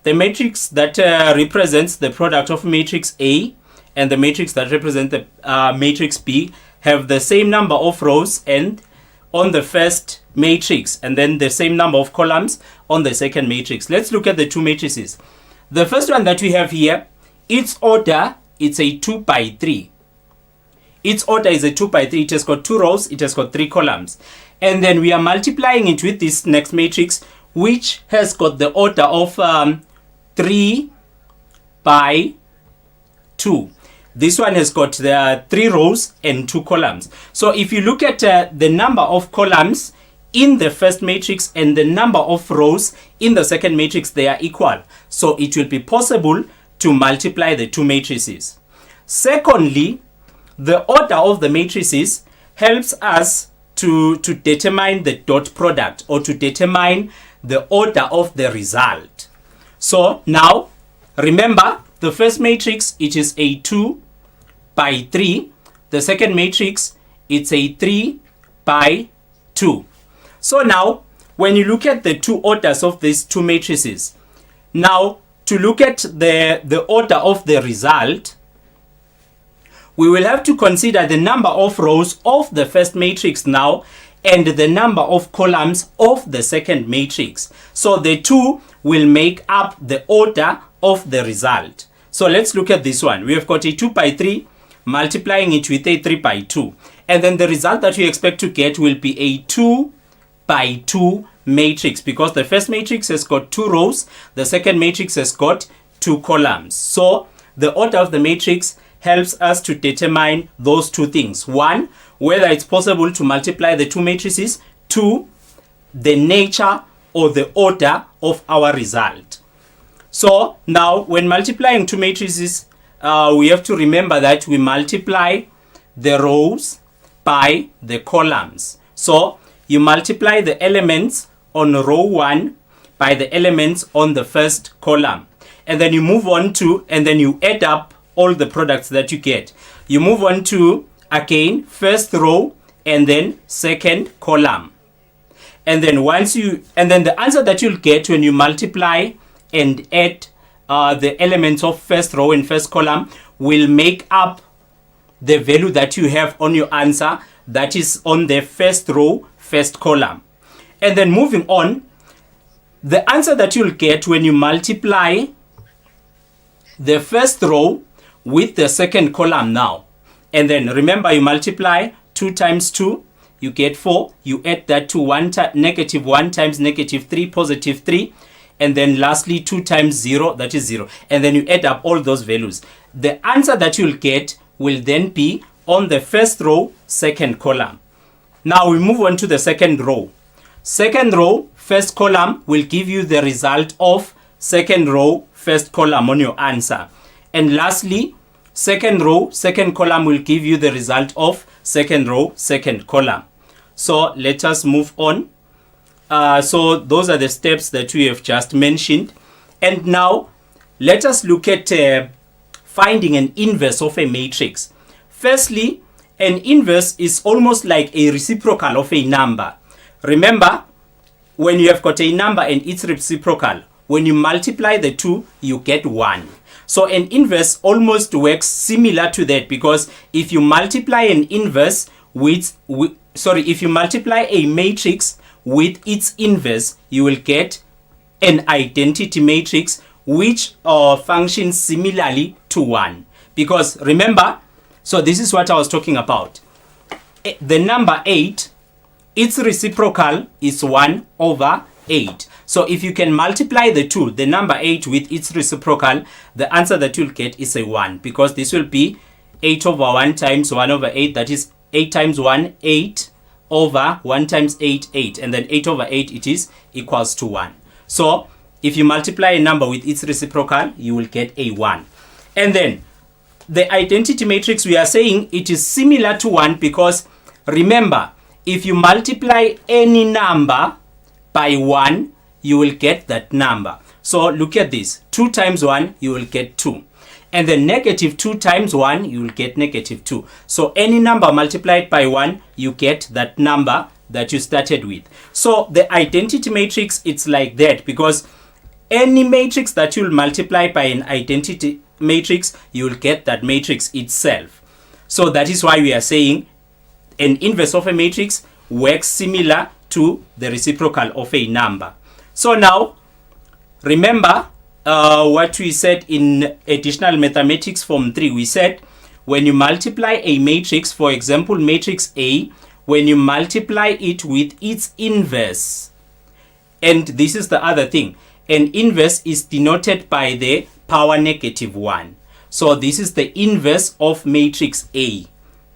Speaker 8: The matrix that represents the product of matrix A and the matrix that represents the matrix B have the same number of rows and on the first matrix, and then the same number of columns on the second matrix. Let's look at the 2 matrices. The first one that we have here, its order, it's a 2 by 3. Its order is a 2 by 3. It has got 2 rows, it has got 3 columns. And then we are multiplying it with this next matrix, which has got the order of 3 by 2. This one has got the 3 rows and 2 columns. So if you look at the number of columns in the first matrix and the number of rows in the second matrix, they are equal. So it will be possible to multiply the 2 matrices. Secondly, the order of the matrices helps us to determine the dot product or to determine the order of the result. So now, remember, the first matrix, it is a 2 by 3. The second matrix, it's a 3 by 2. So now, when you look at the 2 orders of these 2 matrices, now to look at the order of the result, we will have to consider the number of rows of the first matrix now and the number of columns of the second matrix. So the 2 will make up the order of the result. So let's look at this one. We have got a 2 by 3 multiplying it with a 3 by 2. And then the result that we expect to get will be a 2 by 2 matrix because the first matrix has got 2 rows, the second matrix has got 2 columns. So the order of the matrix helps us to determine those 2 things. 1, whether it's possible to multiply the 2 matrices. 2, the nature or the order of our result. So now when multiplying two matrices, we have to remember that we multiply the rows by the columns. So you multiply the elements on row 1 by the elements on the first column. And then you move on to, and then you add up all the products that you get. You move on to, again, first row and then second column. And then the answer that you'll get when you multiply and add the elements of first row and first column will make up the value that you have on your answer that is on the first row, first column. And then moving on, the answer that you'll get when you multiply the first row with the second column now. And then remember, you multiply 2 times 2, you get 4. You add that to negative 1 times negative 3, positive 3. And then lastly, 2 times 0, that is 0. And then you add up all those values. The answer that you'll get will then be on the first row, second column. Now we move on to the second row. Second row, first column will give you the result of second row, first column on your answer. And lastly, second row, second column will give you the result of second row, second column. So let us move on. So those are the steps that we have just mentioned. And now let us look at finding an inverse of a matrix. Firstly, an inverse is almost like a reciprocal of a number. Remember, when you have got a number and it's reciprocal, when you multiply the two, you get 1. So an inverse almost works similar to that, because if you multiply an inverse if you multiply a matrix with its inverse, you will get an identity matrix which functions similarly to 1. Because remember, so this is what I was talking about. The number 8, its reciprocal is 1 over 8. So if you can multiply the two, the number 8 with its reciprocal, the answer that you'll get is a 1, because this will be 8 over 1 times 1 over 8, that is 8 times 1, 8 over 1 times 8, 8, and then 8 over 8 it is equals to 1. So if you multiply a number with its reciprocal, you will get a 1. And then the identity matrix, we are saying it is similar to 1 because remember, if you multiply any number by 1, you will get that number. So look at this. 2 times 1, you will get 2. And then negative 2 times 1, you will get negative 2. So any number multiplied by 1, you get that number that you started with. So the identity matrix, it's like that, because any matrix that you'll multiply by an identity matrix, you will get that matrix itself. So that is why we are saying an inverse of a matrix works similar to the reciprocal of a number. So now, remember what we said in additional mathematics form 3. We said when you multiply a matrix, for example, matrix A, when you multiply it with its inverse, and this is the other thing, an inverse is denoted by the power negative 1. So this is the inverse of matrix A.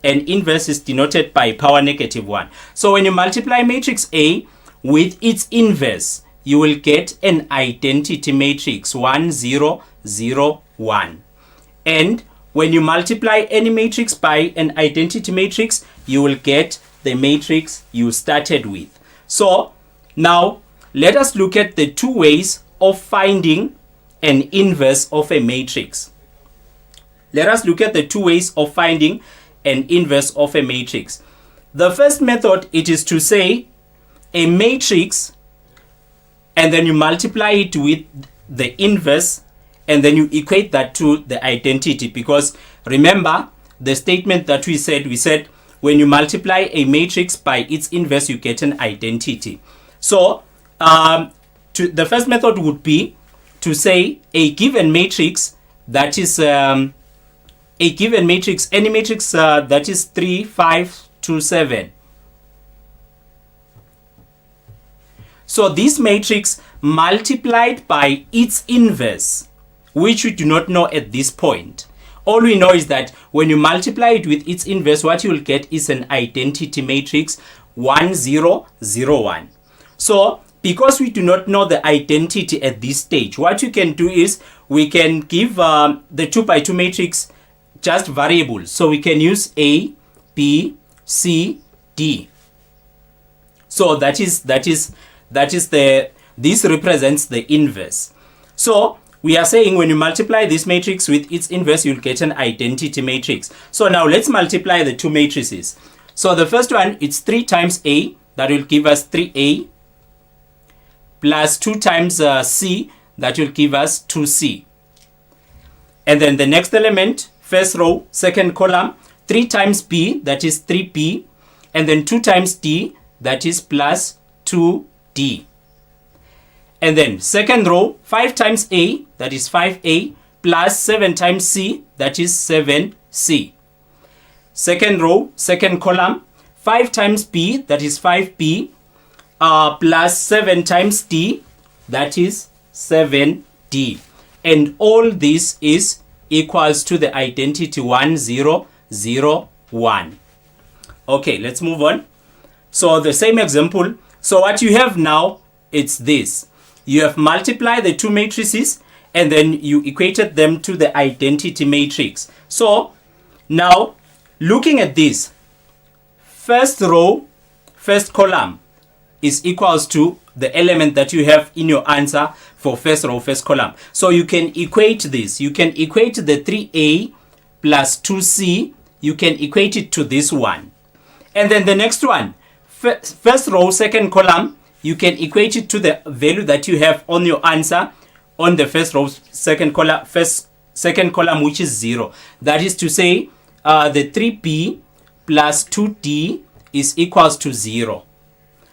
Speaker 8: An inverse is denoted by power negative 1. So when you multiply matrix A with its inverse, you will get an identity matrix 1, 0, 0, 1. And when you multiply any matrix by an identity matrix, you will get the matrix you started with. So now let us look at the two ways of finding an inverse of a matrix. Let us look at the two ways of finding an inverse of a matrix. The first method, it is to say a matrix and then you multiply it with the inverse and then you equate that to the identity, because remember the statement that we said when you multiply a matrix by its inverse you get an identity. So the first method would be to say a given matrix that is any matrix that is 3, 5, 2, 7. So this matrix multiplied by its inverse, which we do not know at this point. All we know is that when you multiply it with its inverse, what you will get is an identity matrix 1, 0, 0, 1. So because we do not know the identity at this stage, what you can do is we can give the 2 by 2 matrix just variables. So we can use A, B, C, D. So this represents the inverse. So we are saying when you multiply this matrix with its inverse, you'll get an identity matrix. So now let's multiply the 2 matrices. So the first one, it's 3 times A, that will give us 3A, plus 2 times C, that will give us 2C. And then the next element, first row, second column, 3 times B, that is 3B, and then 2 times D, that is plus 2D. And then second row, 5 times A, that is 5A, plus 7 times C, that is 7C. Second row, second column, 5 times B, that is 5B, plus 7 times D, that is 7D. And all this is equals to the identity 1, 0, 0, 1. Okay, let's move on. So the same example. So what you have now, it's this. You have multiplied the 2 matrices and then you equated them to the identity matrix. So now looking at this, first row, first column is equals to the element that you have in your answer for first row, first column. So you can equate this. You can equate the 3A plus 2C. You can equate it to this one. And then the next one, first row, second column, you can equate it to the value that you have on your answer on the first row, second column, second column, which is 0. That is to say, the 3B plus 2D is equals to 0.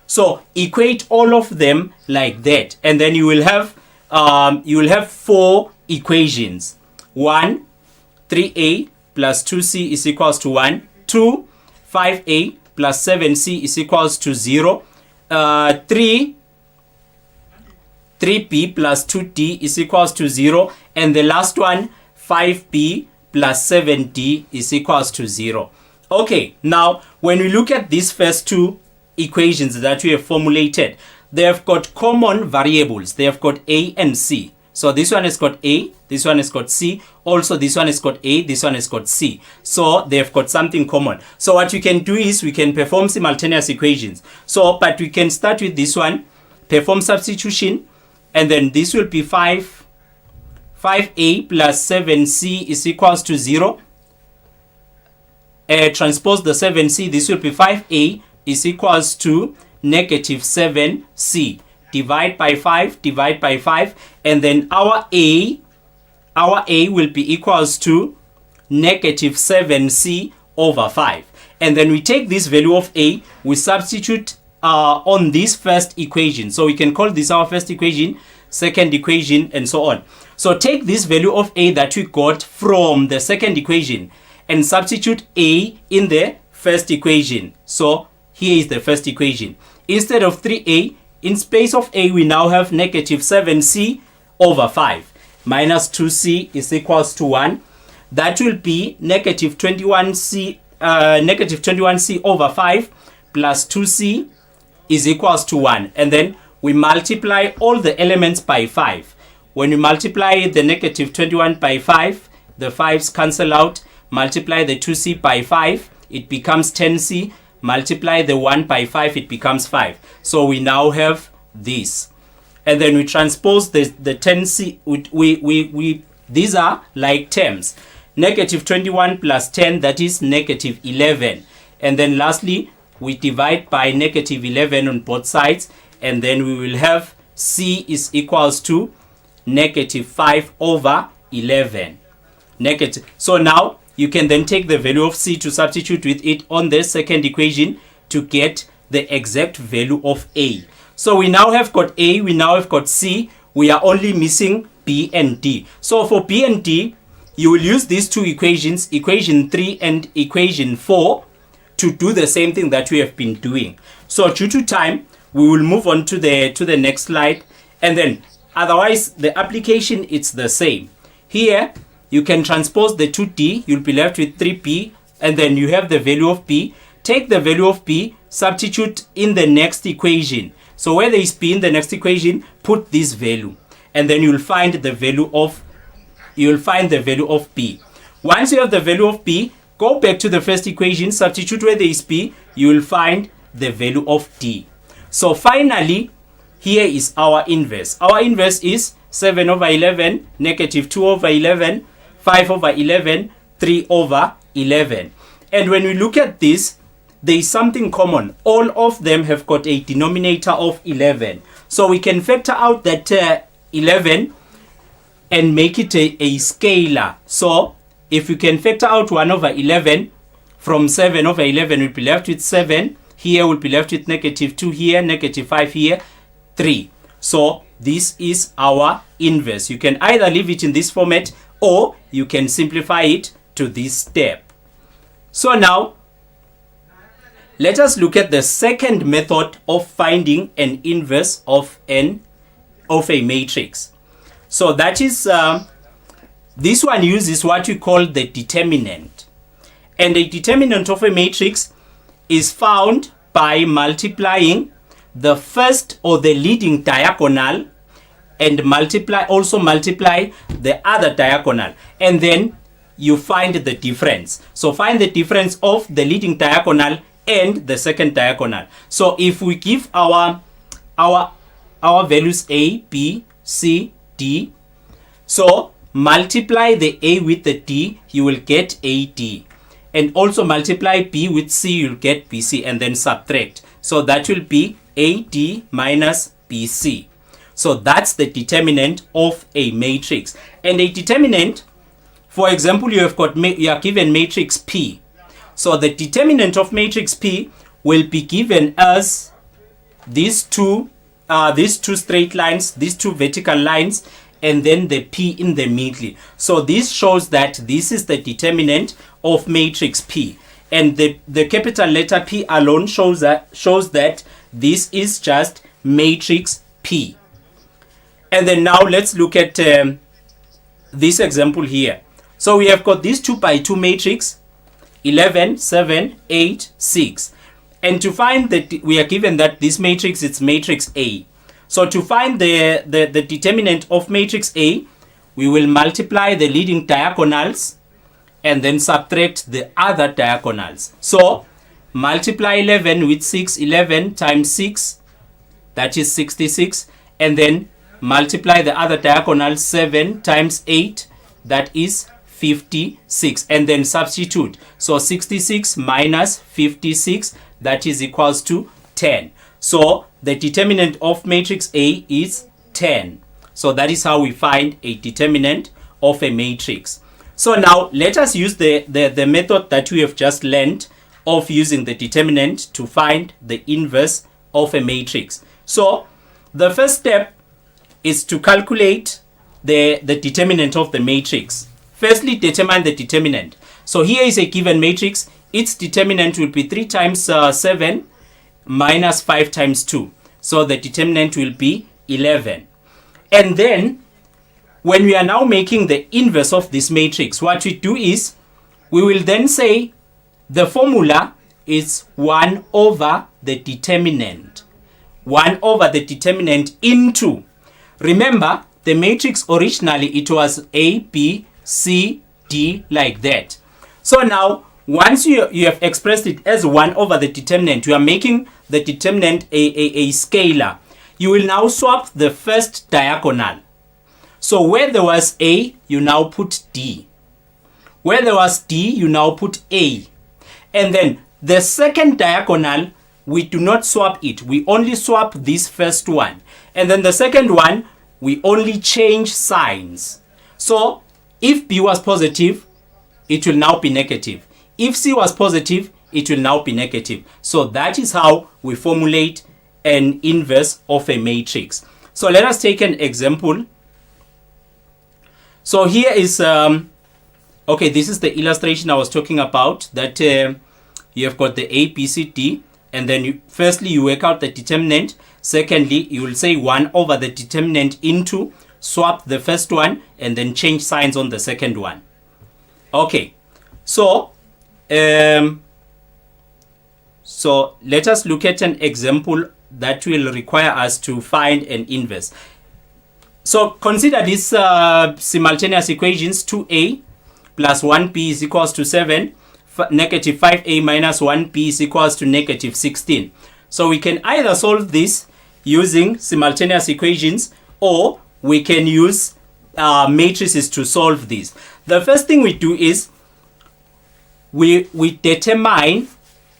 Speaker 8: So equate all of them like that, and then you will have 4 equations. 1, 3A plus 2C is equals to 1. 2, 5A plus 7C is equals to 0. 3, 3B plus 2D is equals to 0. And the last one, 5B plus 7D is equals to 0. Okay, now when we look at these first 2 equations that we have formulated, they have got common variables. They have got A and C. So this one has got A, this one has got C. Also this one has got A, this one has got C. So they have got something common. So what we can do is we can perform simultaneous equations. So, but we can start with this one, perform substitution, and then this will be 5A plus 7C is equals to 0. Transpose the 7C, this will be 5A is equals to negative 7C. Divide by 5, divide by 5, and then our A will be equals to negative 7C over 5. And then we take this value of A, we substitute on this first equation. So we can call this our first equation, second equation, and so on. So take this value of A that we got from the second equation and substitute A in the first equation. So here is the first equation. Instead of 3A, in space of A, we now have negative 7C over 5. Minus 2C is equals to 1. That will be negative 21C over 5 plus 2C is equals to 1. And then we multiply all the elements by 5. When you multiply the negative 21 by 5, the 5's cancel out. Multiply the 2C by 5, it becomes 10C. Multiply the 1 by 5, it becomes 5. So we now have this. And then we transpose the 10C. These are like terms. Negative 21 plus 10, that is negative 11. And then lastly, we divide by negative 11 on both sides. And then we will have C is equals to negative 5 over 11. Negative. So now you can then take the value of C to substitute with it on the second equation to get the exact value of A. So we now have got A, we now have got C, we are only missing B and D. So for B and D, you will use these 2 equations, equation 3 and equation 4, to do the same thing that we have been doing. So due to time, we will move on to the next slide, and then otherwise the application it's the same. Here you can transpose the 2D, you'll be left with 3B, and then you have the value of B. Take the value of B, substitute in the next equation. So where there is P in the next equation, put this value. And then you'll find the value of P. Once you have the value of P, go back to the first equation, substitute where there is P, you will find the value of T. So finally, here is our inverse. Our inverse is 7 over 11, negative 2 over 11, 5 over 11, 3 over 11. And when we look at this, there is something common. All of them have got a denominator of 11. So we can factor out that 11 and make it a scalar. So if you can factor out 1 over 11 from 7 over 11, we'll be left with 7. Here we'll be left with negative 2 here, negative 5 here, 3. So this is our inverse. You can either leave it in this format or you can simplify it to this step. So now let us look at the second method of finding an inverse of a matrix. So that is this one uses what we call the determinant. And the determinant of a matrix is found by multiplying the first or the leading diagonal and also multiply the other diagonal, and then you find the difference. So find the difference of the leading diagonal and the second diagonal. So if we give our values A, B, C, D, so multiply the A with the D, you will get AD. And also multiply B with C, you'll get BC, and then subtract. So that will be AD minus BC. So that's the determinant of a matrix. And a determinant, for example, you are given matrix P. So the determinant of matrix P will be given as these two straight lines, these two vertical lines, and then the P in the middle. So this shows that this is the determinant of matrix P. And the capital letter P alone shows that this is just matrix P. And then now let's look at this example here. So we have got this 2 by 2 matrix, 11, 7, 8, 6. And to find that, we are given that this matrix is matrix A. So to find the determinant of matrix A, we will multiply the leading diagonals and then subtract the other diagonals. So multiply 11 with 6, 11 times 6, that is 66. And then multiply the other diagonal, 7 times 8, that is 56. And then substitute. So 66 minus 56, that is equals to 10. So the determinant of matrix A is 10. So that is how we find a determinant of a matrix. So now let us use the method that we have just learned of using the determinant to find the inverse of a matrix. So the first step is to calculate the determinant of the matrix. Firstly, determine the determinant. So here is a given matrix. Its determinant will be 3 times 7 minus 5 times 2. So the determinant will be 11. And then when we are now making the inverse of this matrix, what we do is we will then say the formula is 1 over the determinant. 1 over the determinant into, remember the matrix originally it was A, B, C, D like that. So now once you have expressed it as 1 over the determinant, you are making the determinant a scalar. You will now swap the first diagonal. So where there was A, you now put D. Where there was D, you now put A. And then the second diagonal, we do not swap it. We only swap this first one. And then the second one, we only change signs. So if B was positive, it will now be negative. If C was positive, it will now be negative. So that is how we formulate an inverse of a matrix. So let us take an example. So here is, okay, this is the illustration I was talking about, that you have got the A, B, C, D, and then firstly you work out the determinant. Secondly, you will say 1 over the determinant into, swap the first one, and then change signs on the second one. Okay, so so let us look at an example that will require us to find an inverse. So consider these simultaneous equations. 2a plus 1b is equals to 7. Negative 5a minus 1b is equals to negative 16. So we can either solve this using simultaneous equations, or we can use matrices to solve this. The first thing we do is we determine,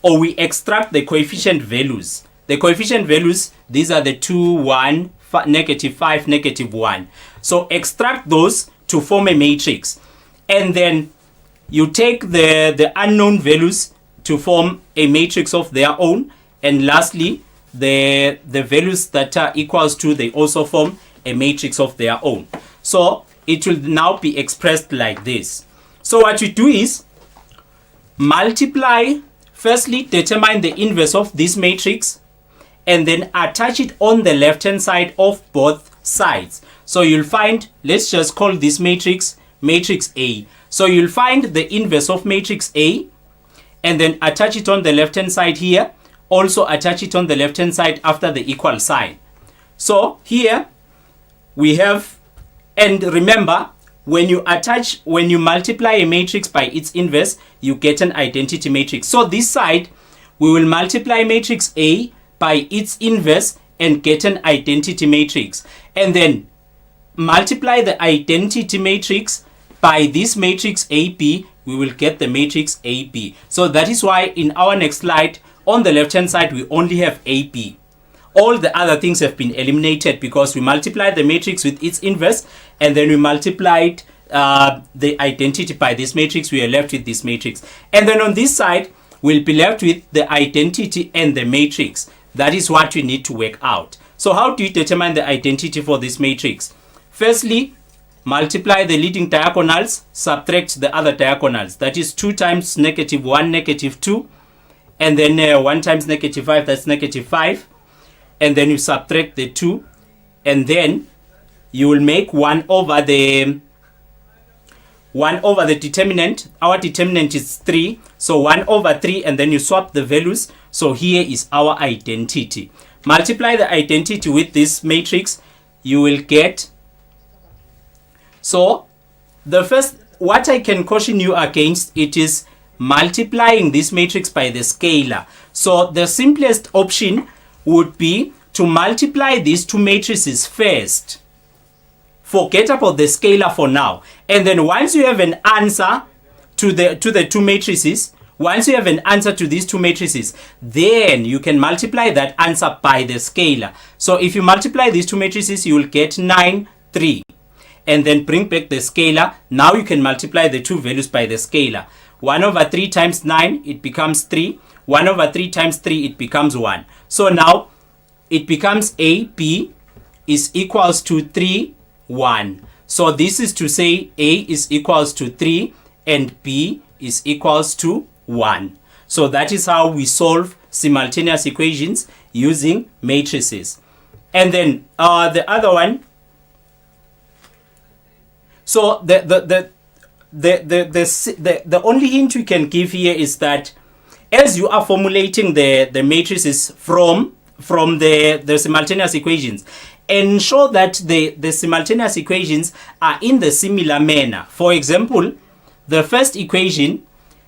Speaker 8: or we extract the coefficient values. The coefficient values, these are the 2, 1, negative 5, negative 1. So extract those to form a matrix. And then you take the unknown values to form a matrix of their own. And lastly, the values that are equals to, they also form a matrix of their own. So it will now be expressed like this. So what you do is multiply, firstly determine the inverse of this matrix, and then attach it on the left hand side of both sides. So you'll find, let's just call this matrix matrix A. So you'll find the inverse of matrix A, and then attach it on the left hand side here. Also attach it on the left hand side after the equal sign. So here we have, and remember, when you multiply a matrix by its inverse, you get an identity matrix. So this side, we will multiply matrix A by its inverse and get an identity matrix. And then multiply the identity matrix by this matrix AB, we will get the matrix AB. So that is why in our next slide, on the left hand side, we only have AB. All the other things have been eliminated because we multiplied the matrix with its inverse, and then we multiplied the identity by this matrix. We are left with this matrix. And then on this side, we'll be left with the identity and the matrix. That is what we need to work out. So how do you determine the identity for this matrix? Firstly, multiply the leading diagonals, subtract the other diagonals. That is 2 times negative 1, negative 2. And then 1 times negative 5, that's negative 5. And then you subtract the 2. And then you will make 1 over the determinant. Our determinant is 3. So 1 over 3, and then you swap the values. So here is our identity. Multiply the identity with this matrix. You will get. So the first, what I can caution you against, it is multiplying this matrix by the scalar. So the simplest option would be to multiply these two matrices first. Forget about the scalar for now. And then once you have an answer to the two matrices, once you have an answer to these two matrices, then you can multiply that answer by the scalar. So if you multiply these two matrices, you will get 9, 3. And then bring back the scalar. Now you can multiply the two values by the scalar. 1 over 3 times 9, it becomes 3. 1 over 3 times 3, it becomes 1. So now it becomes AB is equals to 3, 1. So this is to say A is equals to 3 and B is equals to 1. So that is how we solve simultaneous equations using matrices. And then the other one. So the only hint we can give here is that as you are formulating the matrices from the simultaneous equations, ensure that the simultaneous equations are in the similar manner. For example, the first equation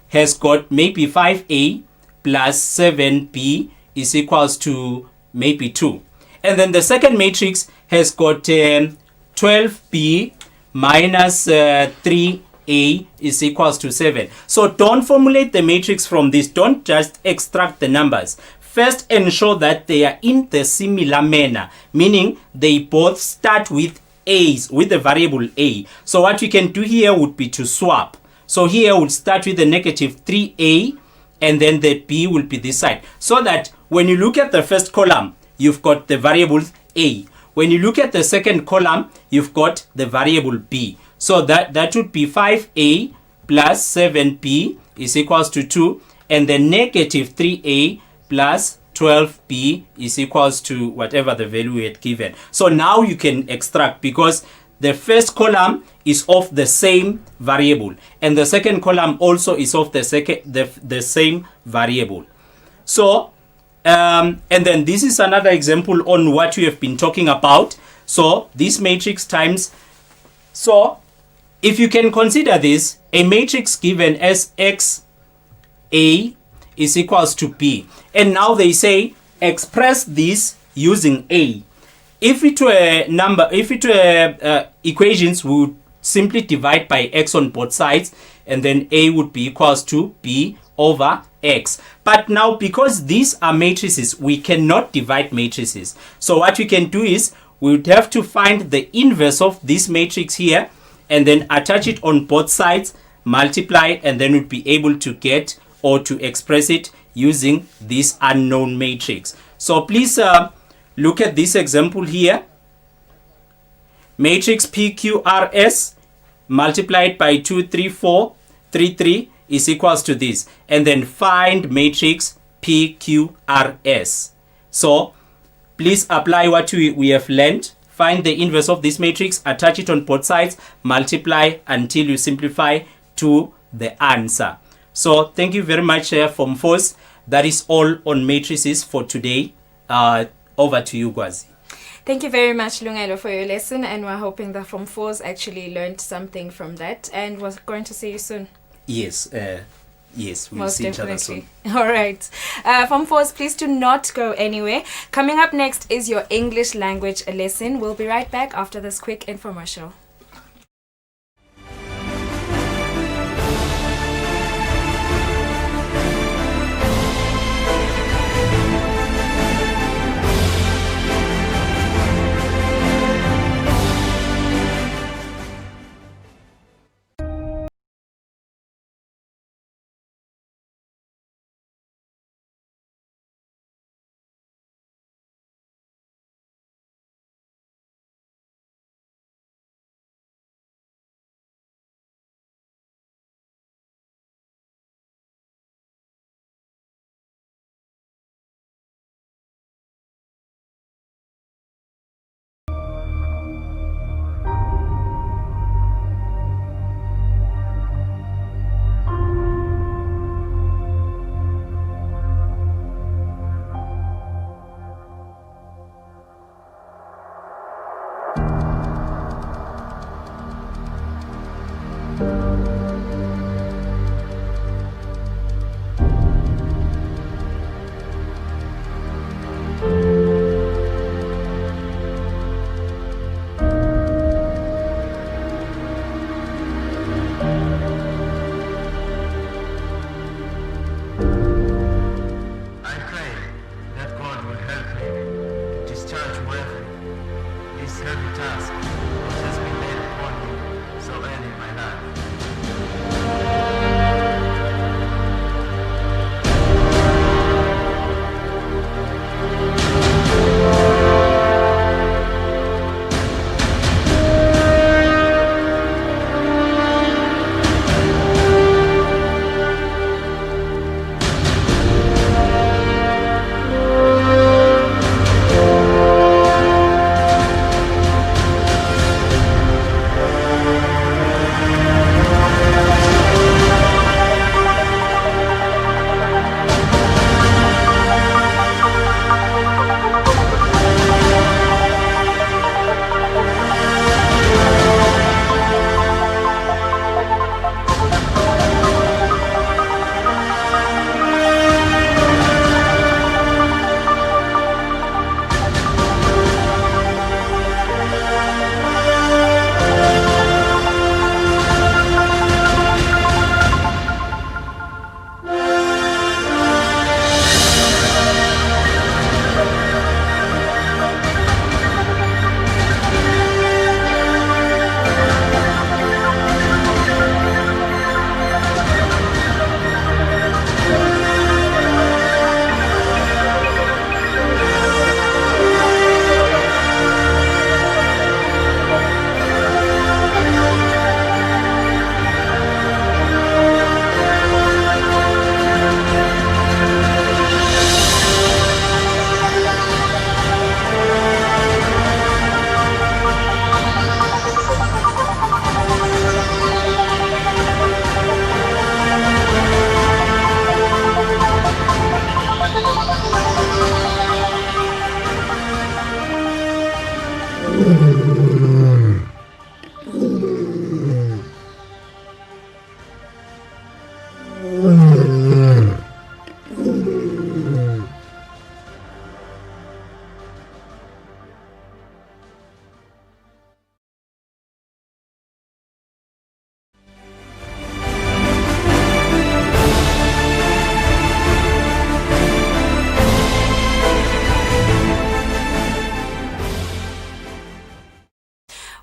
Speaker 8: has got maybe 5a plus 7b is equals to maybe 2. And then the second matrix has got 12b minus 3a is equals to 7. So don't formulate the matrix from this. Don't just extract the numbers. First, ensure that they are in the similar manner, meaning they both start with a's, with the variable a. So what we can do here would be to swap. So here we'll start with the negative 3a, and then the b will be this side. So that when you look at the first column, you've got the variable a. When you look at the second column, you've got the variable b. So that would be 5a plus 7b is equals to 2, and the negative 3a plus 12b is equals to whatever the value we had given. So now you can extract, because the first column is of the same variable and the second column also is of the same variable. So And then this is another example on what we have been talking about. So this matrix times. So if you can consider this, a matrix given as x A is equals to B. And now they say express this using A. If it were equations, we would simply divide by x on both sides, and then A would be equals to B over x. But now, because these are matrices, we cannot divide matrices. So what we can do is we would have to find the inverse of this matrix here, and then attach it on both sides, multiply, and then we'd be able to get or to express it using this unknown matrix. So please look at this example here. Matrix PQRS multiplied by 2, 3, 4, 3, 3 is equals to this. And then find matrix PQRS. So please apply what we have learned. Find the inverse of this matrix, attach it on both sides, multiply until you simplify to the answer. So thank you very much, Form 4s. That is all on matrices for today. Over to you, Gwazi.
Speaker 15: Thank you very much, Lungelo, for your lesson, and we're hoping that Form 4s actually learned something from that, and we're going to see you soon.
Speaker 8: Yes, yes, we'll see each other soon.
Speaker 15: All right. Form 4s, please do not go anywhere. Coming up next is your English language lesson. We'll be right back after this quick infomercial.
Speaker 9: heavy task which has been laid upon me so early in my life.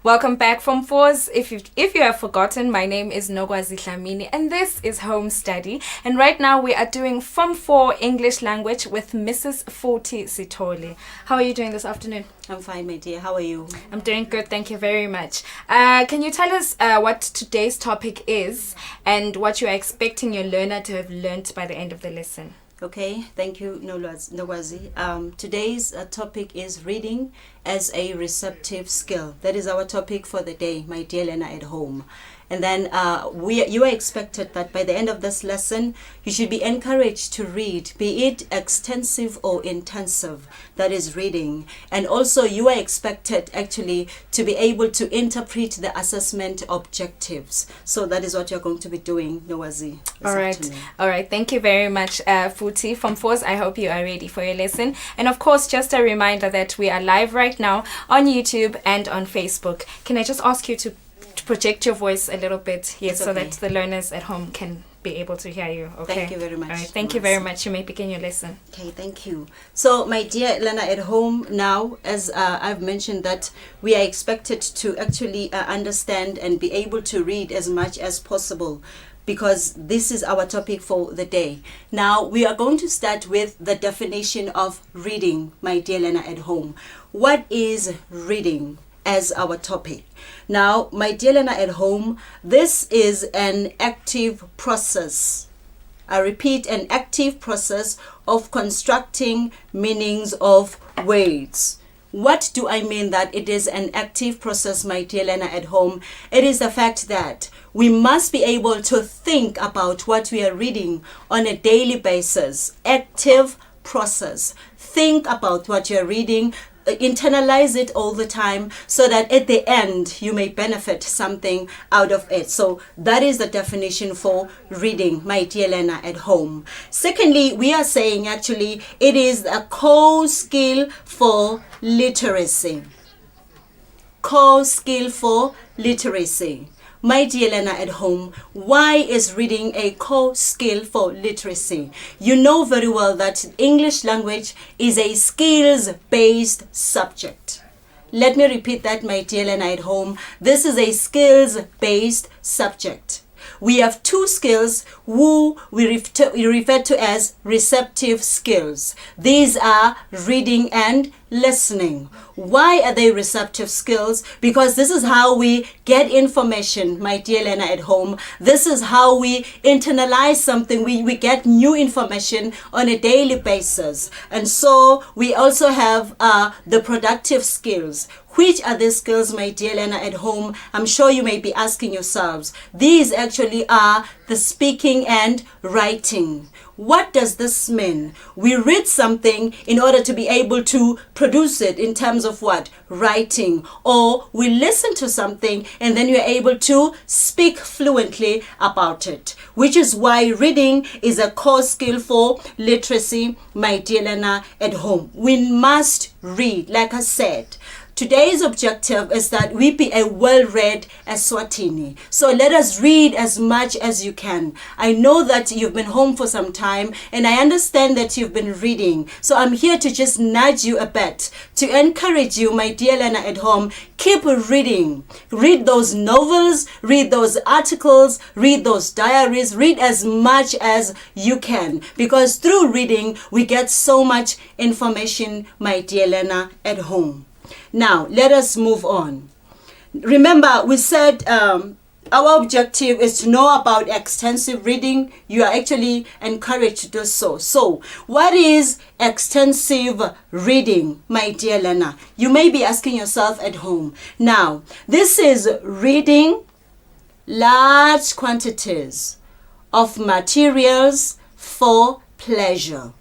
Speaker 15: Welcome back from Fours. If you have forgotten, my name is Nogwazi Dlamini and this is Home Study. And right now we are doing Form 4 English Language with Mrs. Foti Sitoli. How are you doing this afternoon?
Speaker 2: I'm fine, my dear. How are you?
Speaker 15: I'm doing good, thank you very much. Can you tell us what today's topic is and what you are expecting your learner to have learnt by the end of the lesson?
Speaker 2: Okay, thank you, Nogwazi. Today's topic is reading as a receptive skill. That is our topic for the day, my dear learner at home. And then you are expected that by the end of this lesson, you should be encouraged to read, be it extensive or intensive, that is reading. And also you are expected actually to be able to interpret the assessment objectives. So that is what you're going to be doing, Nogwazi.
Speaker 15: All right. Thank you very much, Futi. From Fours, I hope you are ready for your lesson. And of course, just a reminder that we are live right now on YouTube and on Facebook. Can I just ask you to project your voice a little bit here so that the learners at home can be able to hear you? Okay.
Speaker 2: Thank you very much.
Speaker 15: All right. Thank you very much. You may begin your lesson.
Speaker 2: Okay, thank you. So, my dear learner at home, now, as I've mentioned that we are expected to actually understand and be able to read as much as possible, because this is our topic for the day. Now, we are going to start with the definition of reading, my dear learner at home. What is reading as our topic? Now, my dear learner at home, this is an active process. I repeat, an active process of constructing meanings of words. What do I mean that it is an active process, my dear learner at home? It is the fact that we must be able to think about what we are reading on a daily basis. Active process. Think about what you're reading, internalize it all the time so that at the end you may benefit something out of it. So that is the definition for reading, my dear learner at home. Secondly, we are saying actually it is a core skill for literacy. Core skill for literacy. My dear learner at home, why is reading a core skill for literacy? You know very well that English language is a skills-based subject. Let me repeat that, my dear learner at home. This is a skills-based subject. We have two skills who we refer to as receptive skills. These are reading and listening. Why are they receptive skills? Because this is how we get information, my dear learner at home. This is how we internalize something. We get new information on a daily basis. And so we also have the productive skills. Which are the skills, my dear learner at home? I'm sure you may be asking yourselves. These actually are the speaking and writing. What does this mean? We read something in order to be able to produce it in terms of what? Writing. Or we listen to something and then you're able to speak fluently about it. Which is why reading is a core skill for literacy, my dear learner at home. We must read, like I said. Today's objective is that we be a well-read Eswatini. So let us read as much as you can. I know that you've been home for some time and I understand that you've been reading. So I'm here to just nudge you a bit, to encourage you, my dear learner at home. Keep reading. Read those novels, read those articles, read those diaries, read as much as you can. Because through reading, we get so much information, my dear learner at home. Now, let us move on. Remember, we said our objective is to know about extensive reading. You are actually encouraged to do so. So, what is extensive reading, my dear learner? You may be asking yourself at home. Now, this is reading large quantities of materials for pleasure.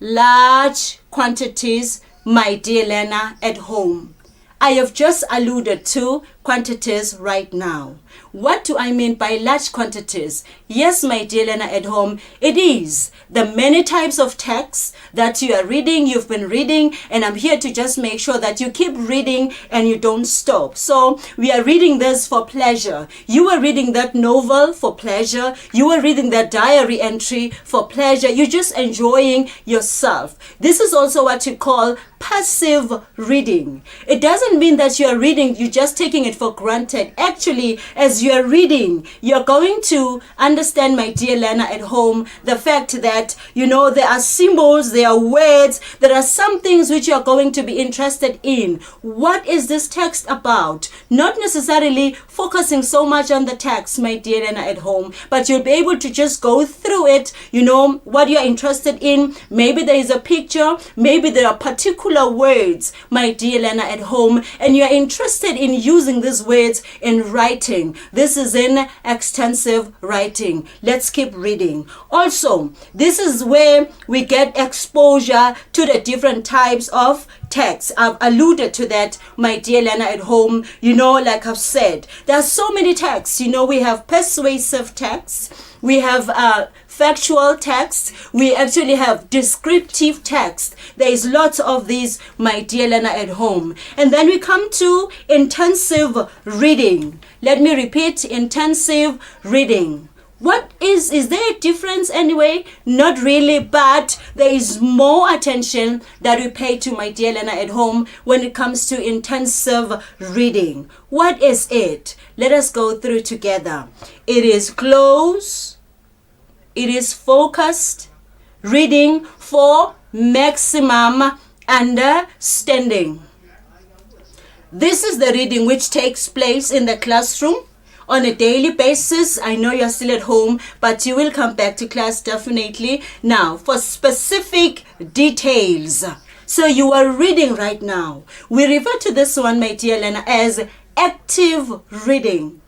Speaker 2: Large quantities, my dear learner at home. I have just alluded to quantities right now. What do I mean by large quantities? Yes, my dear learner at home, it is the many types of texts that you are reading, you've been reading, and I'm here to just make sure that you keep reading and you don't stop. So we are reading this for pleasure. You are reading that novel for pleasure. You are reading that diary entry for pleasure. You're just enjoying yourself. This is also what you call passive reading. It doesn't mean that you are reading, you're just taking it for granted. Actually, as you are reading, you're going to understand, my dear learner at home, the fact that, there are symbols, there are words, there are some things which you're going to be interested in. What is this text about? Not necessarily focusing so much on the text, my dear learner at home, but you'll be able to just go through it, what you're interested in. Maybe there is a picture, maybe there are particular words, my dear learner at home, and you're interested in using these words in writing. This is in extensive writing. Let's keep reading. Also, this is where we get exposure to the different types of text. I've alluded to that, my dear learner at home. Like I've said, there are so many texts. We have persuasive texts, we have factual text, we actually have descriptive text. There is lots of these, my dear learner at home. And then we come to intensive reading. Let me repeat, intensive reading. What is there a difference anyway? Not really, but there is more attention that we pay to, my dear learner at home, when it comes to intensive reading. What is it? Let us go through together. It is close, it is focused reading for maximum understanding. This is the reading which takes place in the classroom on a daily basis. I know you're still at home, but you will come back to class definitely. Now, for specific details. So you are reading right now. We refer to this one, my dear learner, as active reading.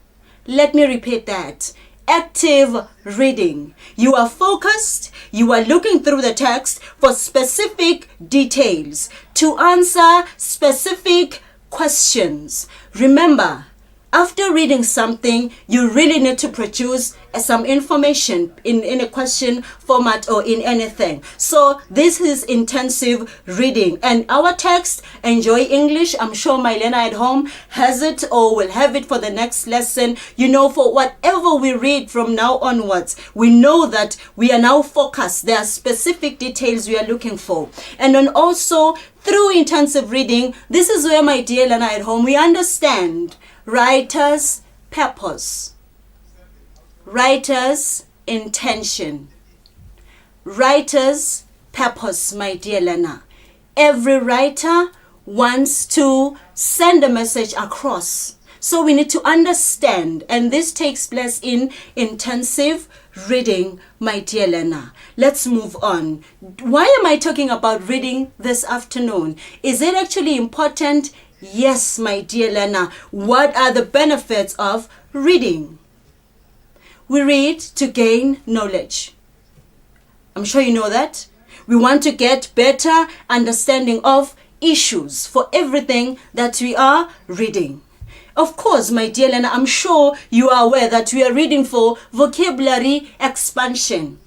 Speaker 2: Let me repeat that. Active reading. You are focused, you are looking through the text for specific details to answer specific questions. Remember, after reading something, you really need to produce some information in a question format or in anything. So this is intensive reading. And our text, Enjoy English, I'm sure my learner at home has it or will have it for the next lesson. For whatever we read from now onwards, we know that we are now focused. There are specific details we are looking for. And then also through intensive reading, this is where, my dear learner at home, we understand writer's purpose, writer's intention, writer's purpose, my dear learner. Every writer wants to send a message across. So we need to understand, and this takes place in intensive reading, my dear learner. Let's move on. Why am I talking about reading this afternoon? Is it actually important? Yes, my dear learner. What are the benefits of reading? We read to gain knowledge. I'm sure you know that. We want to get better understanding of issues for everything that we are reading. Of course, my dear learner, I'm sure you are aware that we are reading for vocabulary expansion.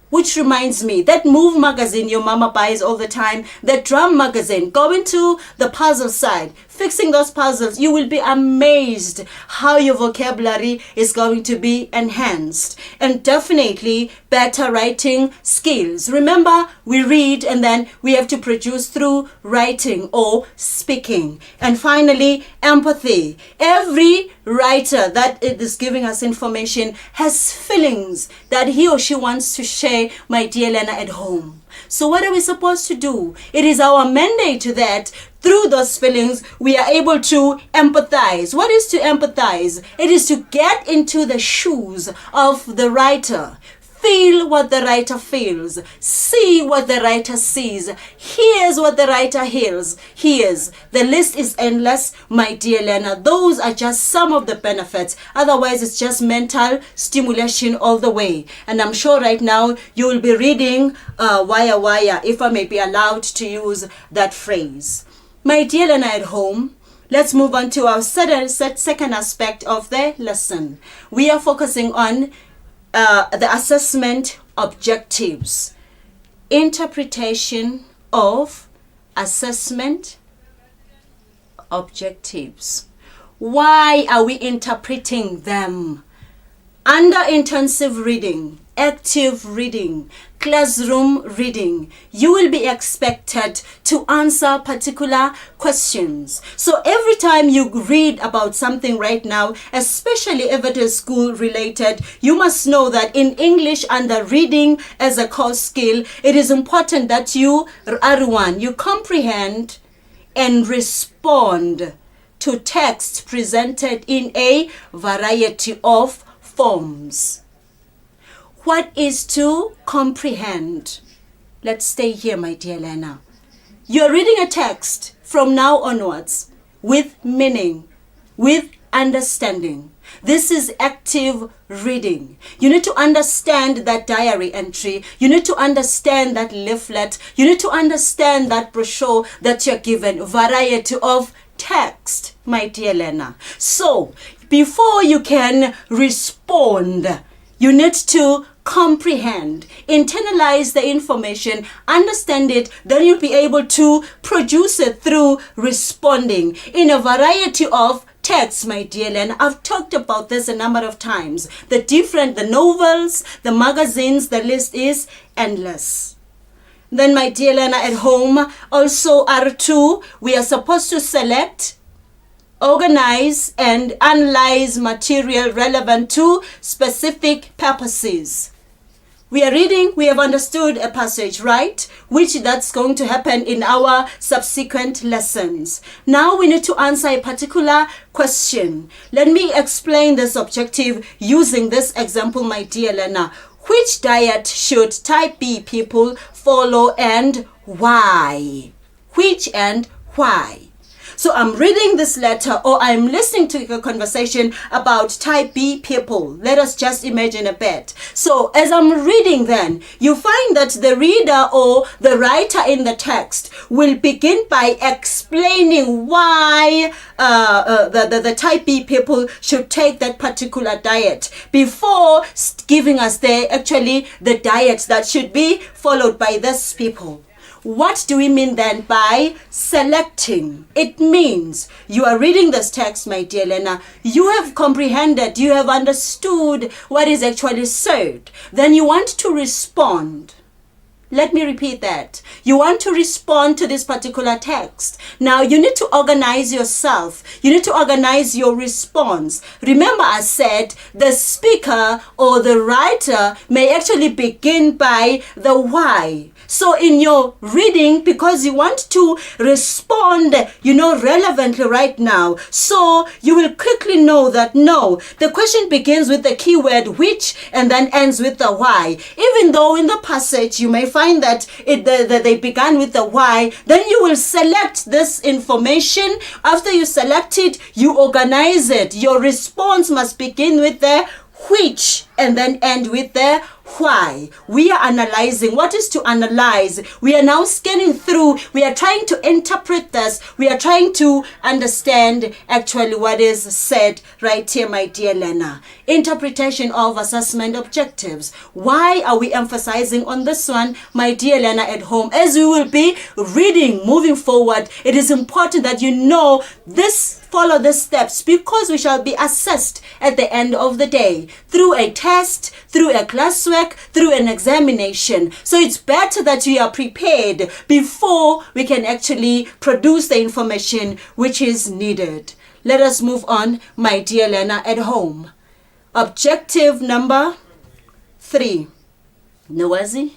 Speaker 2: Which reminds me, that Move magazine your mama buys all the time, that Drum magazine, go into the puzzle side, fixing those puzzles, you will be amazed how your vocabulary is going to be enhanced. And definitely better writing skills. Remember, we read and then we have to produce through writing or speaking. And finally, empathy. Every writer that is giving us information has feelings that he or she wants to share, my dear learner at home. So what are we supposed to do? It is our mandate that through those feelings, we are able to empathize. What is to empathize? It is to get into the shoes of the writer. Feel what the writer feels. See what the writer sees. Hears what the writer hears. The list is endless, my dear learner. Those are just some of the benefits. Otherwise, it's just mental stimulation all the way. And I'm sure right now you will be reading wire, if I may be allowed to use that phrase. My dear learner at home, let's move on to our second aspect of the lesson. We are focusing on the assessment objectives. Interpretation of assessment objectives. Why are we interpreting them? Under intensive reading, active reading, classroom reading, you will be expected to answer particular questions. So every time you read about something right now, especially if it is school related, you must know that in English, under reading as a core skill, it is important that you comprehend and respond to text presented in a variety of forms. What is to comprehend? Let's stay here, my dear Lena. You're reading a text from now onwards with meaning, with understanding. This is active reading. You need to understand that diary entry. You need to understand that leaflet. You need to understand that brochure that you're given. Variety of text, my dear Lena. So, before you can respond, you need to comprehend, internalize the information, understand it, then you'll be able to produce it through responding in a variety of texts, my dear Lena. I've talked about this a number of times. The novels, the magazines, the list is endless. Then, my dear Lena, at home, also R2, we are supposed to select, organize, and analyze material relevant to specific purposes. We are reading, we have understood a passage, right? Which that's going to happen in our subsequent lessons. Now we need to answer a particular question. Let me explain this objective using this example, my dear Lena. Which diet should type B people follow and why? Which and why? So I'm reading this letter or I'm listening to a conversation about type B people. Let us just imagine a bit. So as I'm reading then, you find that the reader or the writer in the text will begin by explaining why the type B people should take that particular diet before giving us the diets that should be followed by these people. What do we mean then by selecting? It means you are reading this text, my dear Lena. You have comprehended, you have understood what is actually said. Then you want to respond. Let me repeat that. You want to respond to this particular text. Now you need to organize yourself. You need to organize your response. Remember, I said the speaker or the writer may actually begin by the why. So in your reading, because you want to respond, relevantly right now, so you will quickly know that no, the question begins with the keyword which and then ends with the why. Even though in the passage you may find that they began with the why, then you will select this information. After you select it, you organize it. Your response must begin with the which and then end with the why. We are analyzing. What is to analyze? We are now scanning through. We are trying to interpret this. We are trying to understand actually what is said right here, my dear Lena. Interpretation of assessment objectives. Why are we emphasizing on this one, my dear Lena, at home? As we will be reading moving forward, it is important that you know this. Follow the steps because we shall be assessed at the end of the day through a test, through a classwork, through an examination. So it's better that we are prepared before we can actually produce the information which is needed. Let us move on, my dear Lena, at home. Objective number 3. Noazi,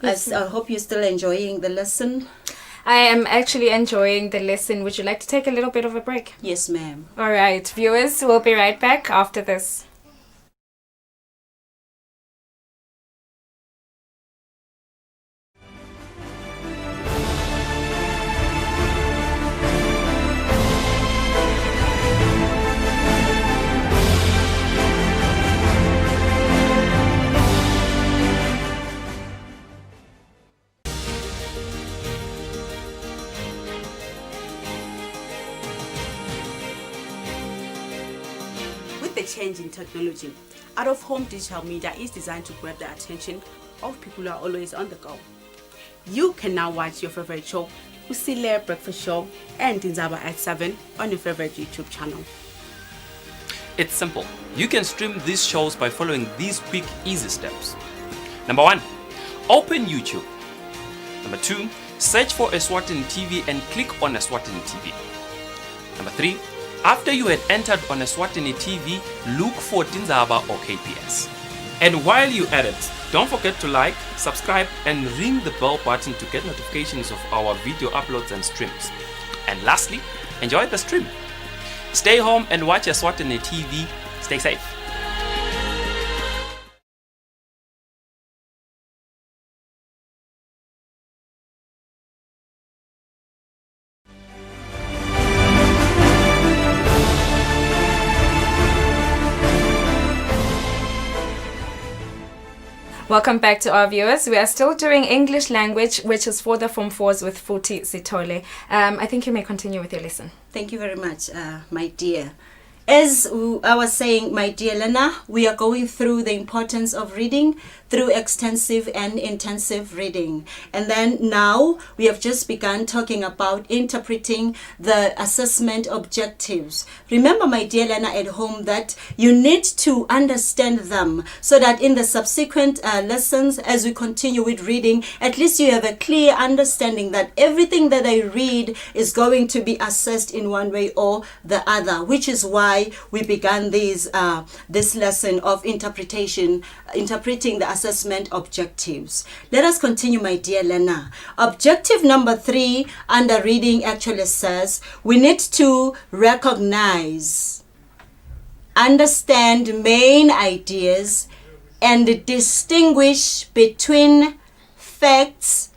Speaker 2: I hope you're still enjoying the lesson.
Speaker 4: I am actually enjoying the lesson. Would you like to take a little bit of a break?
Speaker 2: Yes, ma'am.
Speaker 4: All right, viewers, we'll be right back after this.
Speaker 2: engine technology. Out-of-home digital media is designed to grab the attention of people who are always on the go. You can now watch your favorite show, Usile Breakfast Show and Tinzaba at 7 on your favorite YouTube channel.
Speaker 9: It's simple. You can stream these shows by following these quick, easy steps. Number 1, open YouTube. Number 2, search for Eswatini TV and click on Eswatini TV. Number 3, after you had entered on Eswatini TV, look for Tinzaba or KPS. And while you're at it, don't forget to like, subscribe and ring the bell button to get notifications of our video uploads and streams. And lastly, enjoy the stream. Stay home and watch Eswatini TV. Stay safe.
Speaker 15: Welcome back to our viewers. We are still doing English language, which is for the Form 4s with Futhi Sithole. I think you may continue with your lesson.
Speaker 2: Thank you very much, my dear. As I was saying, my dear Lena, we are going through the importance of reading through extensive and intensive reading. And then now we have just begun talking about interpreting the assessment objectives. Remember, my dear Lena at home, that you need to understand them so that in the subsequent lessons, as we continue with reading, at least you have a clear understanding that everything that I read is going to be assessed in one way or the other, which is why we began this lesson of interpreting the assessment objectives. Let us continue, my dear Lena. Objective number 3 under reading actually says we need to recognize, understand main ideas and distinguish between facts,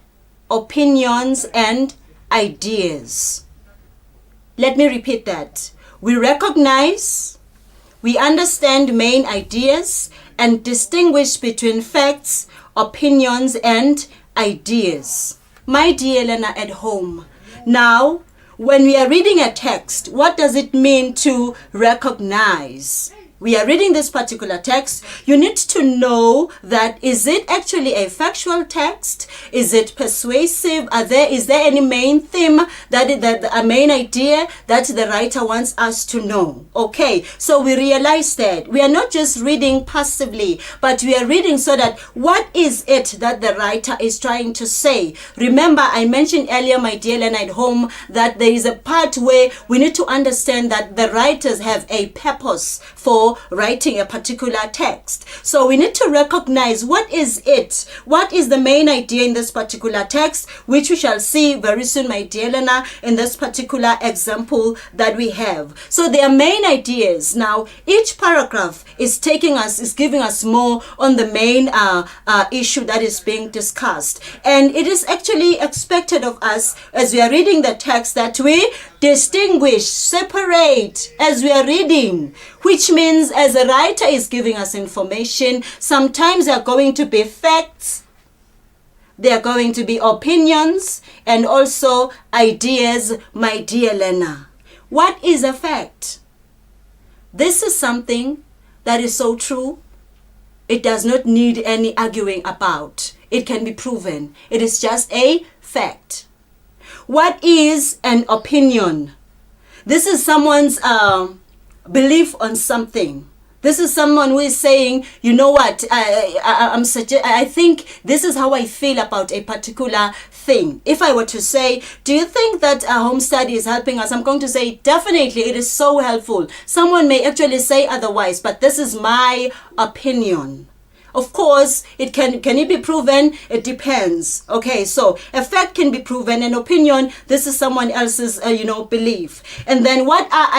Speaker 2: opinions and ideas. Let me repeat that. We recognize, we understand main ideas and distinguish between facts, opinions and ideas. My dear Lena at home, now when we are reading a text, what does it mean to recognize? We are reading this particular text. You need to know that is it actually a factual text? Is it persuasive? Is there any main theme, a main idea that the writer wants us to know? Okay, so we realize that we are not just reading passively, but we are reading so that what is it that the writer is trying to say? Remember, I mentioned earlier, my dear Lena at home, that there is a part where we need to understand that the writers have a purpose for writing a particular text. So we need to recognize what is it, what is the main idea in this particular text, which we shall see very soon, my dear Lena, in this particular example that we have. So there are main ideas. Now each paragraph is giving us more on the main issue that is being discussed, and it is actually expected of us as we are reading the text that we distinguish, separate as we are reading, which means as a writer is giving us information, sometimes there are going to be facts, there are going to be opinions, and also ideas, my dear Lena. What is a fact? This is something that is so true, it does not need any arguing about. It can be proven. It is just a fact. What is an opinion? This is someone's belief on something. This is someone who is saying, you know what, I think this is how I feel about a particular thing. If I were to say, do you think that home study is helping us? I'm going to say, definitely, it is so helpful. Someone may actually say otherwise, but this is my opinion. Of course, can it be proven? It depends. Okay, so a fact can be proven, an opinion, this is someone else's belief. And then what are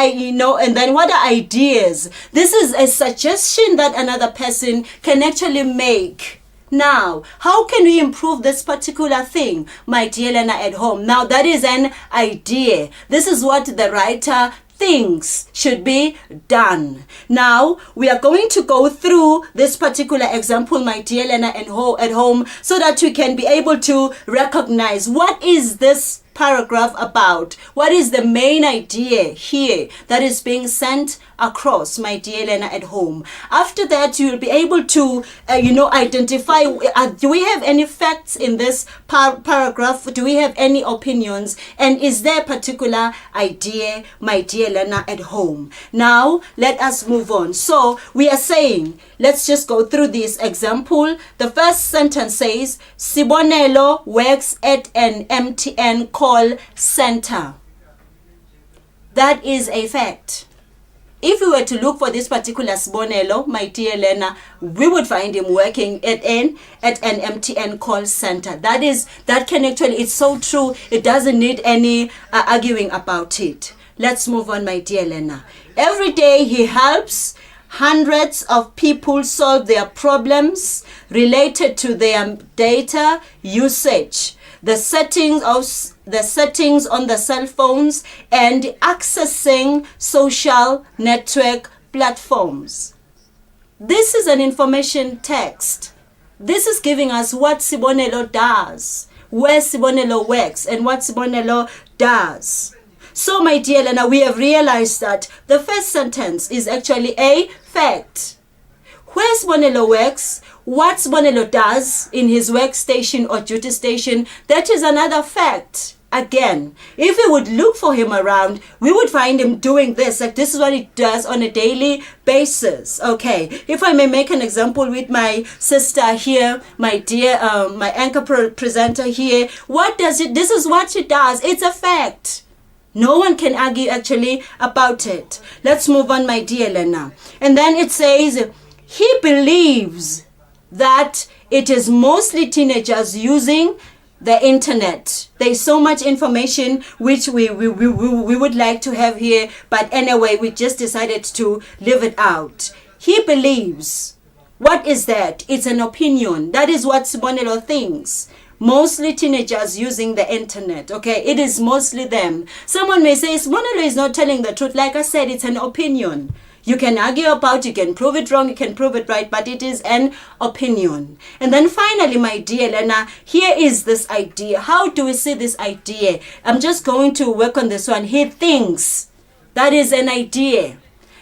Speaker 2: ideas? This is a suggestion that another person can actually make. Now, how can we improve this particular thing, my dear Lena at home? Now, that is an idea. This is what the writer things should be done. Now, we are going to go through this particular example, my dear Lena at home, so that we can be able to recognize what is this paragraph about? What is the main idea here that is being sent across, my dear learner at home? After that, you will be able to, identify, do we have any facts in this paragraph? Do we have any opinions? And is there a particular idea, my dear learner at home? Now, let us move on. So, we are saying, let's just go through this example. The first sentence says, Sibonelo works at an MTN call center. That is a fact. If we were to look for this particular Sibonelo, my dear learner, we would find him working at an MTN call center. That can actually, it's so true. It doesn't need any arguing about it. Let's move on, my dear learner. Every day he helps hundreds of people solve their problems related to their data usage, the settings on the cell phones, and accessing social network platforms. This is an information text. This is giving us what Sibonelo does, where Sibonelo works, and what Sibonelo does. So, my dear learner, we have realized that the first sentence is actually a fact. Where Sibonelo works, what Sibonelo does in his workstation or duty station, that is another fact. Again, if we would look for him around, we would find him doing this. Like, this is what he does on a daily basis. Okay, if I may make an example with my sister here, my dear, my anchor presenter here, what does it? This is what she does. It's a fact. No one can argue actually about it. Let's move on, my dear learner. And then it says, he believes that it is mostly teenagers using the internet. There's so much information which we would like to have here, but anyway, we just decided to leave it out. He believes. What is that? It's an opinion. That is what Sibonelo thinks. Mostly teenagers using the internet. Okay, it is mostly them. Someone may say Sibonelo is not telling the truth. Like I said, it's an opinion. You can argue about, you can prove it wrong, you can prove it right, but it is an opinion. And then finally, my dear learner, here is this idea. How do we see this idea? I'm just going to work on this one. He thinks. That is an idea.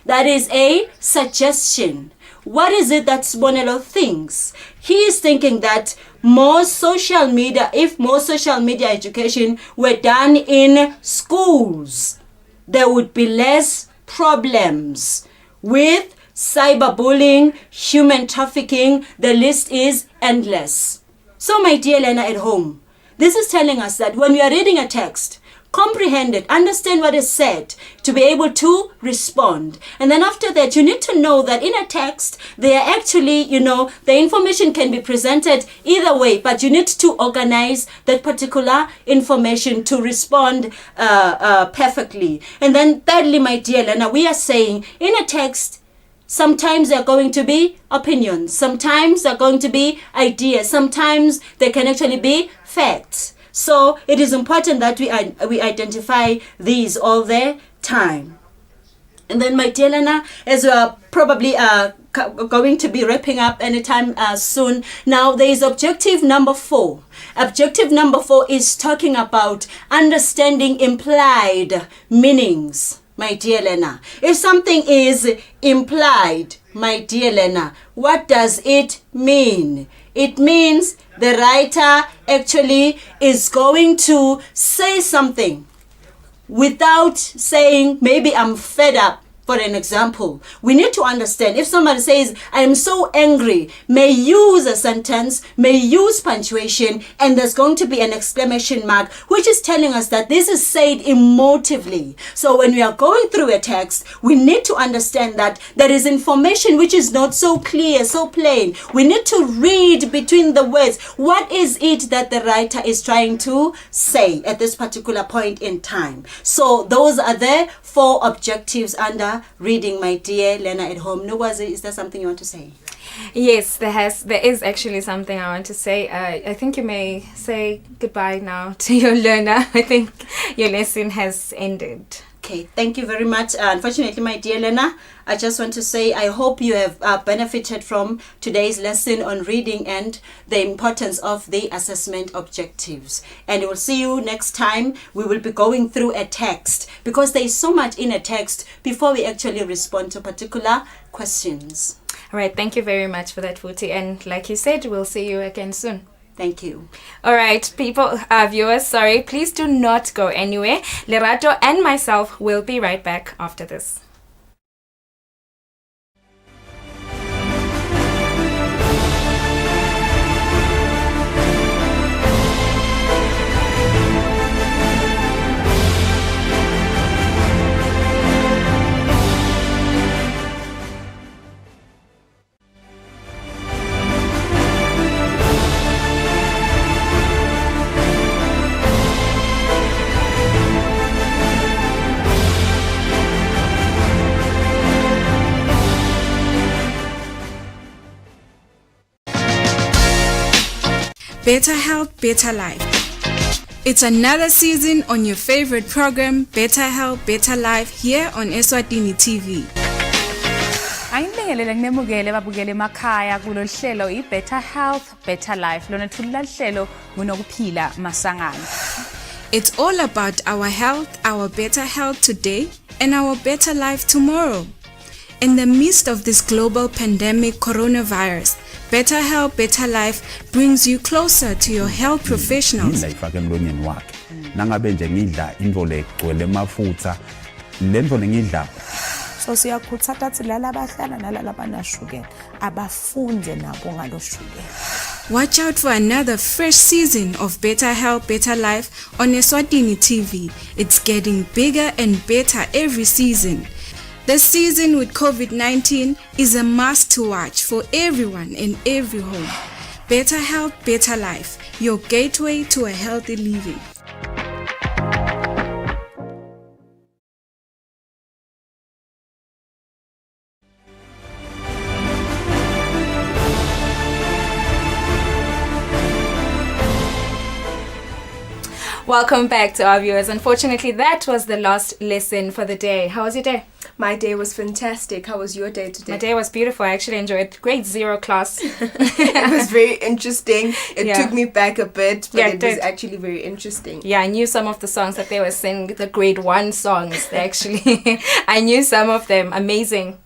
Speaker 2: That is a suggestion. What is it that Sibonelo thinks? He is thinking that if more social media education were done in schools, there would be less problems with cyberbullying, human trafficking. The list is endless. So, my dear learner at home, this is telling us that when we are reading a text, comprehend it, understand what is said, to be able to respond. And then after that, you need to know that in a text, they are actually, the information can be presented either way, but you need to organize that particular information to respond perfectly. And then thirdly, my dear learner, we are saying in a text, sometimes there are going to be opinions, sometimes there are going to be ideas, sometimes there can actually be facts. So it is important that we identify these all the time. And then, my dear learner, as we are probably going to be wrapping up anytime soon, now there is objective number 4. Objective number 4 is talking about understanding implied meanings, my dear learner. If something is implied, my dear learner, what does it mean? It means the writer actually is going to say something without saying, maybe I'm fed up. For an example, we need to understand if somebody says, I am so angry, may use a sentence, may use punctuation, and there's going to be an exclamation mark, which is telling us that this is said emotively. So when we are going through a text, we need to understand that there is information which is not so clear, so plain. We need to read between the words. What is it that the writer is trying to say at this particular point in time? So those are the 4 objectives under reading, my dear learner at home. Nukwazi, is there something you want to say?
Speaker 15: Yes, there is actually something I want to say. I think you may say goodbye now to your learner. I think your lesson has ended.
Speaker 2: Okay, thank you very much. Unfortunately, my dear Lena, I just want to say I hope you have benefited from today's lesson on reading and the importance of the assessment objectives. And we'll see you next time. We will be going through a text because there is so much in a text before we actually respond to particular questions.
Speaker 4: All right, thank you very much for that, Futhi. And like you said, we'll see you again soon.
Speaker 2: Thank you.
Speaker 4: All right, people, viewers, sorry, please do not go anywhere. Lerato and myself will be right back after this.
Speaker 15: Better Health, Better Life. It's another season on your favorite program, Better Health, Better Life, here on Eswatini TV.
Speaker 12: Ayinibingelele nginemukele babukele emakhaya kulolu hlelo i-Better Health, Better Life. Lona thulula hlelo ngunokuphila masangana.
Speaker 15: It's all about our health, our better health today, and our better life tomorrow. In the midst of this global pandemic coronavirus, Better Health, Better Life brings you closer to your health professionals.
Speaker 14: Nangabe nje ngidla into legcwele mafutha lento ngidla
Speaker 16: so siyakhuthaza ukuthi lala abahlala nalala banashukela abafunde nabo ngaloshukela.
Speaker 15: Watch out for another fresh season of Better Health, Better Life on Eswatini TV. It's getting bigger and better every season. This season with COVID-19 is a must to watch for everyone in every home. Better Health, Better Life, your gateway to a healthy living.
Speaker 4: Welcome back to our viewers. Unfortunately, that was the last lesson for the day. How was your day?
Speaker 1: My day was fantastic. How was your day today?
Speaker 4: My day was beautiful. I actually enjoyed grade 0 class.
Speaker 1: It was very interesting. It took me back a bit, but it was actually very interesting.
Speaker 4: Yeah, I knew some of the songs that they were singing, the grade 1 songs. They actually, I knew some of them. Amazing.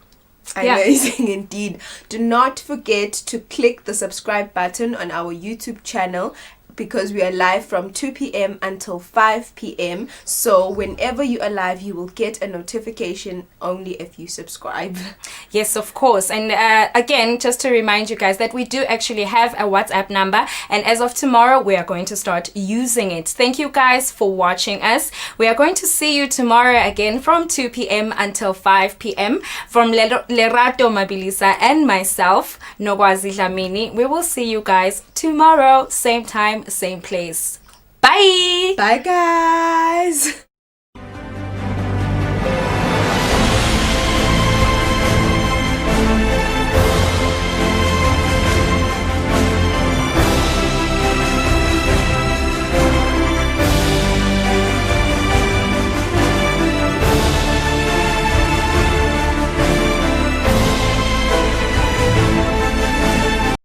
Speaker 1: Amazing indeed. Do not forget to click the subscribe button on our YouTube channel, because we are live from 2 p.m. until 5 p.m. So whenever you are live, you will get a notification only if you subscribe.
Speaker 4: Yes, of course. And again, just to remind you guys that we do actually have a WhatsApp number. And as of tomorrow, we are going to start using it. Thank you guys for watching us. We are going to see you tomorrow again from 2 p.m. until 5 p.m. From Lerato Mabilisa and myself, Nogwazi Dlamini. We will see you guys tomorrow, same time, same place. Bye.
Speaker 1: Bye, guys.